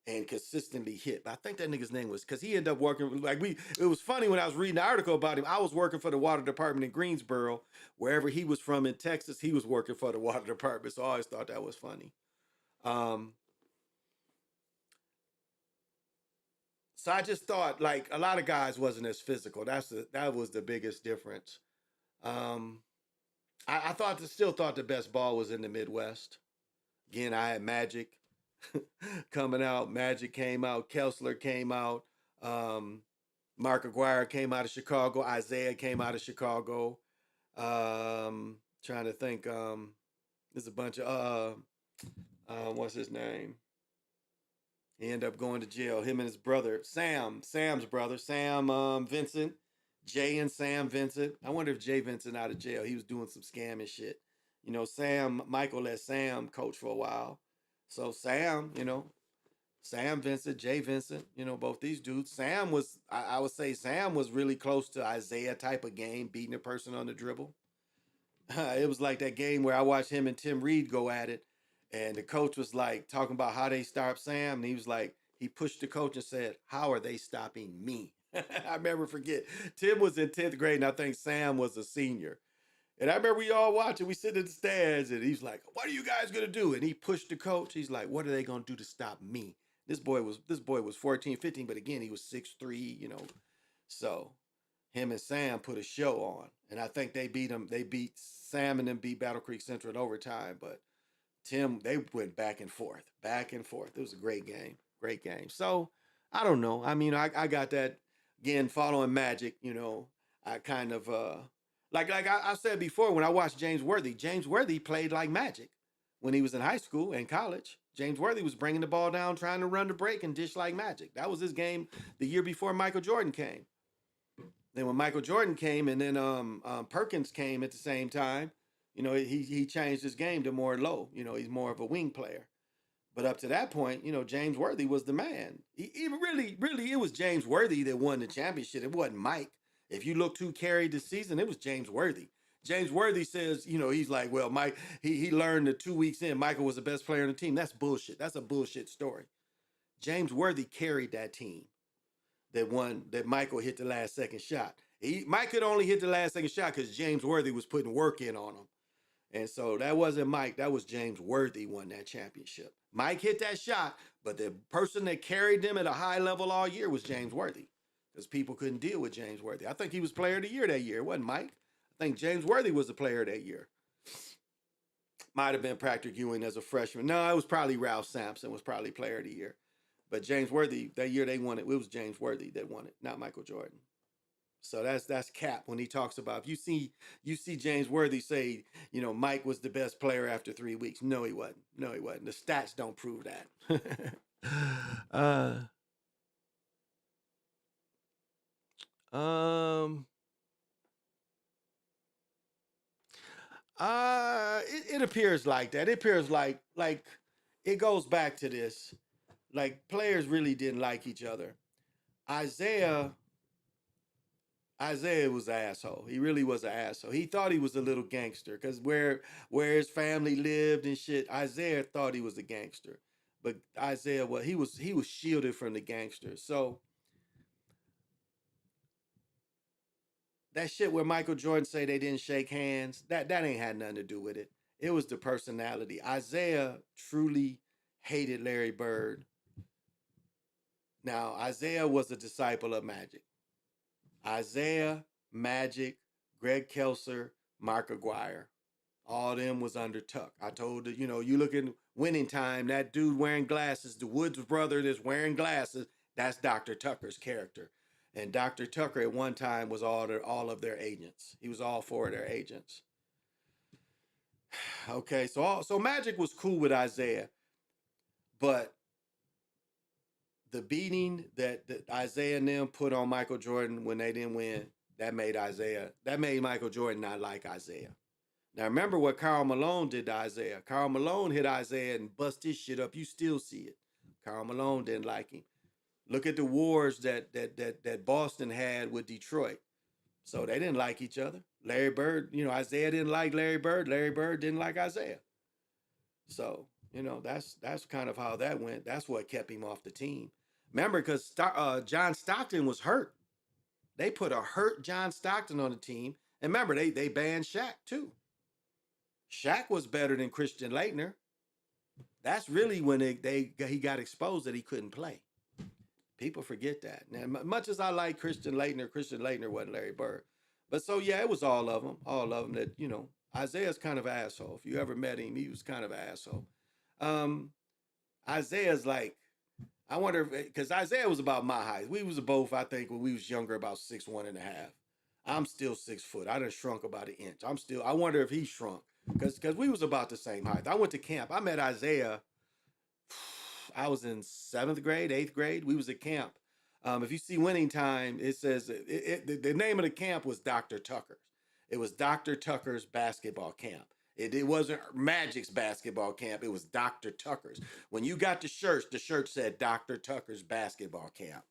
and consistently hit. But I think that nigga's name was because he ended up working like it was funny when I was reading the article about him. I was working for the water department in Greensboro, wherever he was from in Texas, he was working for the water department. So I always thought that was funny. So I just thought like a lot of guys wasn't as physical. That was the biggest difference. I still thought the best ball was in the Midwest. Again, I had Magic coming out. Magic came out. Kessler came out. Mark Aguirre came out of Chicago. Isaiah came out of Chicago. Trying to think. There's a bunch of what's his name? He ended up going to jail. Him and his brother, Sam's brother, Sam Vincent, Jay and Sam Vincent. I wonder if Jay Vincent out of jail. He was doing some scamming shit. You know, Michael let Sam coach for a while. So Sam Vincent, Jay Vincent, both these dudes. Sam was, I would say Sam was really close to Isaiah type of game, beating a person on the dribble. It was like that game where I watched him and Tim Reed go at it. And the coach was like talking about how they stop Sam. And he was like, he pushed the coach and said, "How are they stopping me?" I never forget. Tim was in 10th grade and I think Sam was a senior. And I remember we all watching, we sit in the stands and he's like, "What are you guys gonna do?" And he pushed the coach. He's like, "What are they gonna do to stop me?" This boy was 14, 15, but again, he was 6'3", So him and Sam put a show on. And I think they beat Sam and then beat Battle Creek Central in overtime, but Tim, they went back and forth. It was a great game. So I don't know. I mean, I got that again, following Magic, I kind of like I said before, when I watched James Worthy played like Magic when he was in high school and college. James Worthy was bringing the ball down, trying to run the break and dish like Magic. That was his game the year before Michael Jordan came. Then when Michael Jordan came and then Perkins came at the same time, he changed his game to more low. He's more of a wing player. But up to that point, James Worthy was the man. He really, it was James Worthy that won the championship. It wasn't Mike. If you looked who carried the season, it was James Worthy. James Worthy says, he's like, well, Mike, he learned that 2 weeks in, Michael was the best player on the team. That's bullshit. That's a bullshit story. James Worthy carried that team that Michael hit the last second shot. Mike could only hit the last second shot because James Worthy was putting work in on him. And so that wasn't Mike, that was James Worthy won that championship. Mike hit that shot, but the person that carried them at a high level all year was James Worthy because people couldn't deal with James Worthy. I think he was player of the year that year. It wasn't Mike. I think James Worthy was the player that year. Might have been Patrick Ewing as a freshman. No, it was probably Ralph Sampson was probably player of the year. But James Worthy, that year they won it. It was James Worthy that won it, not Michael Jordan. So that's Cap when he talks about, if you see James Worthy say, Mike was the best player after 3 weeks. No, he wasn't. The stats don't prove that. It appears like that. It appears like it goes back to this. Like players really didn't like each other. Isaiah was an asshole. He really was an asshole. He thought he was a little gangster because where his family lived and shit, Isaiah thought he was a gangster. But Isaiah, he was shielded from the gangsters. So that shit where Michael Jordan say they didn't shake hands, that ain't had nothing to do with it. It was the personality. Isaiah truly hated Larry Bird. Now, Isaiah was a disciple of Magic. Isaiah, Magic, Greg Kelser, Mark Aguirre. All them was under Tuck. I told you, you look in Winning Time, that dude wearing glasses, the Woods brother that's wearing glasses, that's Dr. Tucker's character. And Dr. Tucker at one time was all of their agents. He was all four of their agents. Okay, so Magic was cool with Isaiah, but the beating that Isaiah and them put on Michael Jordan when they didn't win, that made Michael Jordan not like Isaiah. Now remember what Karl Malone did to Isaiah. Karl Malone hit Isaiah and bust his shit up. You still see it. Karl Malone didn't like him. Look at the wars that Boston had with Detroit. So they didn't like each other. Larry Bird, Isaiah didn't like Larry Bird. Larry Bird didn't like Isaiah. So, that's kind of how that went. That's what kept him off the team. Remember, because John Stockton was hurt. They put a hurt John Stockton on the team. And remember, they banned Shaq too. Shaq was better than Christian Laettner. That's really when he got exposed that he couldn't play. People forget that. Now, much as I like Christian Laettner wasn't Larry Bird. But so, yeah, it was all of them. All of them that, Isaiah's kind of an asshole. If you ever met him, he was kind of an asshole. Isaiah's like, I wonder if, because Isaiah was about my height. We was both, I think, when we was younger, about 6'1.5". I'm still 6 foot. I done shrunk about an inch. I wonder if he shrunk. Because we was about the same height. I went to camp. I met Isaiah, I was in 7th grade, 8th grade. We was at camp. If you see Winning Time, it says, the name of the camp was Dr. Tucker's. It was Dr. Tucker's basketball camp. It wasn't Magic's basketball camp. It was Dr. Tucker's. When you got the shirt said Dr. Tucker's basketball camp.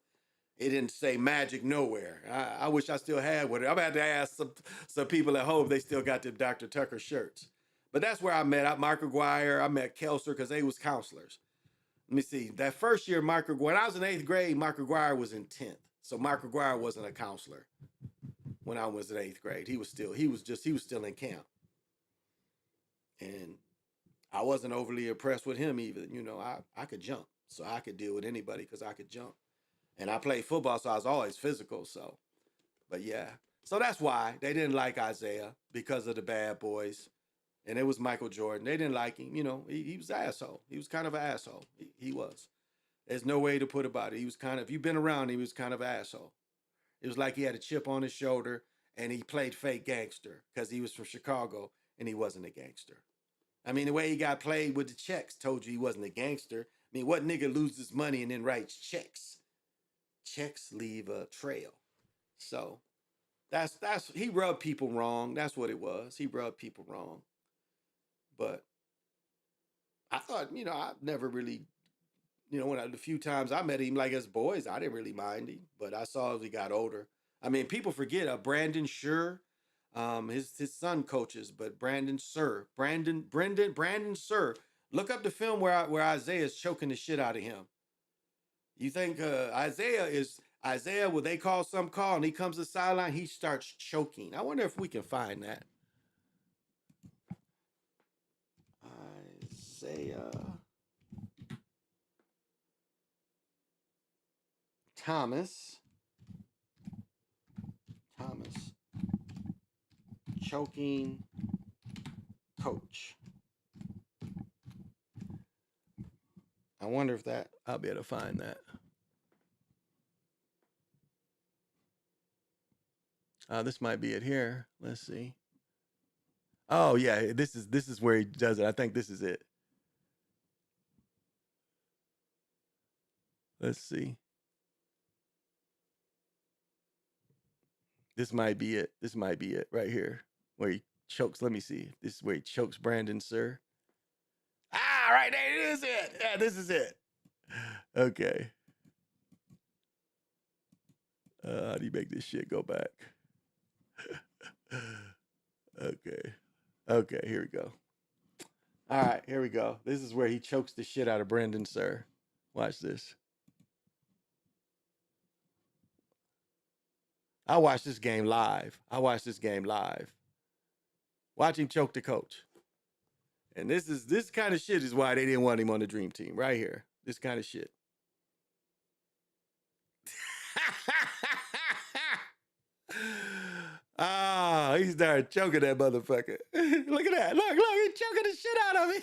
It didn't say Magic nowhere. I wish I still had one. I'm about to ask some people at home if they still got the Dr. Tucker shirts. But that's where I met Mark Aguirre. I met Kelser because they was counselors. Let me see. That first year, when I was in 8th grade, Mark Aguirre was in 10th. So Mark Aguirre wasn't a counselor when I was in 8th grade. He was still in camp. And I wasn't overly impressed with him either. I could jump. So I could deal with anybody because I could jump. And I played football, so I was always physical. So, but yeah. So that's why they didn't like Isaiah, because of the bad boys. And it was Michael Jordan. They didn't like him. He was an asshole. He was kind of an asshole. He was. There's no way to put about it. He was kind of, if you've been around, he was kind of an asshole. It was like he had a chip on his shoulder and he played fake gangster because he was from Chicago and he wasn't a gangster. I mean, the way he got played with the checks told you he wasn't a gangster. I mean, what nigga loses money and then writes checks? Checks leave a trail. So that's he rubbed people wrong. That's what it was. He rubbed people wrong. But I thought, I never really, the few times I met him, like as boys, I didn't really mind him. But I saw as he got older. I mean, people forget Brandon Sure, his son coaches, but Brandon Sir. Look up the film where Isaiah is choking the shit out of him. You think Isaiah, will they call some call and he comes to the sideline, he starts choking. I wonder if we can find that. Isaiah Thomas choking coach. I wonder if I'll be able to find that. This might be it here. Let's see. Oh yeah, this is where he does it. I think this is it. Let's see. This might be it. This might be it right here where he chokes. Let me see. This is where he chokes Brandon Sir. Right there. It is it. Yeah, this is it. Okay. How do you make this shit go back? Okay, here we go. All right, here we go. This is where he chokes the shit out of Brandon Sir. Watch this. I watched this game live. Watch him choke the coach. And this kind of shit is why they didn't want him on the dream team right here. This kind of shit. He started choking that motherfucker. Look at that. Look, he's choking the shit out of me.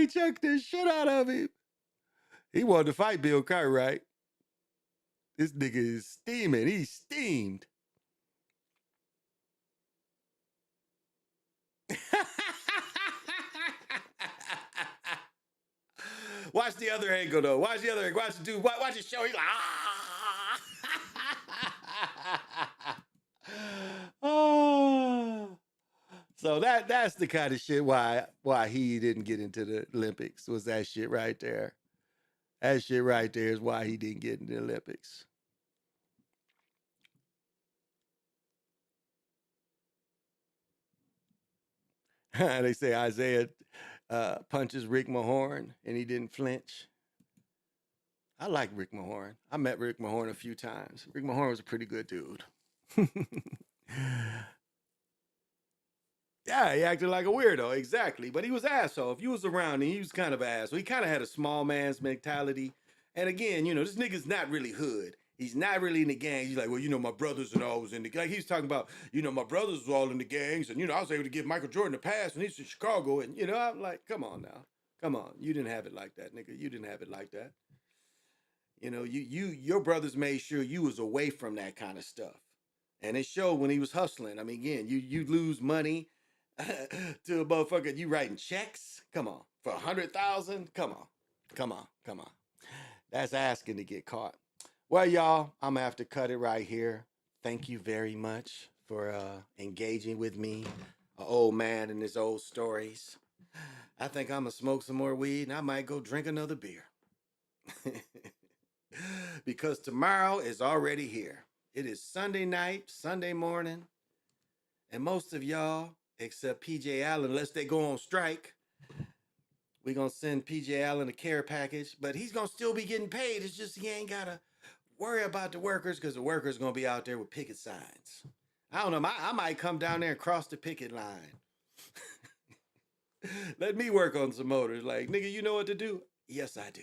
He choked the shit out of him. He wanted to fight Bill Cartwright. This nigga is steaming. He's steamed. Watch the other angle though. Watch the other angle. Watch the dude. Watch it show. He's like, oh. So that's the kind of shit why he didn't get into the Olympics, was that shit right there. That shit right there is why he didn't get into the Olympics. They say Isaiah punches Rick Mahorn and he didn't flinch. I like Rick Mahorn. I met Rick Mahorn a few times. Rick Mahorn was a pretty good dude. Yeah, he acted like a weirdo, exactly. But he was asshole. If you was around him, he was kind of asshole. He kind of had a small man's mentality. And again, this nigga's not really hood. He's not really in the gangs. He's like, well, my brothers and all was in the like. He's talking about, my brothers was all in the gangs, and I was able to give Michael Jordan a pass when he's in Chicago. And I'm like, come on now, come on. You didn't have it like that, nigga. You didn't have it like that. Your brothers made sure you was away from that kind of stuff, and it showed when he was hustling. I mean, again, you lose money to a motherfucker. You writing checks? Come on, for 100,000? Come on. That's asking to get caught. Well, y'all, I'm gonna have to cut it right here. Thank you very much for engaging with me, an old man and his old stories. I think I'm gonna smoke some more weed and I might go drink another beer. Because tomorrow is already here. It is Sunday night, Sunday morning, and most of y'all, except PJ Allen, unless they go on strike, we're gonna send PJ Allen a care package, but he's gonna still be getting paid. It's just he ain't gotta worry about the workers because the workers gonna be out there with picket signs. I don't know. I might come down there and cross the picket line. Let me work on some motors. Like, nigga, you know what to do? Yes, I do.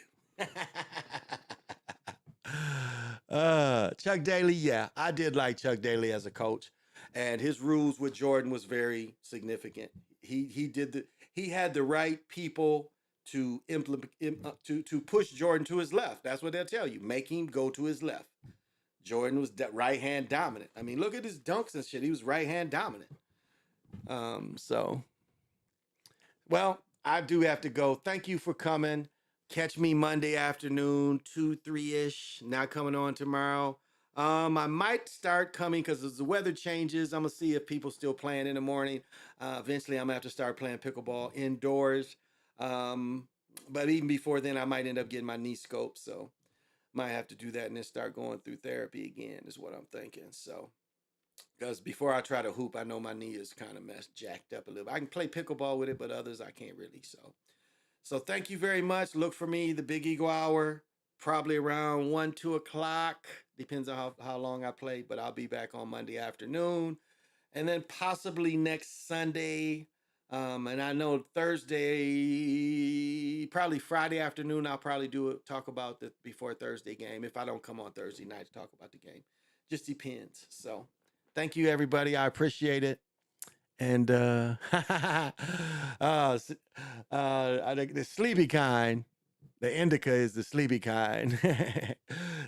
Chuck Daly, yeah, I did like Chuck Daly as a coach, and his rules with Jordan was very significant. He had the right people to implement to push Jordan to his left. That's what they'll tell you. Make him go to his left. Jordan was right hand dominant. I mean, look at his dunks and shit. He was right hand dominant. Well, I do have to go. Thank you for coming. Catch me Monday afternoon, 2, 3-ish. Not coming on tomorrow. I might start coming because as the weather changes, I'm going to see if people still playing in the morning. Eventually, I'm going to have to start playing pickleball indoors. But even before then, I might end up getting my knee scoped. So might have to do that and then start going through therapy again is what I'm thinking. So because before I try to hoop, I know my knee is kind of jacked up a little. I can play pickleball with it, but others I can't really. So thank you very much. Look for me, the Big Eagle Hour, probably around 1, 2 o'clock. Depends on how long I play, but I'll be back on Monday afternoon. And then possibly next Sunday. And I know Thursday, probably Friday afternoon, I'll probably talk about the before Thursday game. If I don't come on Thursday night to talk about the game. Just depends. So thank you, everybody. I appreciate it. And I think the sleepy kind, the indica is the sleepy kind.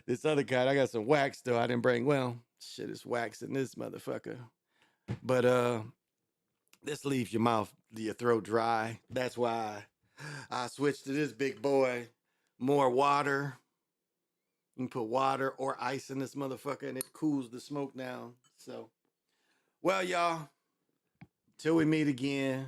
This other kind, I got some wax though. I didn't bring. Well, shit, it's wax in this motherfucker. But this leaves your throat dry. That's why I switched to this big boy. More water. You can put water or ice in this motherfucker, and it cools the smoke down. So, well, y'all. Till we meet again,